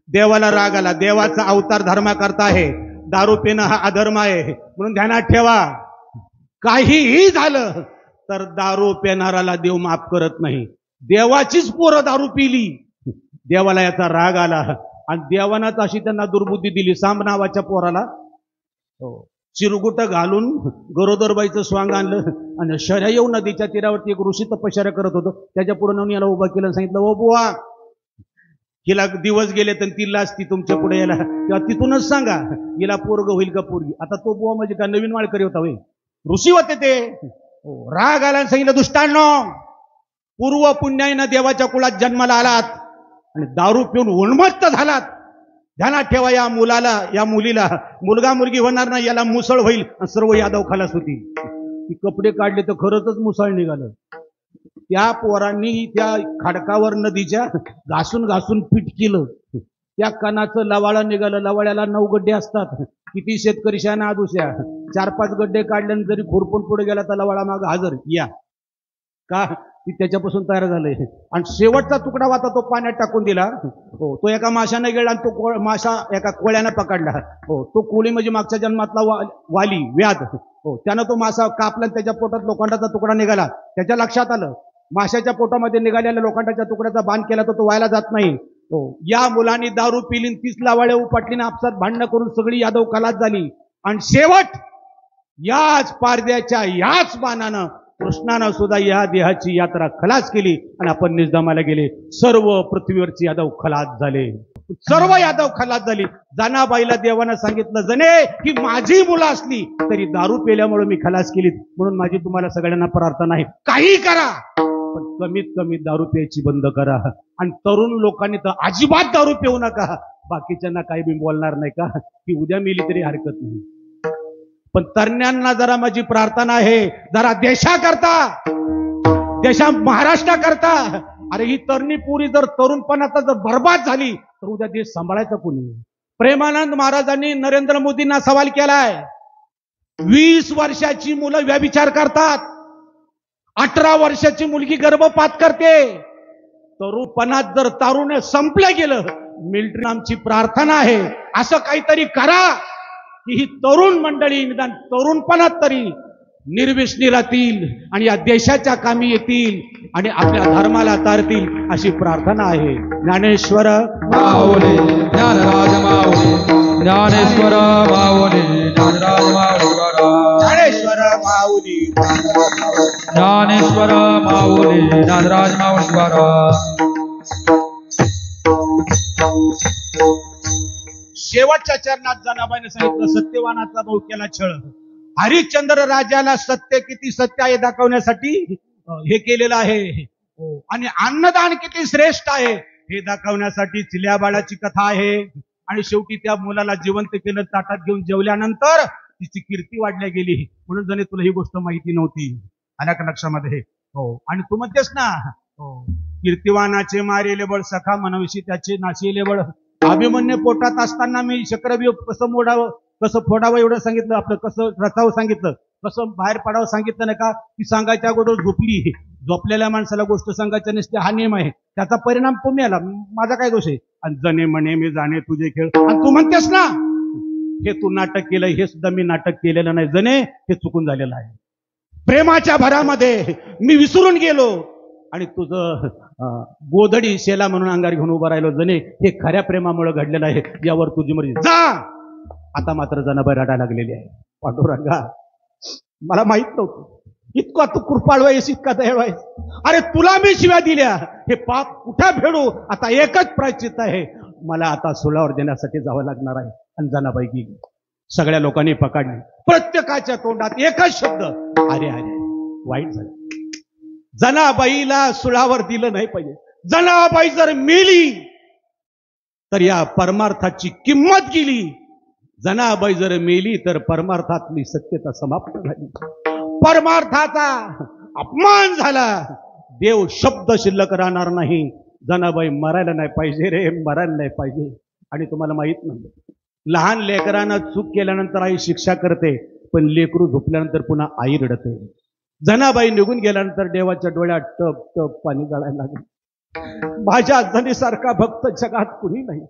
[SPEAKER 2] देवाला राग आला, देवाचा अवतार धर्मा करता आहे, दारू पिणं हा अधर्म आहे म्हणून ध्यानात ठेवा. काहीही झालं तर दारू पिणाराला देव माफ करत नाही. देवाचीच पोरं दारू पिली, देवाला याचा राग आला आणि देवानाच अशी त्यांना दुर्बुद्धी दिली. सांब नावाच्या पोराला चिरगुट घालून गरोदरबाईचं स्वांग आणलं आणि शरयू नदीच्या तीरावरती एक ऋषी तपश्चर्या करत होतं. त्याच्या पुढे नेऊन याला उभा केलं, सांगितलं ओ बुवा हिला दिवस गेले तर ती लाजती तुमच्या पुढे यायला, तेव्हा तिथूनच सांगा हिला पोरग होईल का पोरगी. आता तो बुवा म्हणजे का नवीन माळकरी होता होय, ऋषी होते ते. राग आला आणि सांगितलं दुष्टांनो, पूर्व पुण्याईनं देवाच्या कुळात जन्माला आलात आणि दारू पिऊन उन्मत्त झालात. ध्यानात ठेवा, या मुलाला या मुलीला मुलगा मुलगी होणार नाही, याला मुसळ होईल आणि सर्व यादव खलास होतील. ती कपडे काढले तर खरंच मुसळ निघालं. त्या पोरांनी त्या खडकावर नदीच्या घासून घासून पीठ केलं. त्या कणाचं लवाळं निघालं. लवाळ्याला 9 गड्डे असतात. किती शेतकरी शाना दुसऱ्या 4-5 गड्डे काढल्याने जरी खुरपून पुढे गेला तर लवाळा माग हजर या का ती त्याच्यापासून तयार झालंय. आणि शेवटचा तुकडा होता तो पाण्यात टाकून दिला. तो एका माशाने गेला आणि तो माशा एका कोळ्यानं पकडला. तो कोळी म्हणजे मागच्या जन्मातला वाली व्याध. त्यानं तो मासा कापला, त्याच्या पोटात लोखंडाचा तुकडा निघाला. त्याच्या लक्षात आलं माशाच्या पोटामध्ये निघालेल्या लोखंडाच्या तुकड्याचा बांध केला तर तो व्हायला जात नाही. या मुलांनी दारू पिली, 30 लावाळे उपटलीने आपसात भांडणं करून सगळी यादव खलास झाली. आणि शेवट याच पारद्याच्या याच बाणानं कृष्णानं सुद्धा या देहाची यात्रा खलास केली आणि आपण निजदामाला गेले. सर्व पृथ्वीवरची यादव खलास झाले, सर्व यादव खलास झाली. जनाबाईला देवानं सांगितलं, जने की माझी मुलं असली तरी दारू पेल्यामुळे मी खलास केली, म्हणून माझी तुम्हाला सगळ्यांना प्रार्थना आहे, काही करा पण कमीत कमी दारू प्यायची बंद करा. आणि तरुण लोकांनी तर अजिबात दारू पिऊ नका. बाकीच्यांना काही बी बोलणार नाही का, की उद्या मेली तरी हरकत नाही. पण तरुणांना जरा माझी प्रार्थना आहे, जरा देशाकरता, देशा महाराष्ट्राकरता. अरे ही तरुणी पुरी जर तरुणपणाचा जर बर्बाद झाली तर उद्या देश सांभाळायचा कोणी. प्रेमानंद महाराजांनी नरेंद्र मोदींना सवाल केलाय, 20 वर्षाची मुलं व्यभिचार करतात, 18 वर्षाची मुलगी गर्भपात करते. तरुणपणात जर तारुण्य संपलं गेलं, मिलिटरी आमची प्रार्थना आहे असं काहीतरी करा की ही तरुण मंडळी निदान तरुणपणात तरी निर्व्यसनी राहतील आणि या देशाच्या कामी येतील आणि आपल्या धर्माला तारतील अशी प्रार्थना आहे. ज्ञानेश्वर
[SPEAKER 1] माऊली ज्ञानराज माऊली ज्ञानेश्वर माऊली ज्ञानराज माऊली
[SPEAKER 3] ज्ञानेश्वर माऊली
[SPEAKER 1] ज्ञानेश्वर माऊली ज्ञानराज माऊली
[SPEAKER 2] शेवटच्या चरणात जनाबाईने सांगितलं सत्यवानाचा भाऊ केला छळ. हरिश्चंद्र राजाला सत्य किती सत्य आहे दाखवण्यासाठी हे केलेलं आहे. आणि अन्नदान किती श्रेष्ठ आहे हे दाखवण्यासाठी चिल्या बाळाची कथा आहे. आणि शेवटी त्या मुलाला जिवंत केलं, ताटात घेऊन जेवल्यानंतर तिची कीर्ती वाढल्या गेली. म्हणून जणे तुला ही गोष्ट माहिती नव्हती. आल्या का लक्षामध्ये? हो. आणि तू म्हणतेस ना, हो, कीर्तिवानाचे मारेले बळ सखा मनविषयी त्याचे नाशिले बळ. अभिमन्यू पोटात असताना मी चक्रव्यूह कसं मोडावं कसं फोडावं एवढं सांगितलं, आपलं कसं रचावं सांगितलं, कसं बाहेर पडावं सांगितलं नाही का? ती सांगायच्या अगोदर झोपली. झोपलेल्या माणसाला गोष्ट सांगायच्या नसते, हा नियम आहे. त्याचा परिणाम तुम्ही आला, माझा काय दोष आहे? आणि जणे म्हणे मी जाणे तुझे खेळ. आणि तू म्हणतेस ना हे तू नाटक केलं, हे सुद्धा मी नाटक केलेलं नाही जणे, हे चुकून झालेलं आहे. प्रेमाच्या भरामध्ये मी विसरून गेलो आणि तुझं गोधडी शेला म्हणून अंगार घेऊन उभं राहिलो जणे, हे खऱ्या प्रेमामुळे घडलेलं आहे. यावर तुझी मर्जी. जा. आता मात्र जनाबाई रडायला लागलेली आहे. पांडुरंगा, मला माहित नव्हतं इतका तू कृपाळू आहेस, इतका दयाळू आहेस. अरे तुला मी शिव्या दिल्या, हे पाप कुठं फेडू? आता एकच प्रायश्चित्त आहे, मला आता सुलावर देण्यासाठी जावं लागणार आहे. आणि जनाबाई गेली. सगळ्या लोकांनी पकडली. प्रत्येकाच्या तोंडात एकच शब्द, अरे अरे वाईट झालं. जनाबाईला सुळावर दिलं नाही पाहिजे. जनाबाई जर मेली तर या परमार्थाची किंमत गेली. जनाबाई जर मेली तर परमार्थातली सत्यता समाप्त झाली, परमार्थाचा अपमान झाला. देव शब्द शिल्लक राहणार नाही. जनाबाई मरायला नाही पाहिजे रे, मरायला नाही पाहिजे. आणि तुम्हाला माहित नाही, लहान लेकरांना चूक केल्यानंतर आई शिक्षा करते, पण लेकरू झोपल्यानंतर पुन्हा आई रडते. जनाबाई निघून गेल्यानंतर देवाच्या डोळ्यात टप टप पाणी गळायला लागले. माझ्या जनीसारखा भक्त जगात कुणी नाही.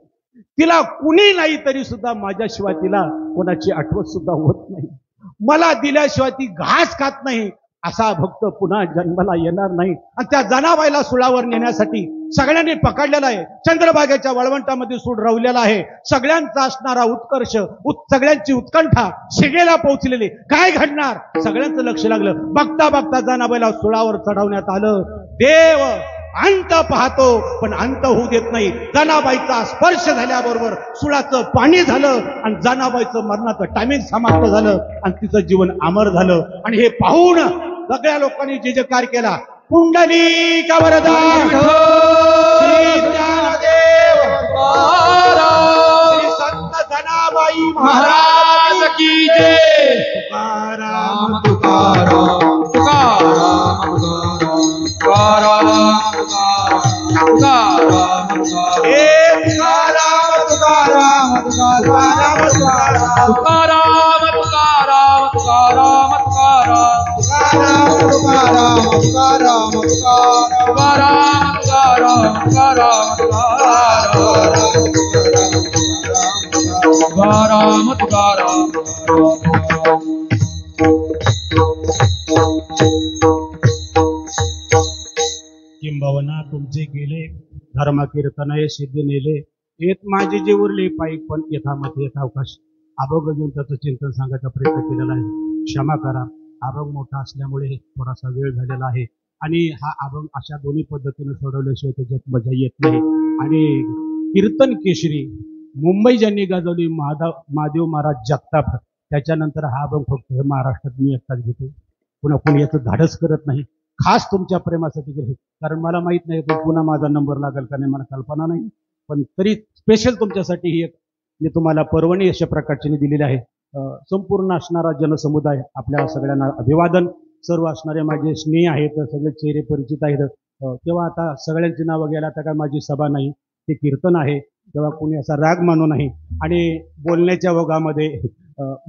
[SPEAKER 2] तिला कुणी नाही तरी सुद्धा माझ्याशिवाय तिला कोणाची आठवण सुद्धा होत नाही. मला दिल्याशिवाय ती घास खात नाही. असा भक्त पुन्हा जन्माला येणार नाही. आणि त्या जनाबाईला सुळावर नेण्यासाठी सगळ्यांनी पकडलेला आहे. चंद्रभागेच्या वळवंटामध्ये सूड रवलेला आहे. सगळ्यांचा असणारा उत्कर्ष, सगळ्यांची उत्कंठा शिगेला पोहोचलेली. काय घडणार? सगळ्यांचं लक्ष लागलं. बघता बघता जनाबाईला सुळावर चढवण्यात आलं. देव अंत पाहतो पण अंत होऊ देत नाही. जनाबाईचा स्पर्श झाल्याबरोबर सुळाचं पाणी झालं आणि जनाबाईचं मरणाचं टायमिंग समाप्त झालं आणि तिचं जीवन अमर झालं. आणि हे पाहून सगळ्या लोकांनी जे जयकार केला. पुंडलिक वरदा श्री ज्ञानदेव श्री संत जनाबाई महाराज की जय. तुकाराम
[SPEAKER 1] तुकाराम तुकाराम तुकाराम तुकाराम
[SPEAKER 3] तुकाराम तुकाराम तुकाराम तुकाराम
[SPEAKER 1] तुकाराम तुकाराम तुकाराम
[SPEAKER 3] तुकाराम तुकाराम
[SPEAKER 1] तुकाराम तुकाराम.
[SPEAKER 2] किंबवना तुमचे गेले धर्मकीर्तन हे सिद्धी नेले. येत माझी जी उरली पायी पण यथामती यथावकाश. अभंग घेऊन त्याचं चिंतन सांगायचा प्रयत्न केलेला आहे. क्षमा करा, अभंग मोठा असल्यामुळे थोडासा वेळ झालेला आहे. आणि हा अभंग अशा दोन्ही पद्धतीने सोडवल्याशिवाय त्याच्यात मजा येत नाही. आणि कीर्तन केशरी मुंबई ज्यांनी गाजवली महादेव महाराज जगताप, त्याच्यानंतर हा अभंग फक्त हे महाराष्ट्रात मी एकटाच घेतो. पुन्हा कोणी याचं धाडस करत नाही. खास तुमच्या प्रेमासाठी केले, कारण मला माहित नाही पुन्हा माझा नंबर लागेल का नाही, मला कल्पना नाही. पण तरी स्पेशल तुमच्यासाठी ही एक मी तुम्हाला पर्वणी अशा प्रकारची दिलेली आहे. संपूर्ण असणारा जनसमुदाय आपल्या सगळ्यांना अभिवादन. सर्व असणारे माझे स्नेह आहेत, सगळे चेहरे परिचित आहेत. तेव्हा आता सगळ्यांची नावं घ्यायला आता काय माझी सभा नाही, ते कीर्तन आहे. तेव्हा कोणी असा राग मानू नाही. आणि बोलण्याच्या ओघामध्ये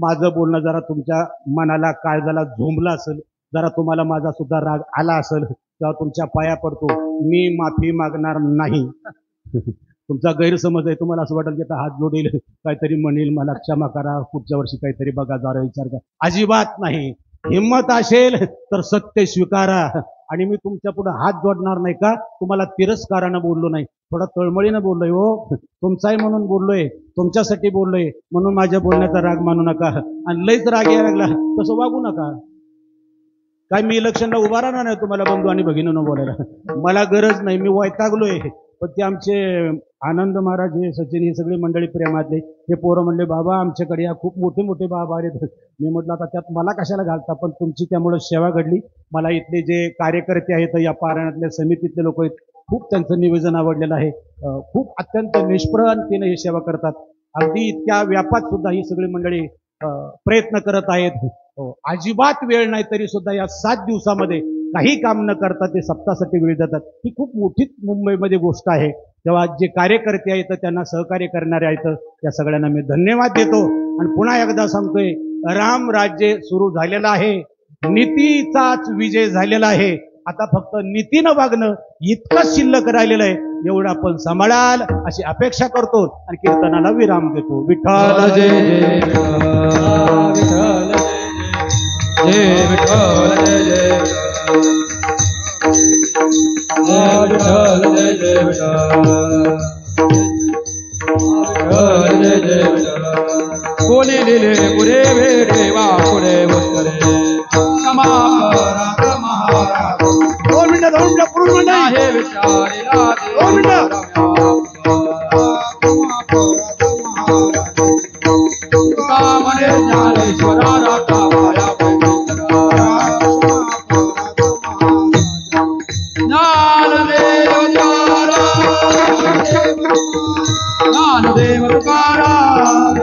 [SPEAKER 2] माझं बोलणं जरा तुमच्या मनाला काळजाला झोंबलं असेल, जरा तुम्हाला माझा सुद्धा राग आला असेल, तेव्हा तुमच्या पाया पडतो, मी माफी मागणार नाही. तुमचा गैरसमज आहे, तुम्हाला असं वाटेल की आता हात जोडेल, काहीतरी म्हणेल मला क्षमा करा, पुढच्या वर्षी काहीतरी बघा, जरा विचार करा. अजिबात नाही. हिंमत असेल तर सत्य स्वीकारा. आणि मी तुमच्या पुढे हात जोडणार नाही का, तुम्हाला तिरस्कारानं बोललो नाही, थोडा तळमळीनं बोललोय. हो, तुमचाही म्हणून बोललोय, तुमच्यासाठी बोललोय, म्हणून माझ्या बोलण्याचा राग मानू नका. आणि लईच राग यायला लागला तसं वागू नका. काय मी इलेक्शनला उभा राहणार नाही तुम्हाला बंधू आणि भगिनीनं बोलायला, मला गरज नाही, मी वैतागलोय. पण ते आमचे आनंद महाराज हे सचिन ही सगळी मंडळी प्रेमातले हे पोरं म्हणले बाबा आमच्याकडे या खूप मोठे मोठे बाबा आहेत. मी म्हटलं आता त्यात मला कशाला घालता, पण तुमची त्यामुळे सेवा घडली. मला इथले जे कार्यकर्ते आहेत या पारायणातल्या समितीतले लोक आहेत, खूप त्यांचं निवेदन आवडलेलं आहे. खूप अत्यंत निष्प्रहणतेने ही सेवा करतात. अगदी इतक्या व्यापात सुद्धा ही सगळी मंडळी प्रयत्न करत आहेत. अजिबात वेळ नाही तरी सुद्धा या 7 दिवसामध्ये काही काम न करता ते सप्ताहासाठी वेळ देतात. ही खूप मोठीच मुंबईमध्ये गोष्ट आहे. तेव्हा जे कार्यकर्ते आहेत त्यांना सहकार्य करणारे आहेत त्या सगळ्यांना मी धन्यवाद देतो. आणि पुन्हा एकदा सांगतोय, राम राज्य सुरू झालेलं आहे, नीतीचाच विजय झालेला आहे. आता फक्त नीतीनं वागणं इतकंच शिल्लक राहिलेलं आहे. एवढं आपण सांभाळाल अशी अपेक्षा करतो आणि कीर्तनाला विराम देतो. विठ्ठल
[SPEAKER 1] जय जय विठ्ठल, जय जय विठ्ठल, जय जय विठ्ठल, जय जय विठ्ठल. कोणी लिहिले पुरे भेटे वा पुढे उत्तरे, क्षमा करा महाराज,
[SPEAKER 2] 2 मिनिटं पुरुष मंडळी
[SPEAKER 1] आहे विचारिला
[SPEAKER 2] 2 मिनिटं.
[SPEAKER 1] तुका म्हणे ज्ञानेश्वरा राता माया ज्ञानदेव तुकाराम,